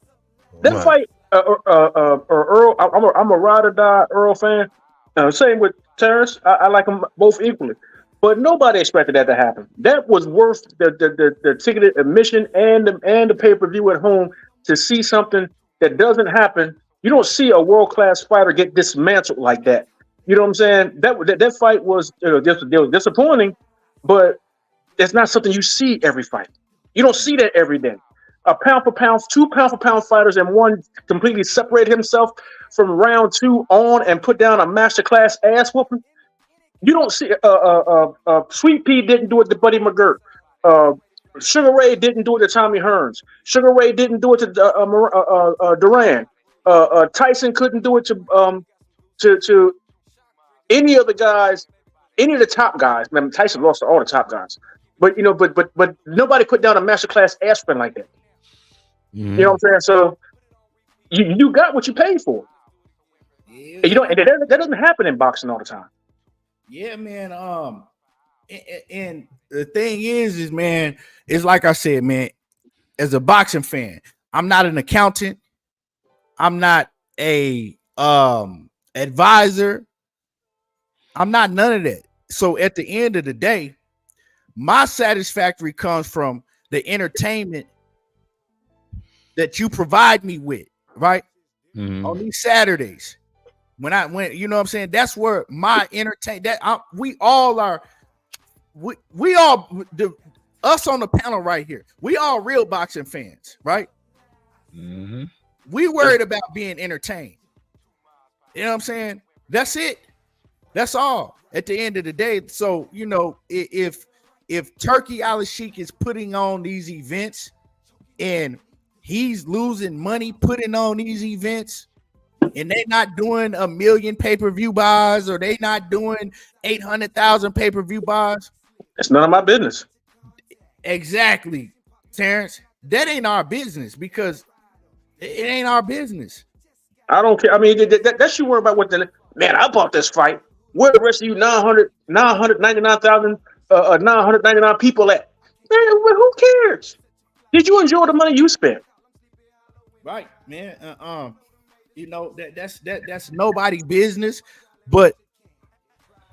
[SPEAKER 6] That fight, Earl. I'm a ride or die Earl fan. Same with Terence. I like them both equally, but nobody expected that to happen. That was worth the ticketed admission and the pay-per-view at home to see something that doesn't happen. You don't see a world-class fighter get dismantled like that. You know what I'm saying? That fight was disappointing, but it's not something you see every fight. You don't see that every day. A pound for pound, 2 pound for pound fighters, and one completely separated himself from round 2 on and put down a masterclass ass whooping. You don't see Sweet Pea didn't do it to Buddy McGirt. Sugar Ray didn't do it to Tommy Hearns. Sugar Ray didn't do it to Duran. Tyson couldn't do it to any of the guys, any of the top guys. I mean, Tyson lost to all the top guys, but but nobody put down a masterclass ass whooping like that. You know what I'm saying? So you got what you paid for. Yeah. And that doesn't happen in boxing all the time.
[SPEAKER 4] Yeah, man. And the thing is, man, it's like I said, man, as a boxing fan, I'm not an accountant. I'm not a advisor. I'm not none of that. So at the end of the day, my satisfactory comes from the entertainment that you provide me with, right? On these Saturdays. When you know what I'm saying? That's where my we all are, us on the panel right here, we all real boxing fans, right? We worried about being entertained. You know what I'm saying? That's it. That's all at the end of the day. So, if Turki Alalshikh is putting on these events and he's losing money putting on these events, and they not doing 1 million pay-per-view buys, or they not doing 800,000 pay-per-view buys,
[SPEAKER 6] it's none of my business.
[SPEAKER 4] Exactly, Terence. That ain't our business, because it ain't our business.
[SPEAKER 6] I don't care. I mean, that you worry about what man, I bought this fight. Where the rest of you 999 people at? Man, who cares? Did you enjoy the money you spent?
[SPEAKER 4] Right, man. That's nobody's business, but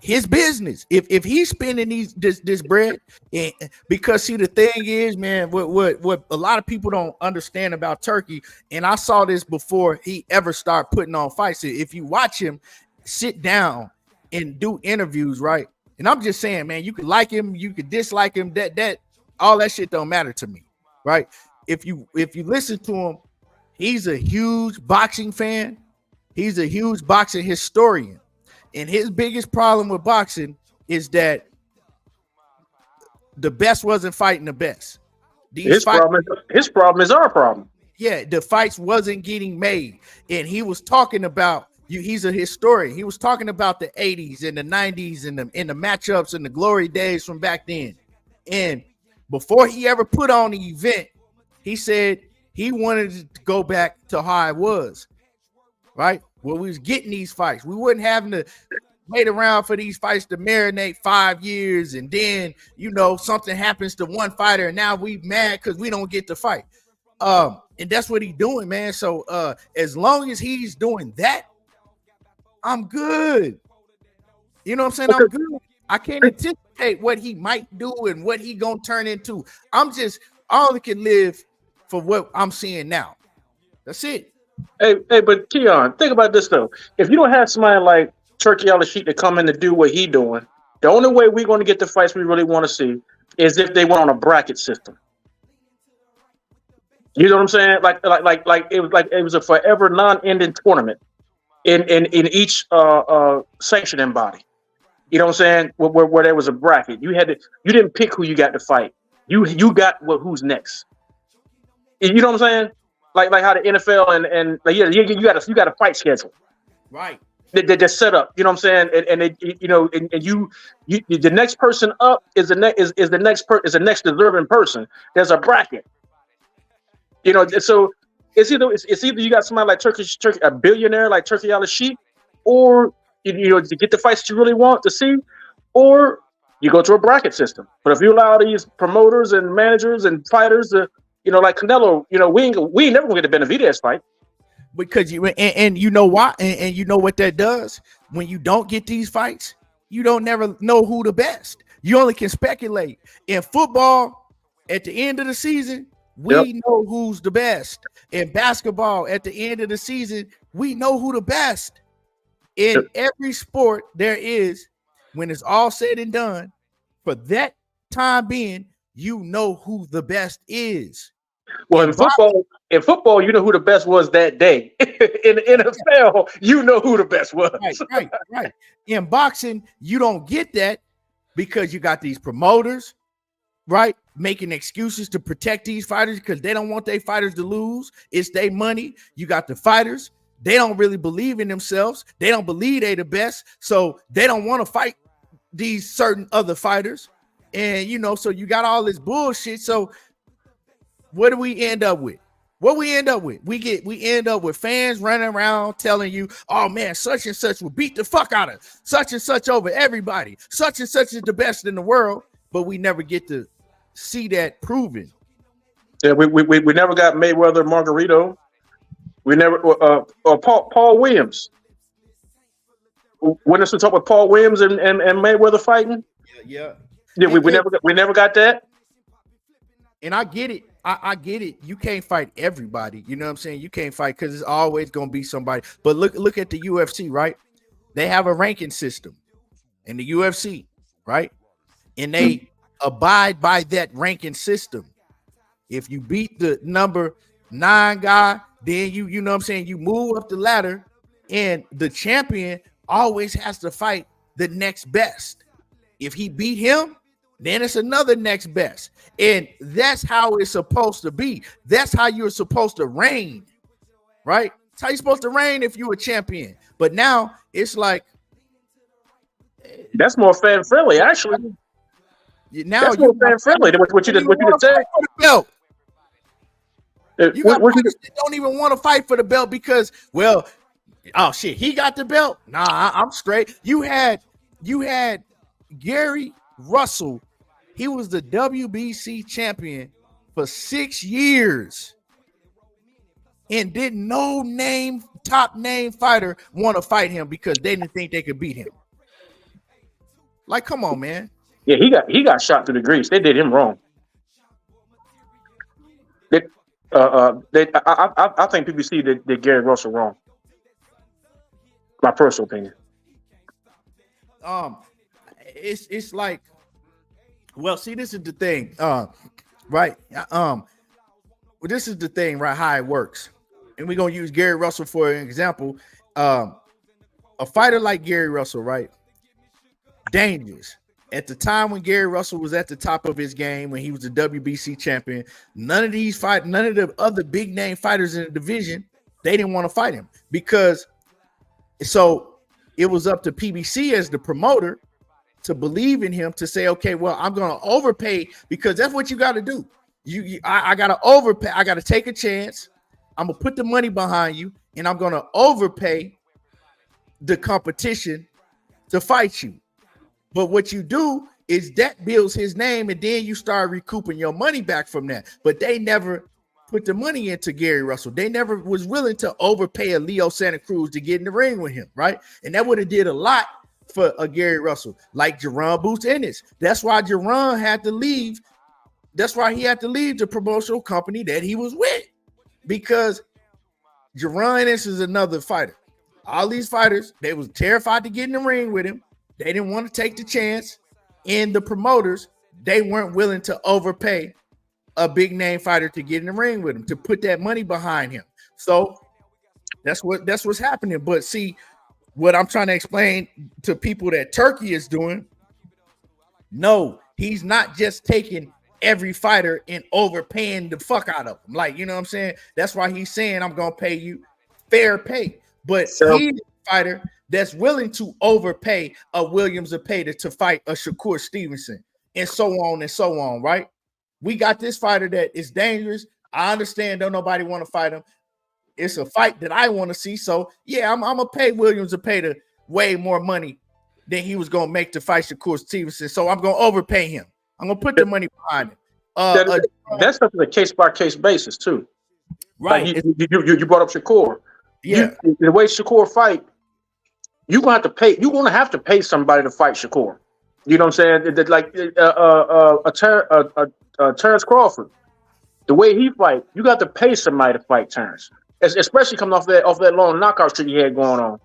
[SPEAKER 4] his business. If he's spending this bread, because see, the thing is, man, what a lot of people don't understand about Turki, and I saw this before he ever started putting on fights. If you watch him sit down and do interviews, right? And I'm just saying, man, you could like him, you could dislike him. That all that shit don't matter to me, right? If you listen to him, he's a huge boxing fan. He's a huge boxing historian. And his biggest problem with boxing is that the best wasn't fighting the best. His problem is our problem. Yeah, the fights wasn't getting made. And he was talking about, he's a historian. He was talking about the 80s and the 90s and the matchups and the glory days from back then. And before he ever put on the event, he said He wanted to go back to how it was, right? Where we was getting these fights. We wasn't having to wait around for these fights to marinate 5 years, and then something happens to one fighter, and now we mad because we don't get to fight. And that's what he's doing, man. So as long as he's doing that, I'm good. You know what I'm saying? I'm good. I can't anticipate what he might do and what he gonna turn into. I only can live for what I'm seeing now. That's it.
[SPEAKER 6] Hey, but Keon, think about this though. If you don't have somebody like Turki Alalshikh to come in to do what he doing, the only way we're going to get the fights we really want to see is if they went on a bracket system. You know what I'm saying? Like it was a forever non-ending tournament in each sanctioning body. You know what I'm saying? Where there was a bracket. You didn't pick who you got to fight. You got who's next. You know what I'm saying? Like how the NFL and you got a fight schedule.
[SPEAKER 4] Right.
[SPEAKER 6] They're set up. You know what I'm saying? And the next person up is the next deserving person. There's a bracket. So it's either you got somebody like Turkey, a billionaire like Turki Alalshikh, or to get the fights that you really want to see, or you go to a bracket system. But if you allow these promoters and managers and fighters to, like Canelo, we ain't never gonna get a Benavidez fight.
[SPEAKER 4] Because and you know why, and you know what that does when you don't get these fights, you don't never know who the best. You only can speculate. In football, at the end of the season, we know who's the best. In basketball, at the end of the season, we know who the best. In every sport there is, when it's all said and done, for that time being, you know who the best is.
[SPEAKER 6] Well, in football, you know who the best was that day. In the NFL, you know who the best was.
[SPEAKER 4] Right. In boxing, you don't get that because you got these promoters, right, making excuses to protect these fighters because they don't want their fighters to lose. It's their money. You got the fighters. They don't really believe in themselves. They don't believe they the best, so they don't want to fight these certain other fighters. And so you got all this bullshit. So what do we end up with? We end up with fans running around telling you, oh man, such and such will beat the fuck out of such and such over everybody. Such and such is the best in the world, but we never get to see that proven.
[SPEAKER 6] Yeah, we never got Mayweather Margarito. We never Paul Williams. When it's to talk with Paul Williams and Mayweather fighting.
[SPEAKER 4] Yeah.
[SPEAKER 6] We never got that.
[SPEAKER 4] And I get it. I get it. You can't fight everybody. You know what I'm saying? You can't fight because it's always going to be somebody. But look at the UFC, right? They have a ranking system in the UFC, right? And they abide by that ranking system. If you beat the number 9 guy, then you know what I'm saying, you move up the ladder, and the champion always has to fight the next best. If he beat him, then it's another next best. And that's how it's supposed to be. That's how you're supposed to reign, right? That's how you're supposed to reign if you're a champion. But now it's like,
[SPEAKER 6] that's more fan friendly, actually.
[SPEAKER 4] Now
[SPEAKER 6] that's more fan friendly than what you just said.
[SPEAKER 4] Belt. You got fighters that don't even want to fight for the belt because, well, oh shit, he got the belt. Nah, I'm straight. You had Gary Russell. He was the WBC champion for 6 years, and didn't no top name fighter want to fight him because they didn't think they could beat him. Like, come on, man.
[SPEAKER 6] Yeah, he got shot through the grease. They did him wrong. I think PBC did Gary Russell wrong. My personal opinion.
[SPEAKER 4] It's like, well, see, this is the thing, right? Well, this is the thing, right? How it works, and we're gonna use Gary Russell for an example. A fighter like Gary Russell, right? Dangerous. At the time when Gary Russell was at the top of his game, when he was the WBC champion, none of the other big name fighters in the division, they didn't want to fight him because so it was up to PBC as the promoter to believe in him, to say, okay, well, I'm going to overpay, because that's what you got to do. I gotta overpay. I gotta take a chance. I'm gonna put the money behind you, and I'm gonna overpay the competition to fight you. But what you do is that builds his name, and then you start recouping your money back from that. But they never put the money into Gary Russell. They never was willing to overpay a Leo Santa Cruz to get in the ring with him, right? And that would have did a lot for a Gary Russell, like Jerron Boots Ennis. That's why Jerron had to leave. That's why he had to leave the promotional company that he was with, because Jerron Ennis is another fighter. All these fighters, they was terrified to get in the ring with him. They didn't want to take the chance. And the promoters, they weren't willing to overpay a big name fighter to get in the ring with him, to put that money behind him. So that's what's happening. But see, what I'm trying to explain to people that Turki is doing, no, he's not just taking every fighter and overpaying the fuck out of them. Like, you know what I'm saying? That's why he's saying I'm gonna pay you fair pay. But he's a fighter that's willing to overpay a Williams Zepeda to fight a Shakur Stevenson, and so on, right? We got this fighter that is dangerous. I understand, don't nobody want to fight him. It's a fight that I want to see. So yeah, I'm gonna pay Williams Zepeda way more money than he was gonna make to fight Shakur Stevenson. So I'm gonna overpay him. I'm gonna put the money behind him.
[SPEAKER 6] That's something a case by case basis too.
[SPEAKER 4] Right.
[SPEAKER 6] Like you brought up Shakur.
[SPEAKER 4] Yeah.
[SPEAKER 6] The way Shakur fight, you're gonna have to pay. You're gonna have to pay somebody to fight Shakur. You know what I'm saying? Like Terence Crawford, the way he fight, you got to pay somebody to fight Terence, especially coming off that long knockout streak he had going on.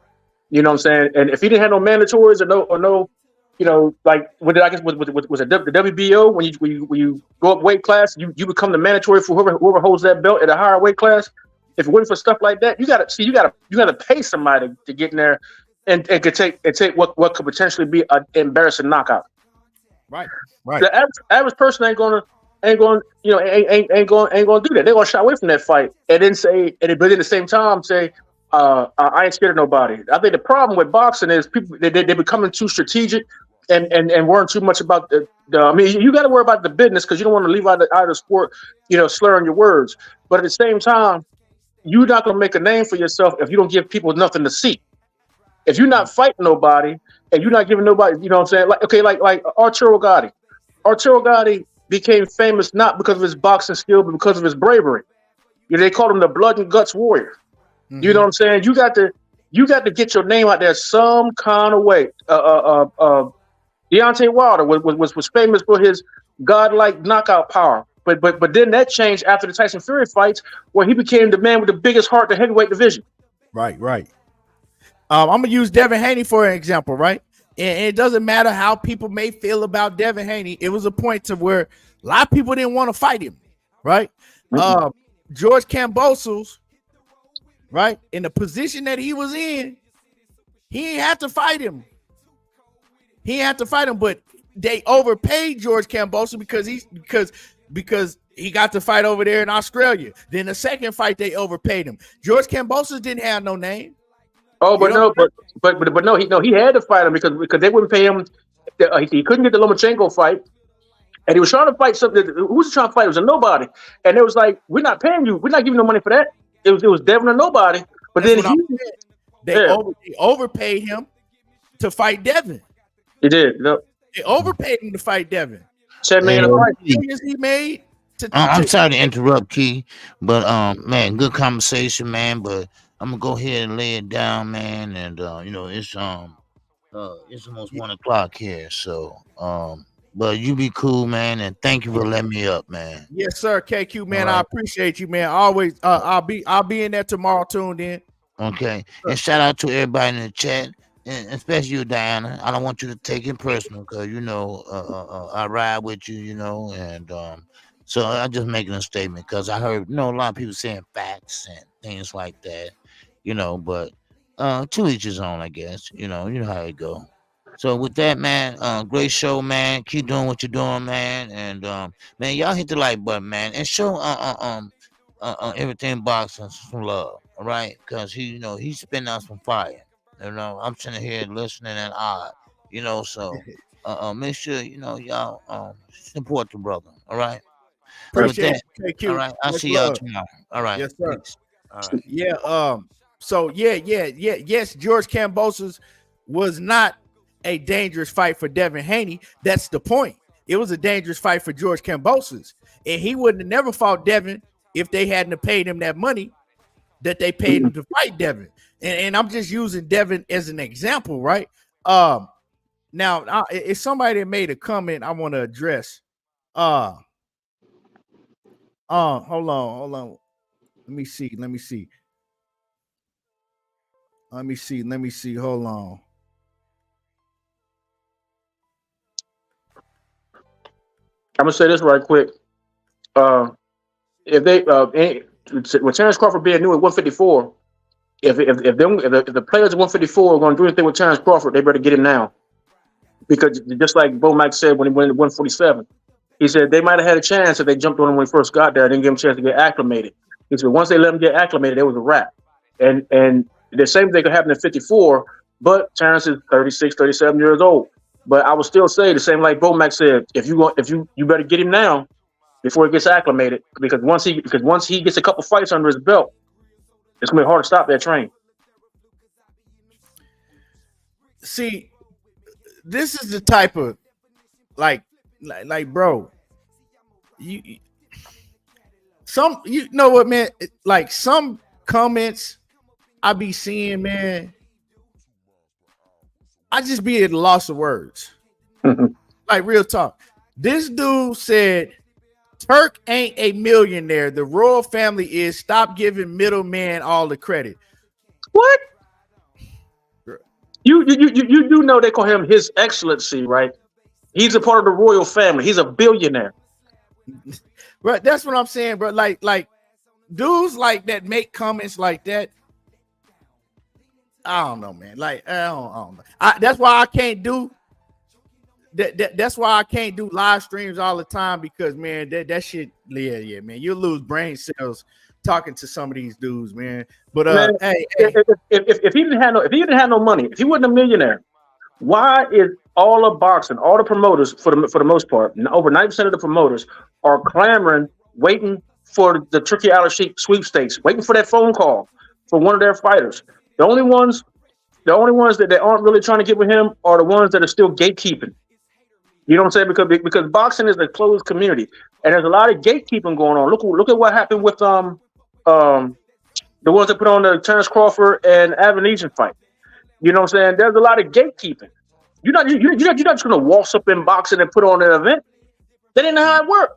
[SPEAKER 6] You know what I'm saying? And if he didn't have no mandatories or no, you know, like was it the WBO when you go up weight class, you become the mandatory for whoever holds that belt at a higher weight class. If it wasn't for stuff like that, you gotta pay somebody to get in there and could take what could potentially be an embarrassing knockout.
[SPEAKER 4] Right.
[SPEAKER 6] The average person ain't gonna do that. They're gonna shy away from that fight and then but at the same time say, I ain't scared of nobody. I think the problem with boxing is people they're becoming too strategic and worrying too much about the I mean, you got to worry about the business because you don't want to leave out of the sport, you know, slurring your words. But at the same time, you're not gonna make a name for yourself if you don't give people nothing to see. If you're not fighting nobody and you're not giving nobody, you know what I'm saying? Like Arturo Gatti. Arturo Gatti became famous not because of his boxing skill, but because of his bravery. You know, they called him the blood and guts warrior. Mm-hmm. You know what I'm saying? You got to get your name out there some kind of way. Deontay Wilder was famous for his godlike knockout power. But then that changed after the Tyson Fury fights, where he became the man with the biggest heart in the heavyweight division.
[SPEAKER 4] Right. I'm gonna use Devin Haney for an example, right? And it doesn't matter how people may feel about Devin Haney. It was a point to where a lot of people didn't want to fight him, right? Mm-hmm. George Kambosos, right, in the position that he was in, he ain't had to fight him. But they overpaid George Kambosos because he got to fight over there in Australia. Then the second fight, they overpaid him. George Kambosos didn't have no name.
[SPEAKER 6] Oh, but he had to fight him because they wouldn't pay him. He couldn't get the Lomachenko fight, and he was trying to fight something. Who was he trying to fight? It was a nobody, and it was like, we're not paying you. We're not giving no money for that. It was Devin or nobody. But
[SPEAKER 4] that's then they overpaid him to fight Devin.
[SPEAKER 6] He did. No.
[SPEAKER 4] They overpaid him to fight Devin.
[SPEAKER 6] $10 million
[SPEAKER 4] he made.
[SPEAKER 5] I'm sorry to interrupt, Key, but man, good conversation, man. But I'm gonna go ahead and lay it down, man. And you know, it's almost 1 o'clock here, so but you be cool, man, and thank you for letting me up, man.
[SPEAKER 4] Yes, sir, KQ, man. Right. I appreciate you, man. Always, I'll be in there tomorrow, tuned in.
[SPEAKER 5] Okay, and shout out to everybody in the chat, and especially you, Diana. I don't want you to take it personal, because you know I ride with you, you know, and so I'm just making a statement because I heard a lot of people saying facts and things like that, you know, but to each his own, I guess. You know how it go. So with that, man, great show, man. Keep doing what you're doing, man. And man, y'all hit the like button, man, and show everything boxing some love, all right? Because he's spitting out some fire. I'm sitting here listening and so make sure y'all support the brother, all right?
[SPEAKER 4] Appreciate
[SPEAKER 5] that,
[SPEAKER 4] you, KQ.
[SPEAKER 5] all right. I'll
[SPEAKER 4] Much
[SPEAKER 5] see y'all
[SPEAKER 4] love.
[SPEAKER 5] tomorrow. All right.
[SPEAKER 4] Yes, sir.
[SPEAKER 5] Peace. All right.
[SPEAKER 4] Yeah. So yes, George Kambosos was not a dangerous fight for Devin Haney. That's the point. It was a dangerous fight for George Kambosos, and he wouldn't have never fought Devin if they hadn't paid him that money that they paid him to fight Devin. And I'm just using Devin as an example, right? Now, if somebody made a comment, I want to address. Hold on. Let me see. Hold on.
[SPEAKER 6] I'm gonna say this right quick. If they with Terence Crawford being new at 154, if the players at 154 are going to do anything with Terence Crawford, they better get him now. Because just like BoChe said when he went to 147, he said they might have had a chance if they jumped on him when he first got there. Didn't give him a chance to get acclimated. He said once they let him get acclimated, it was a wrap. And the same thing could happen at 54, but Terence is 36, 37 years old. But I would still say the same like BoChe said, if you better get him now before he gets acclimated, because once he gets a couple fights under his belt, it's gonna be hard to stop that train.
[SPEAKER 4] See, this is the type of like bro, you know what, man? Like some comments I be seeing, man, I just be at a loss of words. Like real talk. This dude said Turk ain't a millionaire. The royal family is. Stop giving middleman all the credit.
[SPEAKER 6] What? You do know they call him His Excellency, right? He's a part of the royal family. He's a billionaire.
[SPEAKER 4] Right, that's what I'm saying, bro. Like dudes like that make comments like that. I don't know, man. Like I don't know. That's why I can't do that. That's why I can't do live streams all the time because, man, that shit, yeah, man. You lose brain cells talking to some of these dudes, man. But
[SPEAKER 6] man,
[SPEAKER 4] hey,
[SPEAKER 6] if he didn't have no money, if he wasn't a millionaire, why is all of boxing, all the promoters for the most part, over 90% of the promoters are clamoring, waiting for the Turki Alalshikh sweepstakes, waiting for that phone call for one of their fighters? The only ones that they aren't really trying to get with him are the ones that are still gatekeeping. You know what I'm saying? Because boxing is a closed community, and there's a lot of gatekeeping going on. Look at what happened with the ones that put on the Terence Crawford and Avanesian fight. You know what I'm saying? There's a lot of gatekeeping. You're not just gonna waltz up in boxing and put on an event. That ain't how it works.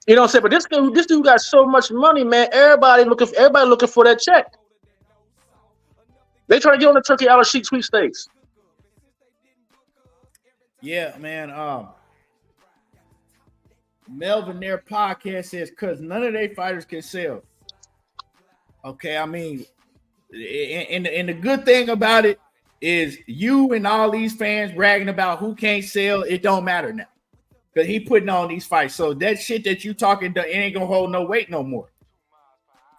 [SPEAKER 6] You know what I'm saying? But this dude got so much money, man. Everybody looking for that check. They try to get on the Turki Alalshikh sweepstakes.
[SPEAKER 4] Yeah, man. Melvin, their podcast says because none of their fighters can sell. Okay, I mean, and the good thing about it is you and all these fans bragging about who can't sell. It don't matter now because he putting on these fights. So that shit that you talking, it ain't gonna hold no weight no more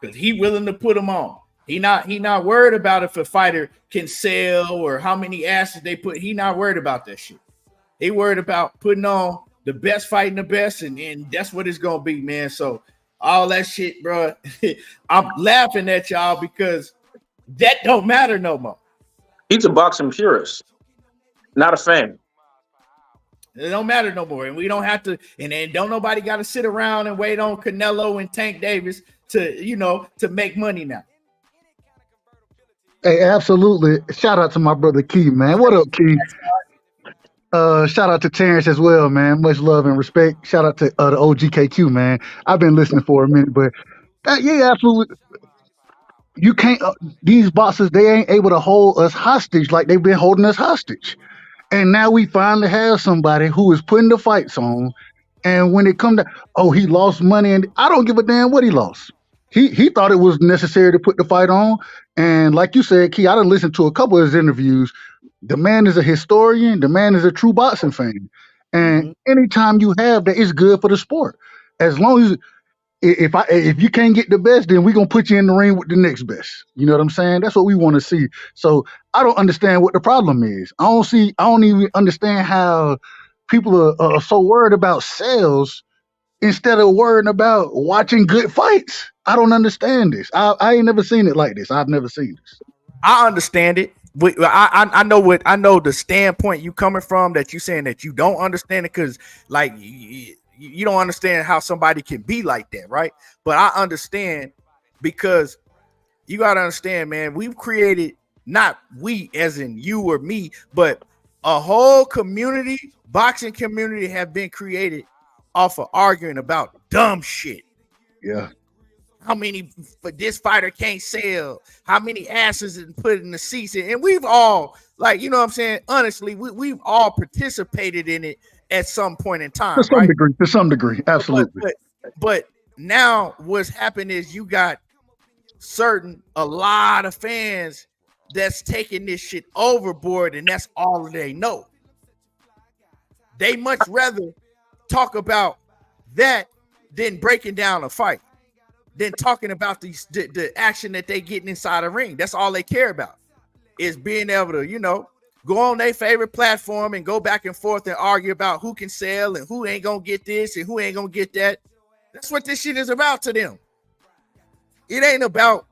[SPEAKER 4] because he willing to put them on. He not worried about if a fighter can sell or how many asses they put. He not worried about that shit. He worried about putting on the best, fighting the best, and that's what it's gonna be, man. So all that shit, bro. I'm laughing at y'all because that don't matter no more.
[SPEAKER 6] He's a boxing purist, not a fan.
[SPEAKER 4] It don't matter no more, and we don't have to. And then don't nobody got to sit around and wait on Canelo and Tank Davis to make money now.
[SPEAKER 7] Hey, absolutely. Shout out to my brother Key, man. What up, Key? Shout out to Terence as well, man. Much love and respect. Shout out to the OGKQ, man. I've been listening for a minute, but yeah, absolutely. You can't. These bosses, they ain't able to hold us hostage like they've been holding us hostage. And now we finally have somebody who is putting the fights on. And when it comes to, he lost money, and I don't give a damn what he lost. He thought it was necessary to put the fight on. And like you said, Key, I done listened to a couple of his interviews. The man is a historian. The man is a true boxing fan. And anytime you have that, it's good for the sport. As long as if you can't get the best, then we're gonna put you in the ring with the next best. You know what I'm saying? That's what we want to see. So I don't understand what the problem is. I don't even understand how people are so worried about sales instead of worrying about watching good fights. I don't understand this. I ain't never seen it like this. I've never seen this.
[SPEAKER 4] I understand it. I know the standpoint you coming from, that you saying that you don't understand it because like you don't understand how somebody can be like that, right? But I understand because you got to understand, man, we've created, not we as in you or me, but a whole community, boxing community have been created off of arguing about dumb shit.
[SPEAKER 7] Yeah.
[SPEAKER 4] How many for this fighter can't sell? How many asses is put in the seats? And we've all, like, you know what I'm saying? Honestly, we've all participated in it at some point in time.
[SPEAKER 7] To some degree, absolutely.
[SPEAKER 4] But now what's happened is you got a lot of fans that's taking this shit overboard, and that's all they know. They much rather talk about that than breaking down a fight, than talking about the action that they getting inside the ring. That's all they care about, is being able to, you know, go on their favorite platform and go back and forth and argue about who can sell and who ain't gonna get this and who ain't gonna get that. That's what this shit is about to them. It ain't about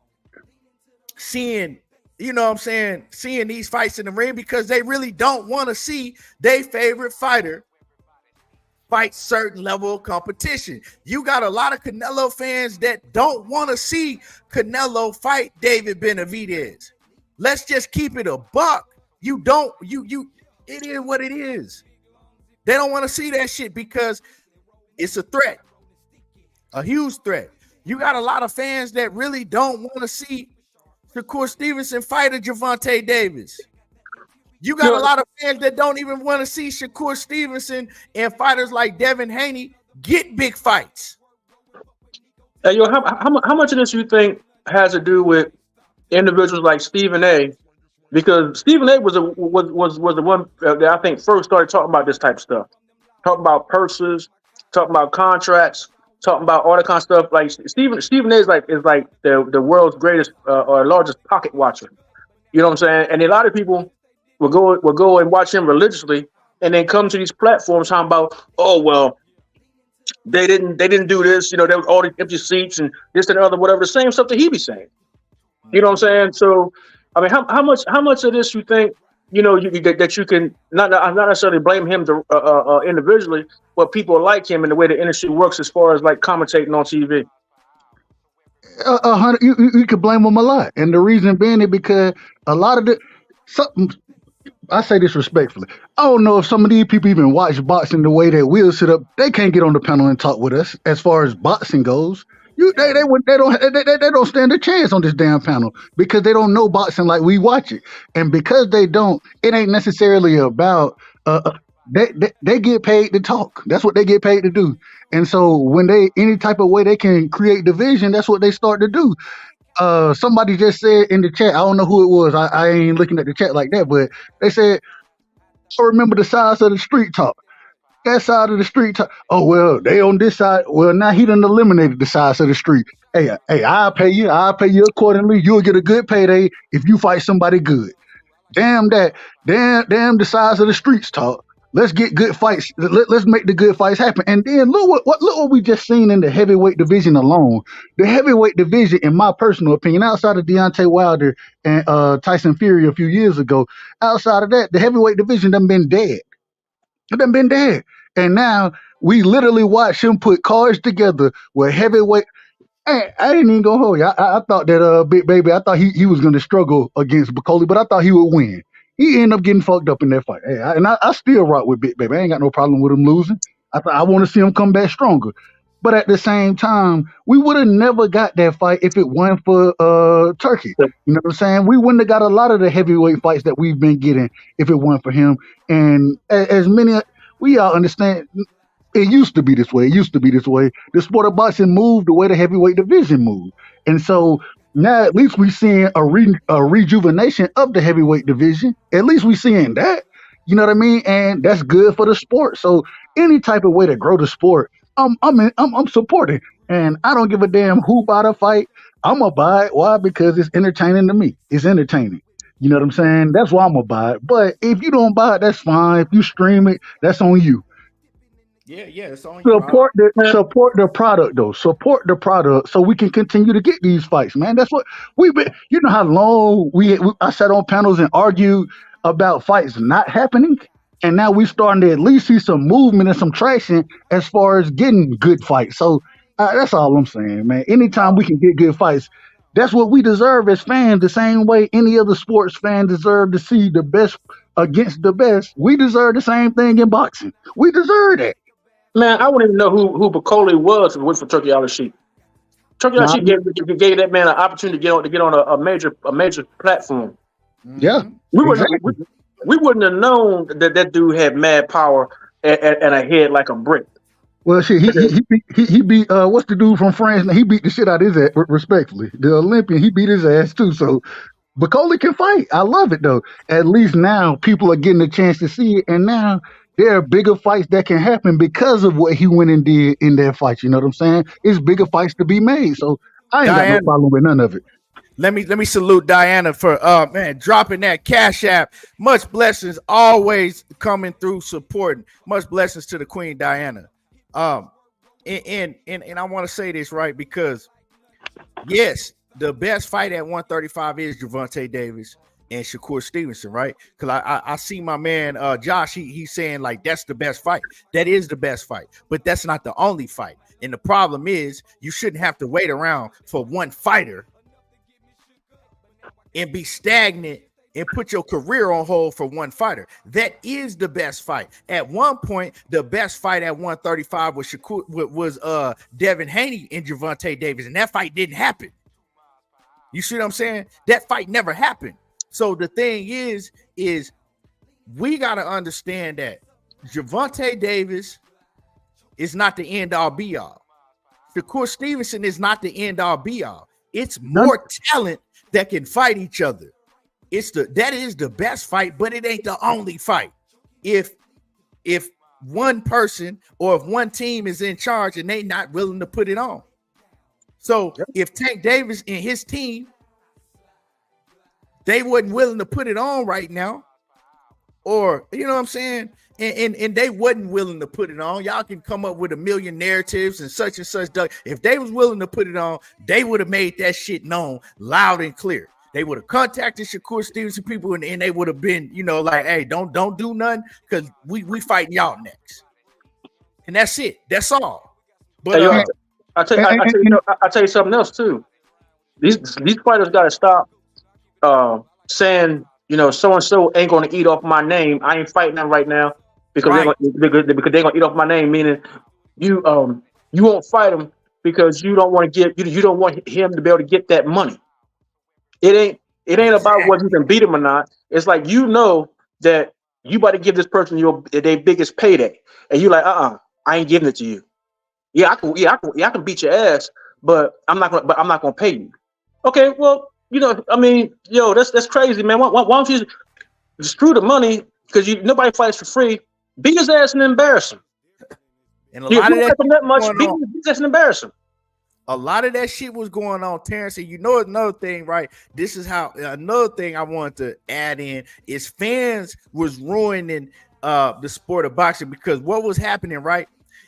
[SPEAKER 4] seeing, you know what I'm saying, seeing these fights in the ring, because they really don't want to see their favorite fighter fight certain level of competition. You got a lot of Canelo fans that don't want to see Canelo fight David Benavidez. Let's just keep it a buck. You it is what it is. They don't want to see that shit because it's a threat, a huge threat. You got a lot of fans that really don't want to see Shakur Stevenson fight a Gervonta Davis. You got a lot of fans that don't even want to see Shakur Stevenson and fighters like Devin Haney get big fights.
[SPEAKER 6] Hey, yo, how much of this you think has to do with individuals like Stephen A? Because Stephen A was the one that I think first started talking about this type of stuff, talking about purses, talking about contracts, talking about all that kind of stuff. Like Stephen A is like the world's greatest or largest pocket watcher. You know what I'm saying? And a lot of people will go and watch him religiously, and then come to these platforms talking about, oh well, they didn't do this. You know, there was all these empty seats and this and the other, whatever. The same stuff that he be saying. You know what I'm saying? So, I mean, how much of this you think, you know, that you can not necessarily blame him individually, but people like him and the way the industry works as far as like commentating on TV?
[SPEAKER 7] You could blame him a lot, and the reason being is because a lot of I say this respectfully, I don't know if some of these people even watch boxing the way that we'll sit up. They can't get on the panel and talk with us as far as boxing goes. They don't stand a chance on this damn panel because they don't know boxing like we watch it, and because they don't, it ain't necessarily about they get paid to talk. That's what they get paid to do, and so when they any type of way they can create division, that's what they start to do. Somebody just said in the chat, I don't know who it was. I ain't looking at the chat like that, but they said, I remember the size of the street talk. That side of the street talk. Oh, well, they on this side. Well, now he done eliminated the size of the street. Hey, I'll pay you accordingly. You'll get a good payday if you fight somebody good. Damn that. Damn the size of the streets talk. Let's get good fights. Let's make the good fights happen. And then look what we just seen in the heavyweight division alone. The heavyweight division, in my personal opinion, outside of Deontay Wilder and Tyson Fury a few years ago, outside of that, the heavyweight division done been dead. It done been dead. And now we literally watch him put cards together with heavyweight. I ain't even gonna hold you. I thought that Big Baby, I thought he was gonna struggle against BoChe, but I thought he would win. He ended up getting fucked up in that fight. Hey, I still rock with Big Baby. I ain't got no problem with him losing. I want to see him come back stronger. But at the same time, we would have never got that fight if it weren't for Turki. You know what I'm saying? We wouldn't have got a lot of the heavyweight fights that we've been getting if it weren't for him. And as many, we all understand, it used to be this way. The sport of boxing moved the way the heavyweight division moved. And so now at least we're seeing a rejuvenation of the heavyweight division. At least we're seeing that. You know what I mean? And that's good for the sport. So any type of way to grow the sport, I'm supporting. And I don't give a damn who buy the fight. I'm gonna buy it. Why? Because it's entertaining to me. It's entertaining. You know what I'm saying? That's why I'm gonna buy it. But if you don't buy it, that's fine. If you stream it, that's on you.
[SPEAKER 4] Yeah, it's on you.
[SPEAKER 7] Support the product though. Support the product so we can continue to get these fights, man. That's what we've been. You know how long I sat on panels and argued about fights not happening, and now we starting to at least see some movement and some traction as far as getting good fights. So that's all I'm saying, man. Anytime we can get good fights, that's what we deserve as fans. The same way any other sports fan deserve to see the best against the best. We deserve the same thing in boxing. We deserve that.
[SPEAKER 6] Man, I wouldn't even know who BoChe was if it was for Turki Alalshikh. Turki Alalshikh gave that man an opportunity to get on a major platform.
[SPEAKER 7] Yeah,
[SPEAKER 6] we wouldn't have known that dude had mad power and a head like a brick.
[SPEAKER 7] Well, shit, he beat what's the dude from France? He beat the shit out of his ass, respectfully. The Olympian, he beat his ass too. So BoChe can fight. I love it though. At least now people are getting a chance to see it, and now there are bigger fights that can happen because of what he went and did in that fight. You know what I'm saying? It's bigger fights to be made. So I ain't got no problem with none of it.
[SPEAKER 4] Let me salute Diana for dropping that Cash App. Much blessings, always coming through supporting. Much blessings to the Queen Diana. And I want to say this right because yes, the best fight at 135 is Gervonta Davis and Shakur Stevenson, right? Because I see my man Josh, he's saying like that's the best fight. That is the best fight, but that's not the only fight. And the problem is you shouldn't have to wait around for one fighter and be stagnant and put your career on hold for one fighter. That is the best fight. At one point, the best fight at 135 was Devin Haney and Gervonta Davis, and that fight didn't happen. You see what I'm saying? That fight never happened. So the thing is we got to understand that Gervonta Davis is not the end all be all. Shakur Stevenson is not the end all be all. It's more talent that can fight each other. That is the best fight, but it ain't the only fight. If one person or if one team is in charge and they not willing to put it on. So if Tank Davis and his team, they wasn't willing to put it on right now, or you know what I'm saying, and they wasn't willing to put it on. Y'all can come up with a million narratives and such. If they was willing to put it on, they would have made that shit known loud and clear. They would have contacted Shakur Stevenson people and they would have been, like, hey, don't do nothing because we fighting y'all next. And that's it. That's all. But
[SPEAKER 6] hey, I'll tell you something else too. These fighters got to stop saying, so and so ain't going to eat off my name. I ain't fighting them right now because they're going to eat off my name. Meaning, you won't fight him because you don't want him to be able to get that money. It ain't about whether you can beat him or not. It's like that you about to give this person their biggest payday, and you like, I ain't giving it to you. I can beat your ass, but I'm not gonna pay you. Okay, well, that's crazy, man. Why don't you screw the money? Because nobody fights for free. Beat his ass and embarrass him.
[SPEAKER 4] And a lot of that
[SPEAKER 6] much, beat his ass and embarrass him.
[SPEAKER 4] A lot of that shit was going on, Terence. And another thing, right? This is how another thing I wanted to add in is fans was ruining the sport of boxing because what was happening, right,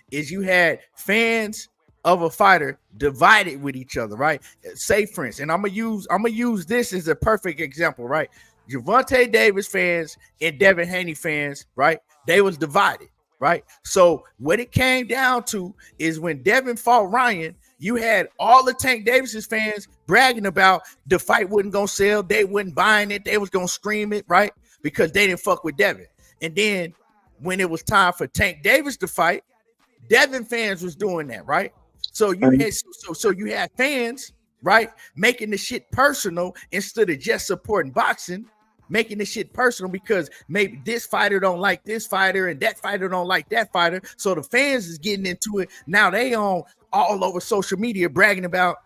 [SPEAKER 4] is you had fans of a fighter divided with each other, right? Say, for instance, and I'm gonna use this as a perfect example, right? Gervonta Davis fans and Devin Haney fans, right? They was divided, right? So what it came down to is when Devin fought Ryan, you had all the Tank Davis's fans bragging about the fight wasn't gonna sell, they wasn't buying it, they was gonna stream it, right? Because they didn't fuck with Devin. And then when it was time for Tank Davis to fight, Devin fans was doing that, right? So you had fans, right, making the shit personal instead of just supporting boxing, making the shit personal because maybe this fighter don't like this fighter and that fighter don't like that fighter. So the fans is getting into it. Now they on all over social media bragging about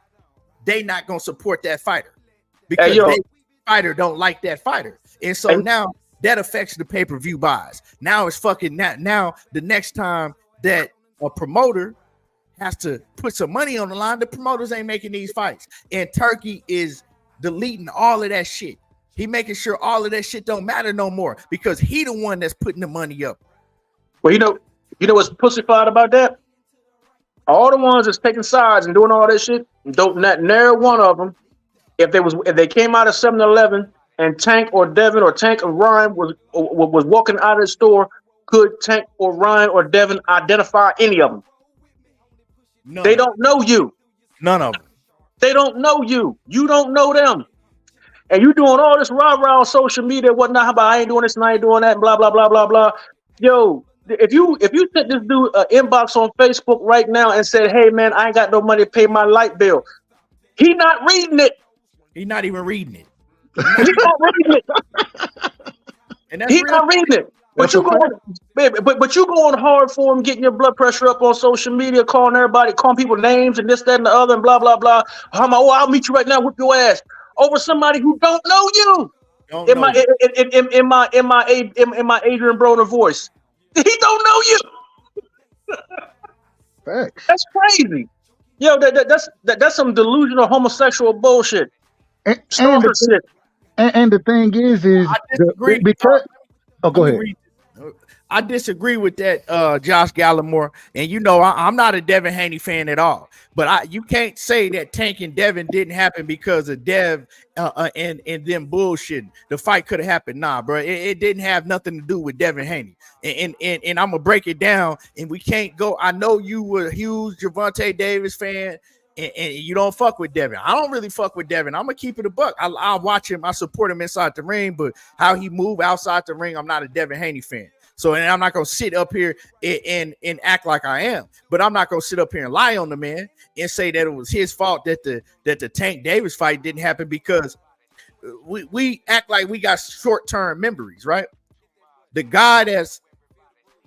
[SPEAKER 4] they not gonna support that fighter because fighter don't like that fighter. And so now that affects the pay-per-view buys. Now it's fucking now the next time that a promoter has to put some money on the line, the promoters ain't making these fights. And Turki is deleting all of that shit. He making sure all of that shit don't matter no more because he the one that's putting the money up.
[SPEAKER 6] Well, You know what's pussified about that? All the ones that's taking sides and doing all that shit, don't not nary one of them. If they came out of 7-Eleven and Tank or Devin or Tank or Ryan was walking out of the store, could Tank or Ryan or Devin identify any of them?
[SPEAKER 4] None
[SPEAKER 6] They
[SPEAKER 4] of them.
[SPEAKER 6] don't know you.
[SPEAKER 4] None of them.
[SPEAKER 6] They don't know you. You don't know them. And you doing all this rah-rah on social media, whatnot, how about I ain't doing this and I ain't doing that, and blah, blah, blah, blah, blah. Yo, if you sent this dude an inbox on Facebook right now and said, hey man, I ain't got no money to pay my light bill, he not reading it.
[SPEAKER 4] He's not even reading it.
[SPEAKER 6] He's not reading it.
[SPEAKER 4] And that's
[SPEAKER 6] He's not reading it. But you going, baby, but you going hard for him, getting your blood pressure up on social media, calling everybody, calling people names and this, that, and the other, and blah, blah, blah. I'll meet you right now, whip your ass over somebody who don't know you. In my Adrian Broner voice, he don't know you.
[SPEAKER 7] Facts.
[SPEAKER 6] That's crazy. Yo, that's some delusional homosexual bullshit.
[SPEAKER 7] And
[SPEAKER 6] Stalker shit.
[SPEAKER 7] the thing is
[SPEAKER 4] I disagree.
[SPEAKER 7] because go ahead.
[SPEAKER 4] I disagree with that, Josh Gallimore. And you know, I'm not a Devin Haney fan at all. But you can't say that Tank and Devin didn't happen because of Dev and them bullshit. The fight could have happened. Nah, bro. It didn't have nothing to do with Devin Haney. And I'm gonna break it down. And we can't go. I know you were a huge Gervonta Davis fan. And you don't fuck with Devin. I don't really fuck with Devin. I'm gonna keep it a buck. I'll watch him. I support him inside the ring, but how he move outside the ring, I'm not a Devin Haney fan. So, and I'm not gonna sit up here and act like I am. But I'm not gonna sit up here and lie on the man and say that it was his fault that the Tank Davis fight didn't happen, because we act like we got short-term memories, right? The guy that's,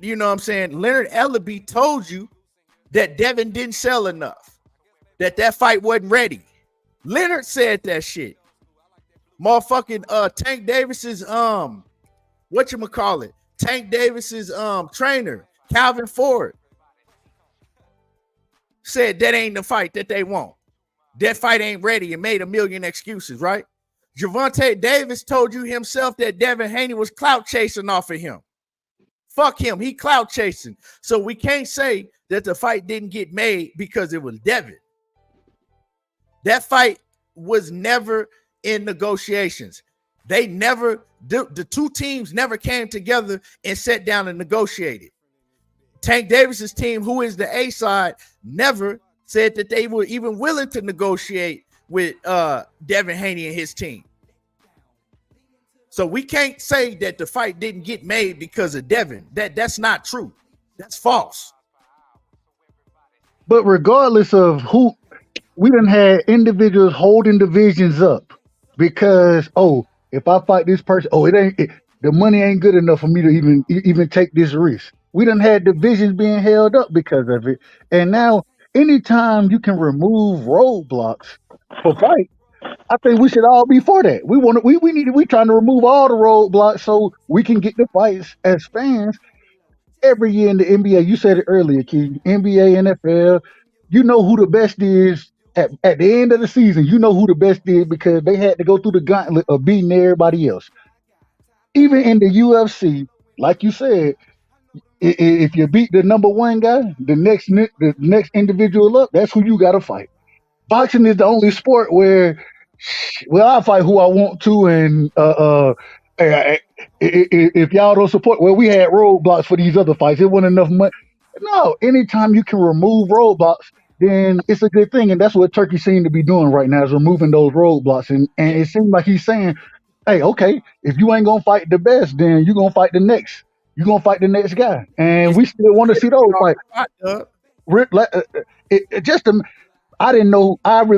[SPEAKER 4] you know what I'm saying, Leonard Ellaby told you that Devin didn't sell enough. That fight wasn't ready. Leonard said that shit. Motherfucking Tank Davis's whatchamacallit, Tank Davis's trainer, Calvin Ford, said that ain't the fight that they want. That fight ain't ready, and made a million excuses, right? Gervonta Davis told you himself that Devin Haney was clout chasing off of him. Fuck him, he clout chasing. So we can't say that the fight didn't get made because it was Devin. That fight was never in negotiations. They never, the two teams never came together and sat down and negotiated. Tank Davis's team, who is the A side, never said that they were even willing to negotiate with Devin Haney and his team. So we can't say that the fight didn't get made because of Devin. That's not true. That's false.
[SPEAKER 7] But regardless of who, we done had individuals holding divisions up because, if I fight this person, the money ain't good enough for me to even take this risk. We done had divisions being held up because of it. And now, anytime you can remove roadblocks for fight, I think we should all be for that. We trying to remove all the roadblocks so we can get the fights as fans every year in the NBA. You said it earlier, Key. NBA, NFL, you know who the best is. At the end of the season, you know who the best is because they had to go through the gauntlet of beating everybody else. Even in the UFC, like you said, if you beat the number one guy, the next individual up, that's who you got to fight. Boxing is the only sport where, I fight who I want to, and if y'all don't support, we had roadblocks for these other fights. It wasn't enough money. No, anytime you can remove roadblocks, then it's a good thing. And that's what Turkey seemed to be doing right now, is removing those roadblocks. And it seems like he's saying, hey, okay, if you ain't going to fight the best, then you're going to fight the next. You're going to fight the next guy. And we still want to see those fights. I really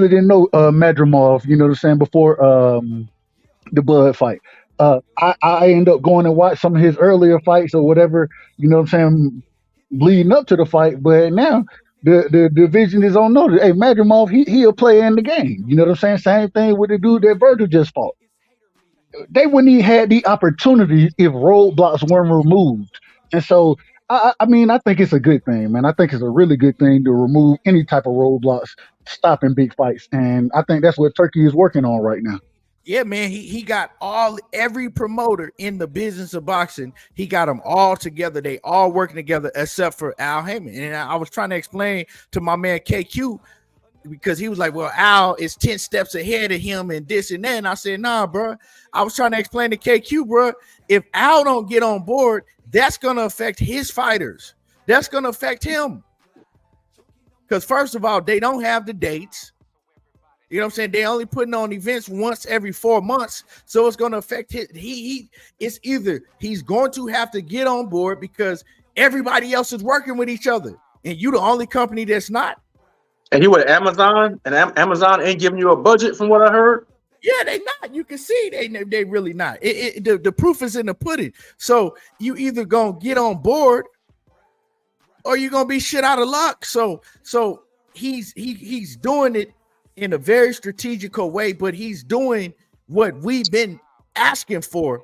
[SPEAKER 7] didn't know Madrimov, you know what I'm saying, before the Bud fight. I ended up going and watched some of his earlier fights or whatever, you know what I'm saying, leading up to the fight. But now the division is on notice. Hey, Madrimov, he'll play in the game. You know what I'm saying? Same thing with the dude that Virgil just fought. They wouldn't even had the opportunity if roadblocks weren't removed. And so, I think it's a good thing, man. I think it's a really good thing to remove any type of roadblocks stopping big fights. And I think that's what Turkey is working on right now.
[SPEAKER 4] Yeah, man, he got every promoter in the business of boxing. He got them all together. They all working together except for Al Haymon. And I was trying to explain to my man KQ because he was like, "Well, Al is 10 steps ahead of him and this and that." And I said, "Nah, bro." I was trying to explain to KQ, bro. If Al don't get on board, that's gonna affect his fighters. That's gonna affect him. Because first of all, they don't have the dates. You know what I'm saying? They're only putting on events once every 4 months. So it's going to affect it's either he's going to have to get on board because everybody else is working with each other. And you the only company that's not.
[SPEAKER 6] And you with Amazon, and Amazon ain't giving you a budget from what I heard?
[SPEAKER 4] Yeah, they not. You can see they really not. The proof is in the pudding. So you either going to get on board or you're going to be shit out of luck. So he's doing it in a very strategical way, but he's doing what we've been asking for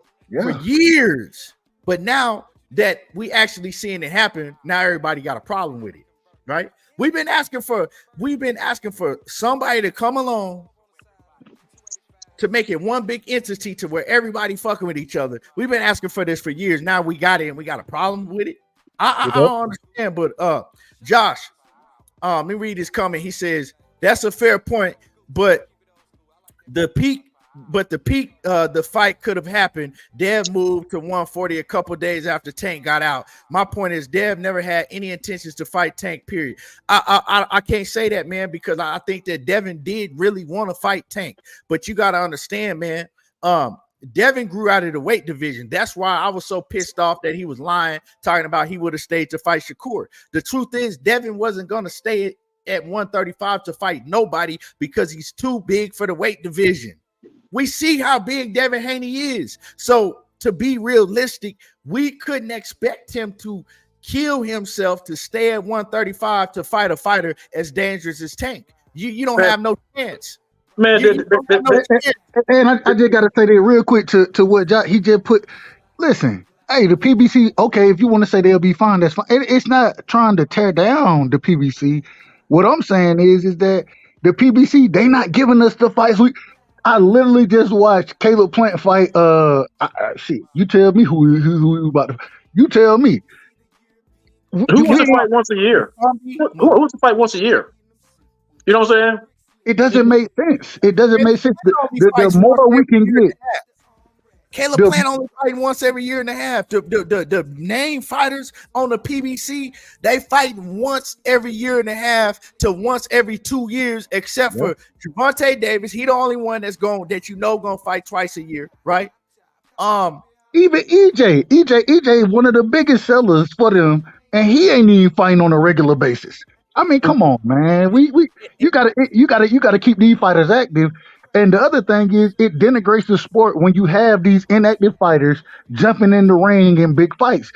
[SPEAKER 4] years. But now that we actually seeing it happen, now everybody got a problem with it, right? We've been asking for somebody to come along to make it one big entity to where everybody fucking with each other. We've been asking for this for years. Now we got it and we got a problem with it. I don't understand, but Josh, let me read this comment. He says, "That's a fair point, but the fight could have happened. Dev moved to 140 a couple days after Tank got out. My point is Dev never had any intentions to fight Tank, period." I can't say that, man, because I think that Devin did really want to fight Tank. But you got to understand, man, Devin grew out of the weight division. That's why I was so pissed off that he was lying, talking about he would have stayed to fight Shakur. The truth is Devin wasn't going to stay at 135 to fight nobody because he's too big for the weight division. We see how big Devin Haney is. So to be realistic, we couldn't expect him to kill himself to stay at 135 to fight a fighter as dangerous as Tank. You don't have no chance.
[SPEAKER 6] Man,
[SPEAKER 7] and I just got to say that real quick to what he just put. Listen, hey, the PBC, okay, if you want to say they'll be fine, that's fine. It's not trying to tear down the PBC. What I'm saying is that the PBC, they not giving us the fights. I literally just watched Caleb Plant fight. Shit, you tell me who about to. You tell me.
[SPEAKER 6] Who wants to fight once a year? Who wants to fight once a year? You know what I'm saying?
[SPEAKER 7] It doesn't make sense. It doesn't make sense. The more we can get.
[SPEAKER 4] Caleb Plant only fighting once every year and a half. The name fighters on the PBC, they fight once every year and a half to once every 2 years, except for Gervonta Davis. He the only one that's gonna fight twice a year, right?
[SPEAKER 7] Even EJ, one of the biggest sellers for them, and he ain't even fighting on a regular basis. I mean, come on, man. You gotta keep these fighters active. And the other thing is, it denigrates the sport when you have these inactive fighters jumping in the ring in big fights.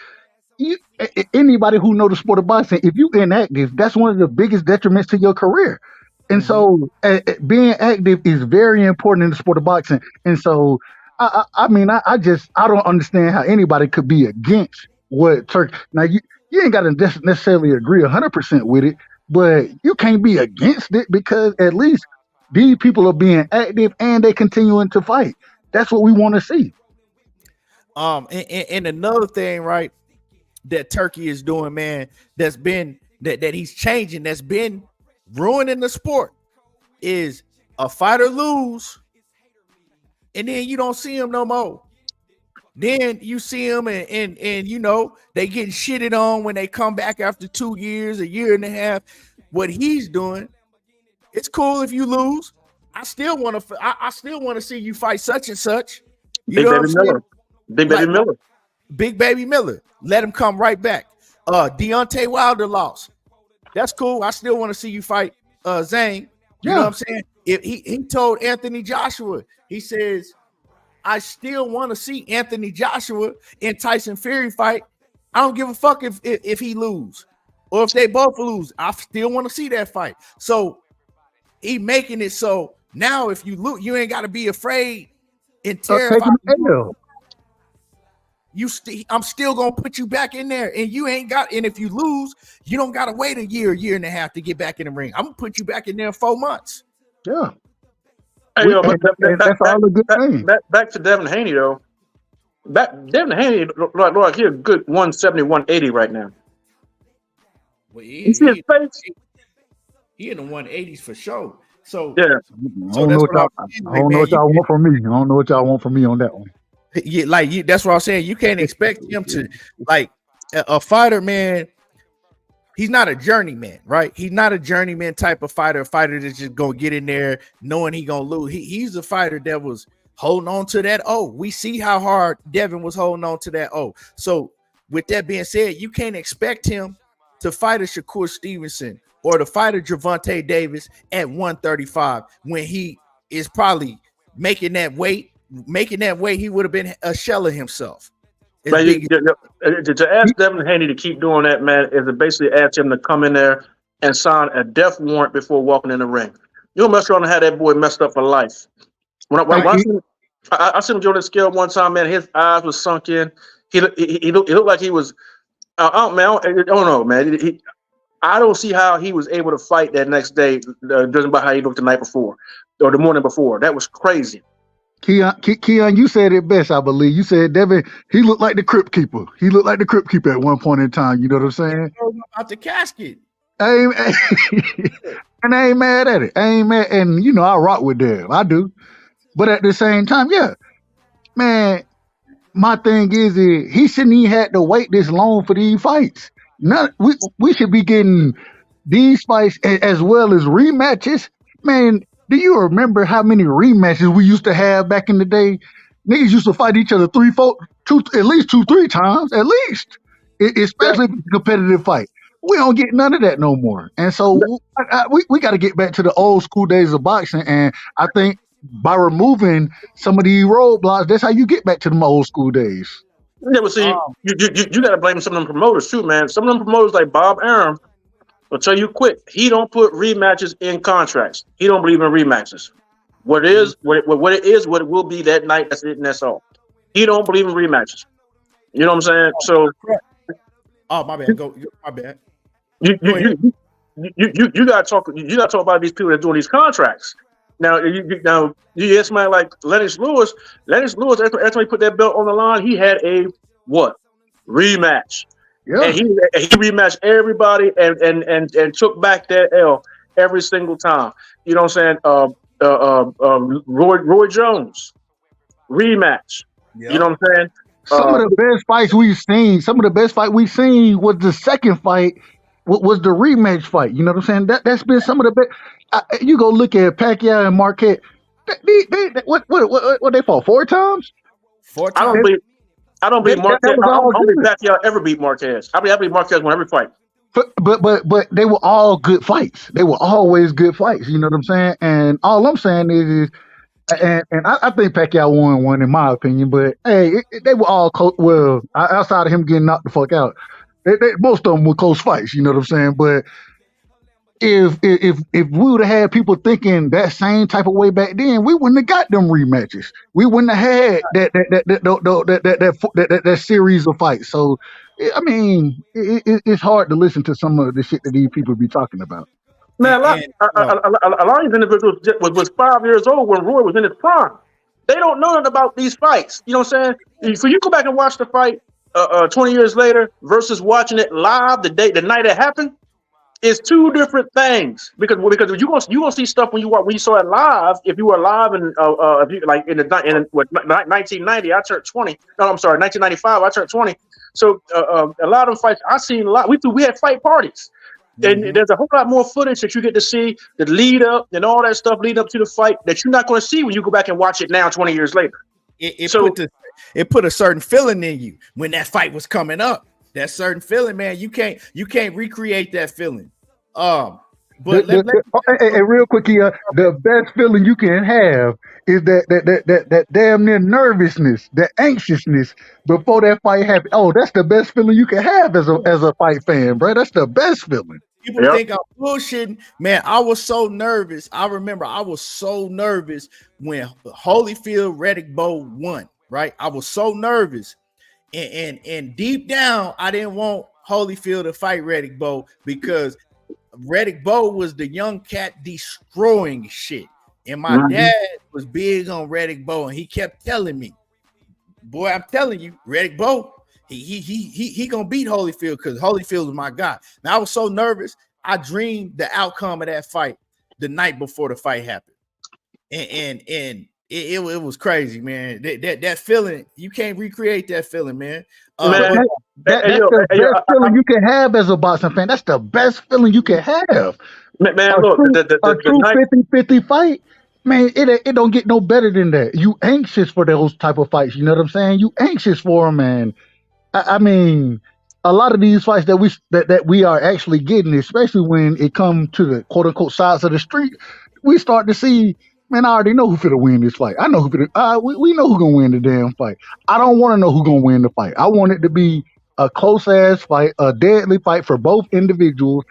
[SPEAKER 7] Anybody who knows the sport of boxing, if you inactive, that's one of the biggest detriments to your career. And so, being active is very important in the sport of boxing. And so, I don't understand how anybody could be against what Turk. Now, you ain't got to necessarily agree 100% with it, but you can't be against it because at least these people are being active and they continuing to fight. That's what we want to see.
[SPEAKER 4] And another thing, right, that Turkey is doing, man, that's been that he's changing, that's been ruining the sport, is a fighter lose, and then you don't see him no more. Then you see them and you know, they getting shitted on when they come back after 2 years, a year and a half. What he's doing, it's cool if you lose. I still want to see you fight such and such. You know what I'm saying? Big Baby Miller. Let him come right back. Deontay Wilder lost. That's cool. I still want to see you fight Zane. You know what I'm saying? If he told Anthony Joshua, he says, I still want to see Anthony Joshua and Tyson Fury fight. I don't give a fuck if he lose or if they both lose. I still want to see that fight. So he making it so now if you lose, you ain't got to be afraid and terrified. I'm still gonna put you back in there, and you ain't got. And if you lose, you don't gotta wait a year and a half to get back in the ring. I'm gonna put you back in there in 4 months.
[SPEAKER 7] Yeah.
[SPEAKER 6] Hey, yo, but
[SPEAKER 7] That's all a good thing.
[SPEAKER 6] back to Devin Haney though. Devin Haney look like he a good 170, 180 right now.
[SPEAKER 4] Well,
[SPEAKER 6] You see his face?
[SPEAKER 4] He in the 180s for sure. So
[SPEAKER 6] Yeah.
[SPEAKER 7] I don't know what y'all want from me. I don't know what y'all want from me on that one.
[SPEAKER 4] Yeah, that's what I'm saying. You can't expect him to like a fighter, man. He's not a journeyman, right? He's not a journeyman type of fighter. A fighter that's just gonna get in there knowing he gonna lose. He's a fighter that was holding on to that. Oh, we see how hard Devin was holding on to that. Oh, so with that being said, you can't expect him to fight a Shakur Stevenson or to fight a Gervonta Davis at 135 when he is probably making that weight, he would have been a shell of himself.
[SPEAKER 6] To ask Devin Haney to keep doing that, man, is to basically ask him to come in there and sign a death warrant before walking in the ring. You'll mess around and have that boy messed up for life. I seen him on the scale one time, man. His eyes was sunk in. He looked like he was. I don't know, man. I don't see how he was able to fight that next day, judging by how he looked the night before or the morning before. That was crazy.
[SPEAKER 7] Keon, you said it best, I believe. You said Devin, he looked like the crypt keeper. He looked like the crypt keeper at one point in time. You know what I'm saying?
[SPEAKER 4] Out the casket.
[SPEAKER 7] And I ain't mad at it. I ain't mad, and you know I rock with Dev. I do, but at the same time, yeah, man. My thing is he shouldn't even had to wait this long for these fights. We should be getting these fights as well as rematches. Man, do you remember how many rematches we used to have back in the day? Niggas used to fight each other at least 2-3 times, at least. Especially if it's a competitive fight. We don't get none of that no more. And so we got to get back to the old school days of boxing. And I think by removing some of these roadblocks, that's how you get back to the old school days.
[SPEAKER 6] Yeah, but see, you got to blame some of them promoters too, man. Some of them promoters like Bob Arum will tell you quick. He don't put rematches in contracts. He don't believe in rematches. What it is, what it will be that night. That's it, and that's all. He don't believe in rematches. You know what I'm saying? So,
[SPEAKER 4] oh my bad. My bad.
[SPEAKER 6] You got to talk. You got to talk about these people that are doing these contracts. Now you hear somebody like Lennox Lewis. Lennox Lewis, after he put that belt on the line, he had a rematch. Yeah. And he rematched everybody and took back that L every single time. You know what I'm saying? Roy Jones rematch. Yep. You know what I'm saying?
[SPEAKER 7] Some of the best fights we've seen. Some of the best fight we've seen was the second fight. Was the rematch fight? You know what I'm saying? That's been some of the best. You go look at Pacquiao and Marquez. What they fought 4 times?
[SPEAKER 4] 4 times.
[SPEAKER 6] I don't believe Marquez. I don't believe Pacquiao ever beat Marquez. I believe Marquez won every fight.
[SPEAKER 7] But they were all good fights. They were always good fights. You know what I'm saying? And all I'm saying is and I think Pacquiao won one in my opinion. But hey, they were all outside of him getting knocked the fuck out. Most of them were close fights. You know what I'm saying? But if we would have had people thinking that same type of way back then, we wouldn't have got them rematches. We wouldn't have had that series of fights. So, I mean, it's hard to listen to some of the shit that these people be talking about.
[SPEAKER 6] Man, a lot of these individuals was 5 years old when Roy was in his prime. They don't know nothing about these fights. You know what I'm saying? So you go back and watch the fight 20 years later versus watching it live the night it happened. It's 2 different things because you gonna see stuff when you saw it live. If you were live in 1990, I turned 20. No, I'm sorry, 1995, I turned 20. So a lot of fights I seen a lot. We had fight parties, and there's a whole lot more footage that you get to see the lead up and all that stuff lead up to the fight that you're not going to see when you go back and watch it now 20 years later.
[SPEAKER 4] It put a certain feeling in you when that fight was coming up. That certain feeling, man, you can't recreate that feeling. Hey,
[SPEAKER 7] real quick here, the best feeling you can have is that damn near nervousness, that anxiousness before that fight happens. Oh, that's the best feeling you can have as a fight fan, bro. That's the best feeling.
[SPEAKER 4] People think I'm bullshitting, man. I was so nervous. I remember I was so nervous when Holyfield Riddick Bowe won. Right, I was so nervous. And deep down, I didn't want Holyfield to fight Riddick Bowe because Riddick Bowe was the young cat destroying shit. And my dad was big on Reddick Bowe, and he kept telling me, boy, I'm telling you, Reddick Bowe, he gonna beat Holyfield because Holyfield was my guy. Now I was so nervous, I dreamed the outcome of that fight the night before the fight happened, and it was crazy, man. That feeling, you can't recreate that feeling, man.
[SPEAKER 7] That's the best feeling you can have as a boxing fan. That's the best feeling you can have.
[SPEAKER 6] Man, look,
[SPEAKER 7] a true 50-50 fight, man, it don't get no better than that. You anxious for those type of fights. You know what I'm saying? You anxious for them, man. I mean, a lot of these fights that we are actually getting, especially when it comes to the quote unquote sides of the street, we start to see, man, I already know who's finna win this fight. I know who finna, we know who's gonna win the damn fight. I don't want to know who's gonna win the fight. I want it to be a close ass fight, a deadly fight for both individuals.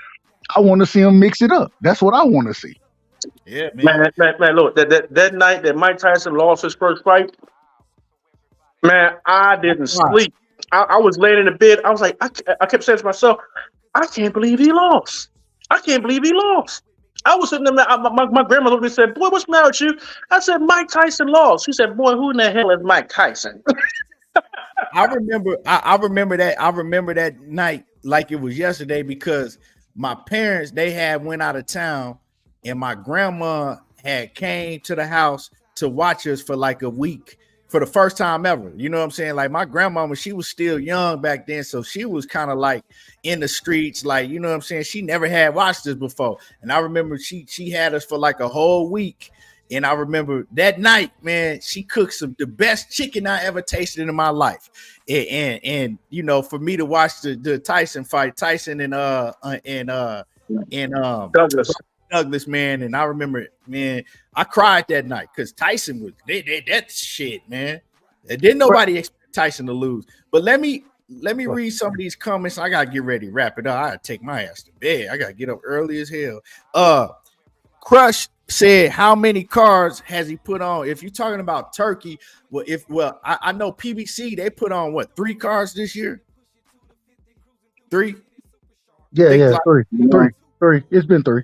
[SPEAKER 7] I want to see them mix it up. That's what I want to see.
[SPEAKER 4] Yeah, man.
[SPEAKER 6] Man, look, that night that Mike Tyson lost his first fight, man, I didn't sleep. I was laying in the bed. I was like, I kept saying to myself, I can't believe he lost. I can't believe he lost. I was sitting there, my grandma looked at me and said, boy, what's the matter with you? I said, Mike Tyson lost. She said, boy, who in the hell is Mike Tyson?
[SPEAKER 4] I remember that night like it was yesterday because my parents, they had went out of town and my grandma had came to the house to watch us for like a week for the first time ever. You know what I'm saying? Like my grandmama, she was still young back then. So she was kind of like in the streets, like, you know what I'm saying? She never had watched this before. And I remember she had us for like a whole week. And I remember that night, man, she cooked the best chicken I ever tasted in my life. And you know, for me to watch the Tyson fight, Tyson and Douglas, man. And I remember, man, I cried that night because Tyson was that shit, man. And didn't nobody expect Tyson to lose. But let me read some of these comments. I gotta get ready to wrap it up. I gotta take my ass to bed. I gotta get up early as hell. Crush said, how many cards has he put on? If you're talking about Turkey, I know PBC, they put on what, 3 cards this year? 3?
[SPEAKER 7] Yeah, three. It's been 3.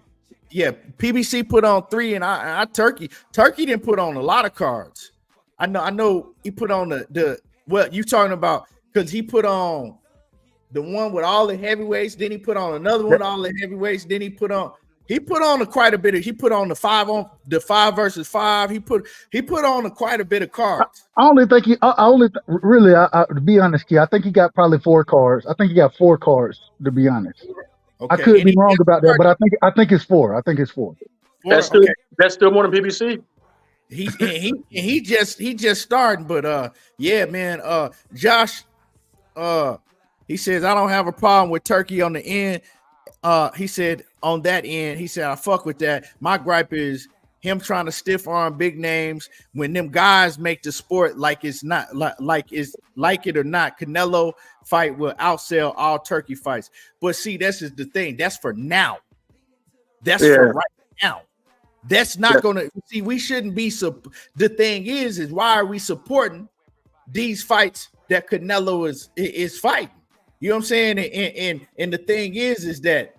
[SPEAKER 4] Yeah, PBC put on 3, and I Turkey didn't put on a lot of cards. I know he put on the what you talking about, because he put on the one with all the heavyweights, then he put on another one with all the heavyweights, then he put on quite a bit of, he put on the 5 versus 5. He put on quite a bit of cards.
[SPEAKER 7] I only think to be honest, Key, I think he got probably 4 cards. I think he got 4 cards, to be honest. Okay. I could be wrong about that, but I think it's 4. I think it's 4.
[SPEAKER 6] That's still more than PBC.
[SPEAKER 4] He just starting, but yeah, man. Josh, he says, I don't have a problem with Turkey on the end. He said on that end, he said, I fuck with that. My gripe is him trying to stiff arm big names when them guys make the sport like it's not like it or not. Canelo fight will outsell all Turkey fights. But see, this is the thing. That's for now. That's for right now. That's not gonna see. We shouldn't be. The thing is why are we supporting these fights that Canelo is fighting? You know what I'm saying? And the thing is that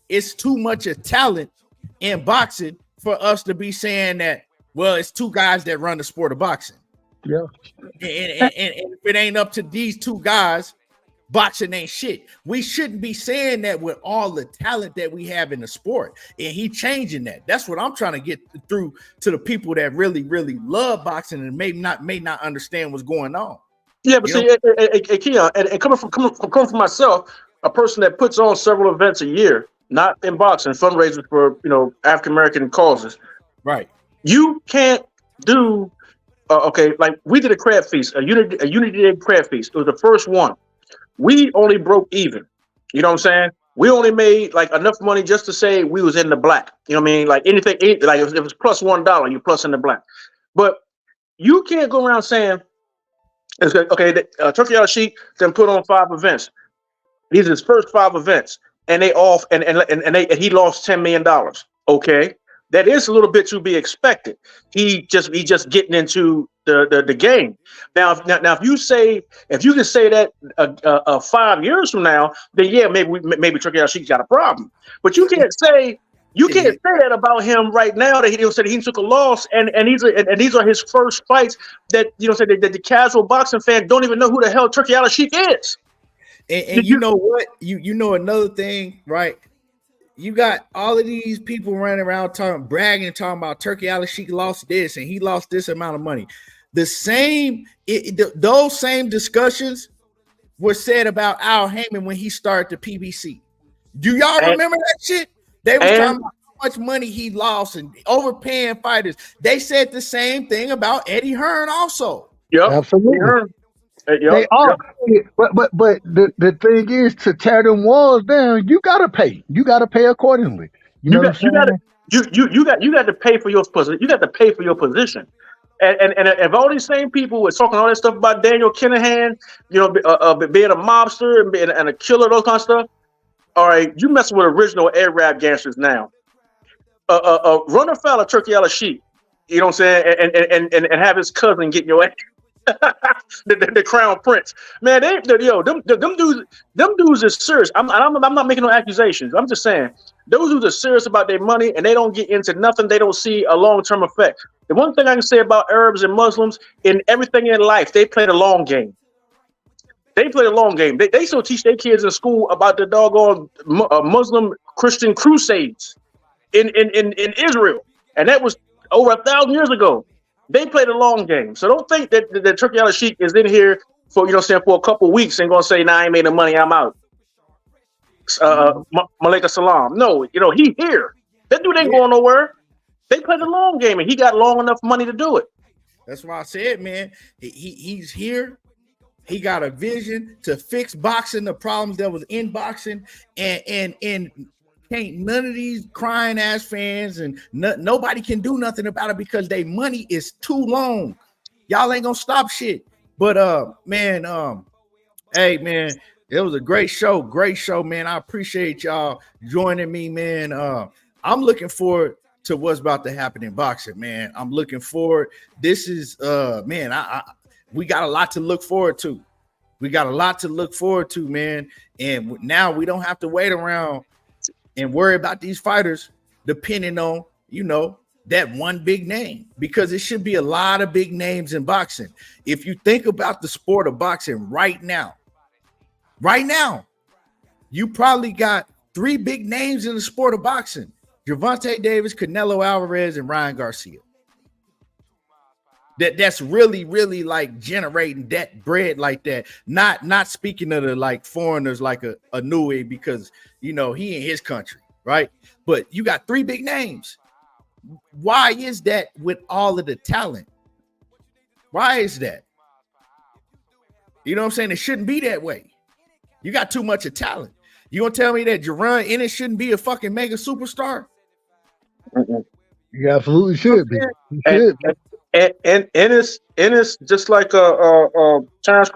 [SPEAKER 4] it's too much of talent in boxing for us to be saying that, well, it's 2 guys that run the sport of boxing.
[SPEAKER 7] Yeah.
[SPEAKER 4] And if it ain't up to these 2 guys, boxing ain't shit. We shouldn't be saying that with all the talent that we have in the sport. And he changing that. That's what I'm trying to get through to the people that really, really love boxing and may not understand what's going on.
[SPEAKER 6] Yeah, but see, Keon, and coming from myself, a person that puts on several events a year, not in boxing, fundraisers for African American causes.
[SPEAKER 4] Right.
[SPEAKER 6] You can't do like we did a crab feast, a Unity Day crab feast. It was the first one. We only broke even. You know what I'm saying? We only made like enough money just to say we was in the black. You know what I mean? Like anything, like if it was plus $1, you're plus in the black. But you can't go around saying, okay, Turki Alalshikh then put on 5 events. These are his first 5 events, and they off and he lost $10 million. Okay, that is a little bit to be expected. He just getting into the game. Now if you can say that 5 years from now, then yeah, maybe Turki Alalshikh got a problem. But you can't say You can't say that about him right now. That he said he took a loss, and these are his first fights. That that the casual boxing fan don't even know who the hell Turki Alalshikh is.
[SPEAKER 4] And you know what? You know another thing, right? You got all of these people running around bragging about Turki Alalshikh lost this and he lost this amount of money. Those same discussions were said about Al Haymon when he started the PBC. Do y'all remember that shit? They were talking about how much money he lost and overpaying fighters. They said the same thing about Eddie Hearn also.
[SPEAKER 6] Yep,
[SPEAKER 7] absolutely. They are, but the thing is, to tear them walls down, you gotta pay. You gotta pay accordingly. You got
[SPEAKER 6] to pay for your position. You got to pay for your position. And if all these same people were talking all that stuff about Daniel Kinahan, being a mobster and a killer, those kind of stuff. All right, you messing with original Arab gangsters now. Run afoul of Turki Alalshikh, you know what I'm saying, and have his cousin get your ass. the crown prince, man. Them dudes is serious. I'm not making no accusations. I'm just saying those dudes are serious about their money, and they don't get into nothing they don't see a long-term effect. The one thing I can say about Arabs and Muslims in everything in life, they play the long game. They play the long game. They still teach their kids in school about the doggone Muslim Christian crusades in Israel, and that was over 1,000 years ago. They play the long game, so don't think that Turki Alalshikh is in here for for a couple of weeks and gonna say, "Nah, I ain't made the money, I'm out." Malaikum salam. No, he here. That dude ain't going nowhere. They play the long game, and he got long enough money to do it.
[SPEAKER 4] That's why I said, man, he's here. He got a vision to fix boxing, the problems that was in boxing, and can't none of these crying ass fans and nobody can do nothing about it because their money is too long. Y'all ain't gonna stop shit. But hey man, it was a great show, man. I appreciate y'all joining me, man. I'm looking forward to what's about to happen in boxing, man. I'm looking forward. This is man, we got a lot to look forward to. Man. And now we don't have to wait around and worry about these fighters depending on, that one big name, because it should be a lot of big names in boxing. If you think about the sport of boxing right now, you probably got 3 big names in the sport of boxing: Gervonta Davis, Canelo Alvarez, and Ryan Garcia. That's really, really like generating that bread like that. Not speaking of the like foreigners like a Nui, because he in his country, right? But you got 3 big names. Why is that with all of the talent? Why is that? You know what I'm saying? It shouldn't be that way. You got too much of talent. You gonna tell me that Ennis shouldn't be a fucking mega superstar?
[SPEAKER 7] You absolutely should be.
[SPEAKER 6] And Ennis just like Terence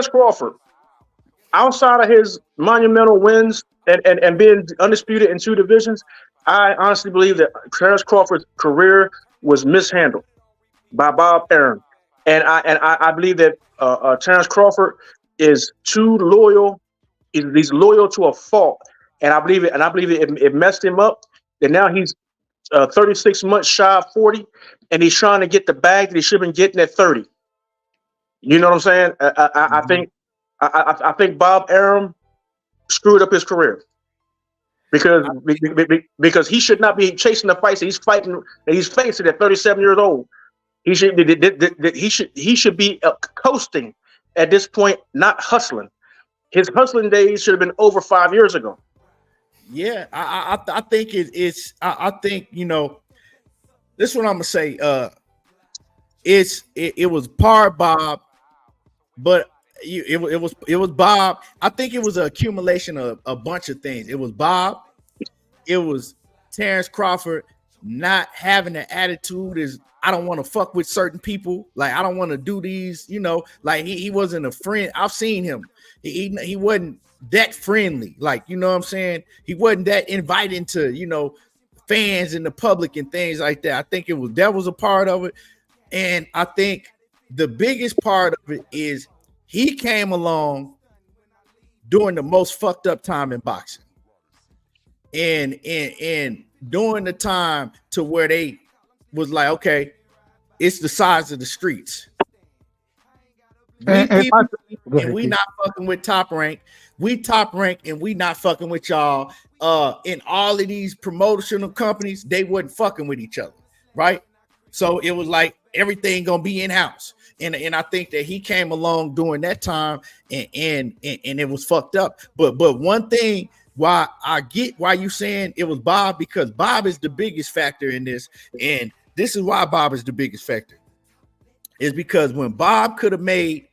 [SPEAKER 6] Crawford, outside of his monumental wins and being undisputed in 2 divisions, I honestly believe that Terence Crawford's career was mishandled by Bob Arum, and I believe that Terence Crawford is too loyal. He's loyal to a fault, and I believe it messed him up. And now he's 36 months shy of 40, and he's trying to get the bag that he should have been getting at 30. You know what I'm saying? I think Bob Arum screwed up his career because he should not be chasing the fights that he's fighting, that he's facing at 37 years old. He should be coasting at this point, not hustling. His hustling days should have been over 5 years ago.
[SPEAKER 4] Yeah, I think it's I think this is what I'm gonna say. It was par Bob, but it was Bob. I think it was an accumulation of a bunch of things. It was Bob. It was Terence Crawford not having an attitude is I don't want to fuck with certain people. Like I don't want to do these. Like he wasn't a friend. I've seen him. He wasn't that friendly, like what I'm saying. He wasn't that inviting to fans and the public and things like that. I think that was a part of it, and I think the biggest part of it is he came along during the most fucked up time in boxing, and during the time to where they was like, okay, it's the size of the streets. We not fucking with Top Rank. We Top Rank and we not fucking with y'all. In all of these promotional companies, they wasn't fucking with each other, right? So it was like everything gonna be in house, and I think that he came along during that time, and it was fucked up. But one thing, why I get why you saying it was Bob, because Bob is the biggest factor in this, and this is why Bob is the biggest factor, is because when Bob could have made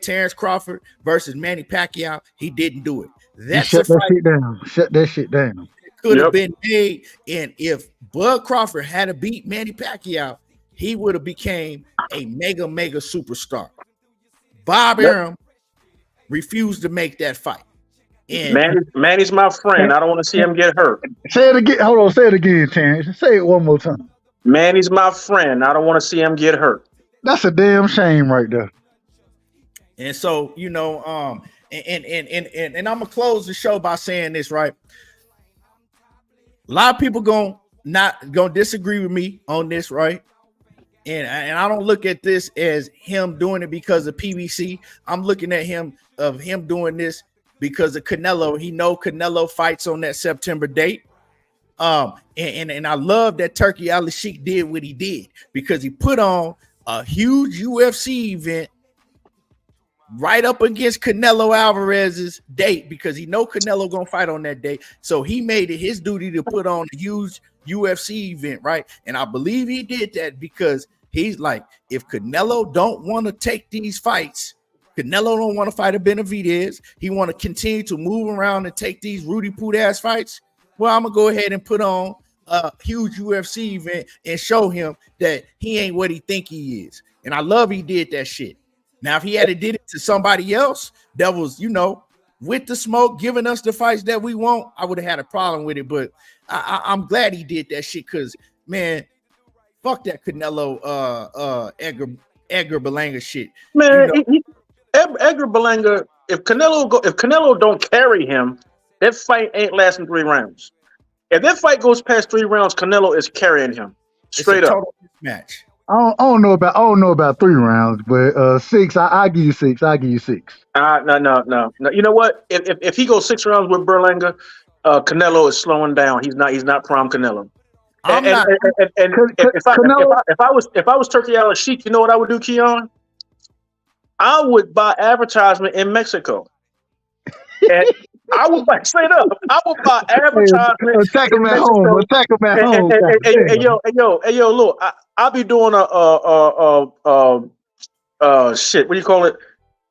[SPEAKER 4] Terence Crawford versus Manny Pacquiao, he didn't do it.
[SPEAKER 7] Shut that shit down.
[SPEAKER 4] It could have been made, and if Bud Crawford had to beat Manny Pacquiao, he would have became a mega superstar. Bob Arum refused to make that fight. And
[SPEAKER 6] Manny's my friend. I don't want to see him get hurt.
[SPEAKER 7] Say it again. Hold on. Say it again, Terence. Say it one more time.
[SPEAKER 6] Manny's my friend. I don't want to see him get hurt.
[SPEAKER 7] That's a damn shame right there.
[SPEAKER 4] And so, you know, and I'm gonna close the show by saying this, right? A lot of people not gonna disagree with me on this, right? And I don't look at this as him doing it because of PBC. I'm looking at him doing this because of Canelo. He know Canelo fights on that September date. And I love that Turki Alalshikh did what he did, because he put on a huge UFC event right up against Canelo Alvarez's date, because he know Canelo gonna fight on that day. So he made it his duty to put on a huge UFC event, right? And I believe he did that because he's like, if Canelo don't want to take these fights, Canelo don't want to fight a Benavidez, he want to continue to move around and take these Rudy Poot ass fights, well, I'm gonna go ahead and put on a huge UFC event and show him that he ain't what he think he is. And I love he did that shit. Now, if he had did it to somebody else that was, you know, with the smoke, giving us the fights that we want, I would have had a problem with it. But I'm glad he did that shit, because, man, fuck that Canelo Edgar Berlanga shit.
[SPEAKER 6] Man, you know? Edgar Berlanga, if Canelo don't carry him, that fight ain't lasting 3 rounds. If that fight goes past 3 rounds, Canelo is carrying him straight up.
[SPEAKER 4] Match.
[SPEAKER 7] I don't know about 3 rounds, but 6. I give you 6. I give you 6.
[SPEAKER 6] No. You know what? If he goes 6 rounds with Berlanga, Canelo is slowing down. He's not prime Canelo. If I was Turki Alalshikh, you know what I would do, Keon? I would buy advertisement in Mexico. And I would buy straight up. I would buy advertisement.
[SPEAKER 7] Attack him at home. Attack him at home.
[SPEAKER 6] Hey, yo, look, I'll be doing shit. What do you call it?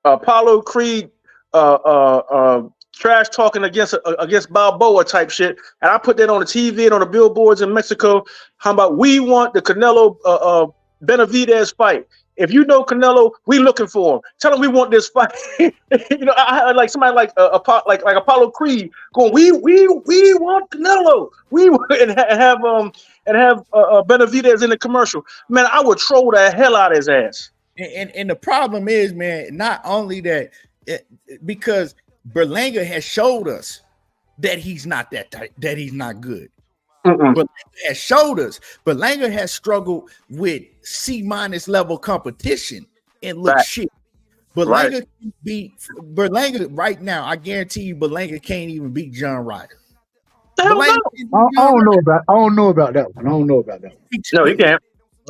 [SPEAKER 6] Apollo Creed, trash talking against Balboa type shit, and I put that on the TV and on the billboards in Mexico. How about we want the Canelo Benavidez fight? If you know Canelo, we looking for him. Tell him we want this fight. You know, I like somebody like Apollo Creed going. We want Canelo. And have Benavidez in the commercial. Man, I would troll the hell out of his ass.
[SPEAKER 4] And the problem is, man, not only that, because Berlanga has showed us that he's not that type, that he's not good. Berlanga has showed us. Berlanga has struggled with C- level competition and look shit. Berlanga can beat Berlanga right now. I guarantee you, Berlanga can't even beat John Ryder.
[SPEAKER 7] I don't know about that one.
[SPEAKER 6] No, he can't.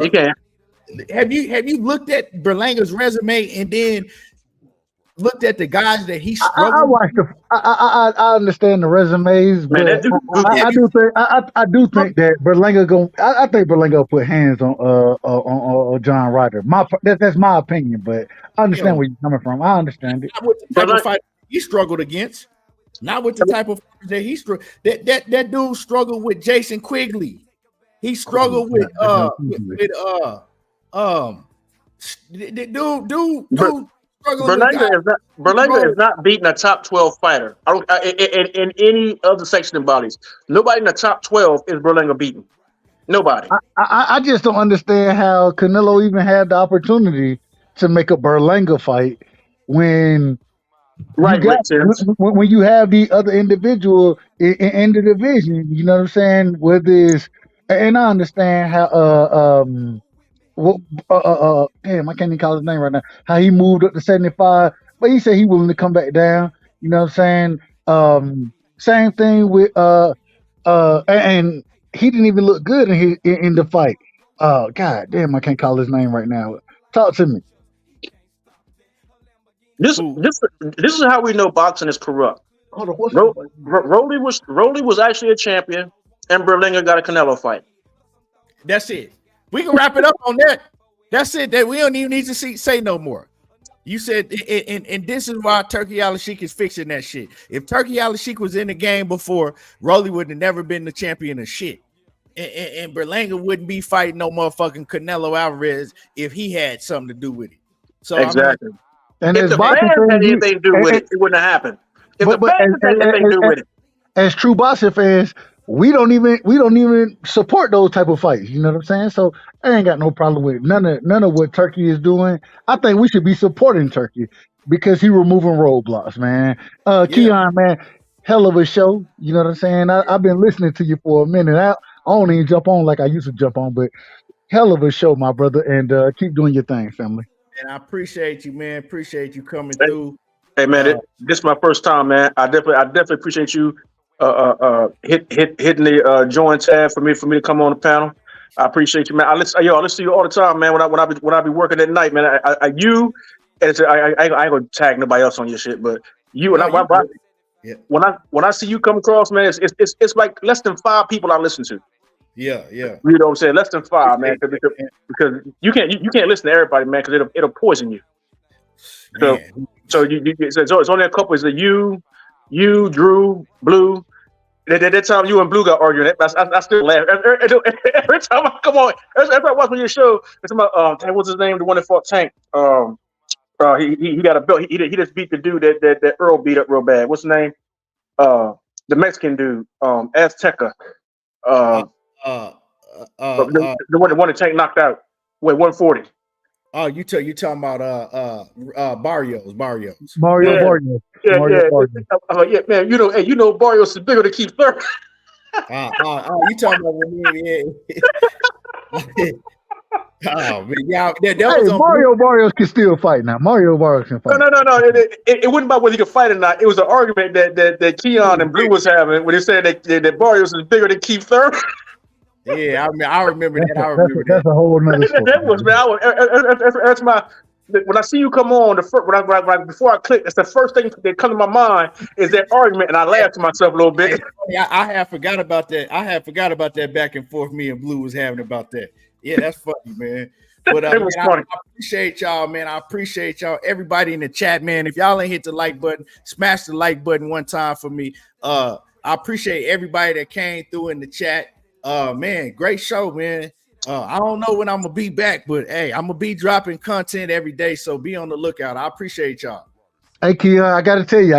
[SPEAKER 6] He can't.
[SPEAKER 4] Have you looked at Berlanga's resume and then looked at the guys that he struggled?
[SPEAKER 7] I watched I understand the resumes, but I do think that Berlanga I think Berlanga will put hands on John Ryder. That's my opinion, but I understand where you're coming from. I understand it.
[SPEAKER 4] Not with the type of fight he struggled against. Not with the type of that he struggled. That dude struggled with Jason Quigley. He struggled with
[SPEAKER 6] Berlanga is not beating a top 12 fighter. In any of the sanctioning bodies. Nobody in the top 12 is Berlanga beating. Nobody.
[SPEAKER 7] I just don't understand how Canelo even had the opportunity to make a Berlanga fight when
[SPEAKER 6] Right,
[SPEAKER 7] you got
[SPEAKER 6] makes sense.
[SPEAKER 7] when you have the other individual in the division, you know what I'm saying? Whether it's and I understand how well, damn, I can't even call his name right now. How he moved up to 75, but he said he willing to come back down. You know what I'm saying? Same thing with and he didn't even look good in in the fight. God damn, I can't call his name right now. Talk to me.
[SPEAKER 6] This is how we know boxing is corrupt.
[SPEAKER 7] Hold on, what's
[SPEAKER 6] Rolly was actually a champion, and Berlinger got a Canelo fight.
[SPEAKER 4] That's it. We can wrap it up on that. That's it. That we don't even need to say no more. You said, and this is why Turki Alalshikh is fixing that shit. If Turki Alalshikh was in the game before, Rolly would have never been the champion of shit. And Berlanga wouldn't be fighting no motherfucking Canelo Alvarez if he had something to do with it. So
[SPEAKER 6] exactly.
[SPEAKER 7] And
[SPEAKER 6] if the fans had anything to do with it, it wouldn't have happened. If the fans had anything to do with it.
[SPEAKER 7] As true boxing fans, we don't even support those type of fights. You know what I'm saying? So I ain't got no problem with it. None of what Turkey is doing. I think we should be supporting Turkey because he removing roadblocks, man. Keon, man, hell of a show. You know what I'm saying? I've been listening to you for a minute. I don't even jump on like I used to jump on, but hell of a show, my brother. And keep doing your thing, family.
[SPEAKER 4] And I appreciate you, man. Appreciate you coming through.
[SPEAKER 6] Hey, man, this is my first time, man. I definitely appreciate you hitting the join tab for me to come on the panel. I appreciate you, man. I listen to you all the time, man. When I be working at night, man. I ain't gonna tag nobody else on your shit, but you and when I see you come across, man, it's like less than 5 people I listen to.
[SPEAKER 4] Yeah.
[SPEAKER 6] You know what I'm saying? Less than 5, man, because you can't listen to everybody, man, because it'll poison you. So it's only a couple. It's you, Drew, Blue. That time you and Blue got arguing, I still laugh every time I come on. Every time I watch your show, it's about what's his name? The one that fought Tank. He got a belt. He just beat the dude that Earl beat up real bad. What's his name? The Mexican dude, Azteca. The one that Tank knocked out. Wait, 140.
[SPEAKER 4] Oh, you talking about Barrios.
[SPEAKER 7] Barrios.
[SPEAKER 6] Yeah, man. You know, Barrios is bigger than Keith Thurman.
[SPEAKER 4] You talking about me? Yeah. Oh man, yeah.
[SPEAKER 7] Barrios can still fight now. Mario Barrios can fight.
[SPEAKER 6] No. It wasn't about whether he could fight or not. It was an argument that Keon and Blue was having when they said that Barrios is bigger than Keith Thurman.
[SPEAKER 4] Yeah, I remember that.
[SPEAKER 7] That's a whole nother story.
[SPEAKER 6] That was, man. That's my. When I see you come on, before I click, it's the first thing that comes to my mind is that argument, and I laugh to myself a little bit.
[SPEAKER 4] I have forgot about that. I have forgot about that back and forth me and Blue was having about that. Yeah, that's funny, man. But
[SPEAKER 6] it was funny.
[SPEAKER 4] I appreciate y'all, man. I appreciate y'all, everybody in the chat, man. If y'all ain't hit the like button, smash the like button one time for me. I appreciate everybody that came through in the chat. Man, great show, man. I don't know when I'm gonna be back, but hey, I'm gonna be dropping content every day, so be on the lookout. I appreciate y'all.
[SPEAKER 7] Hey, Keon, I gotta tell you,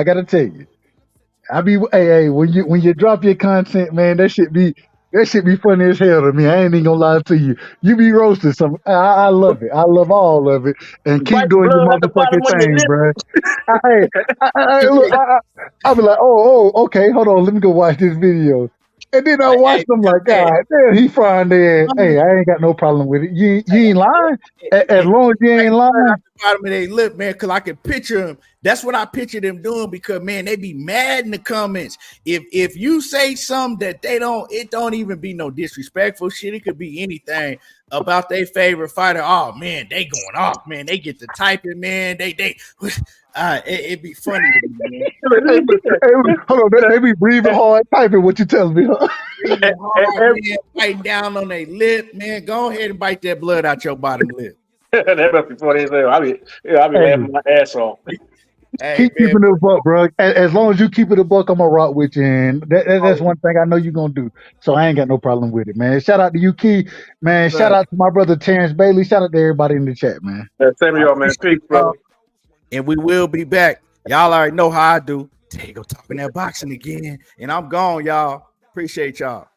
[SPEAKER 7] when you drop your content, man, that shit be funny as hell to me. I ain't even gonna lie to you. You be roasting some. I love it. I love all of it, and keep doing your motherfucking thing, bro. I'll be like, oh, okay, hold on, let me go watch this video. And then I watched them like, God damn, he frying there. Hey, I ain't got no problem with it. You ain't lying. As long as you ain't lying.
[SPEAKER 4] At the bottom of their lip, man, because I can picture them. That's what I picture them doing because, man, they be mad in the comments. If you say something that it don't even be no disrespectful shit. It could be anything about their favorite fighter. Oh, man, they going off, man. They get to typing, man. It'd be funny to me, man.
[SPEAKER 7] Hold on, they be breathing hard, typing what you telling me.
[SPEAKER 4] Breathing hard, man, biting down on their lip, man. Go ahead and bite that blood out your bottom lip.
[SPEAKER 6] That must be funny as hell. I be laughing my ass off.
[SPEAKER 7] Hey, keep keeping it a buck, bro. As long as you keep it a buck, I'm gonna rock with you, and that's one thing I know you're gonna do. So I ain't got no problem with it, man. Shout out to you, Key, man. Shout out to my brother Terence Bailey. Shout out to everybody in the chat, man.
[SPEAKER 6] Same to y'all, man. Peace, bro.
[SPEAKER 4] And we will be back. Y'all already know how I do. There you go, talking that boxing again, and I'm gone, y'all. Appreciate y'all.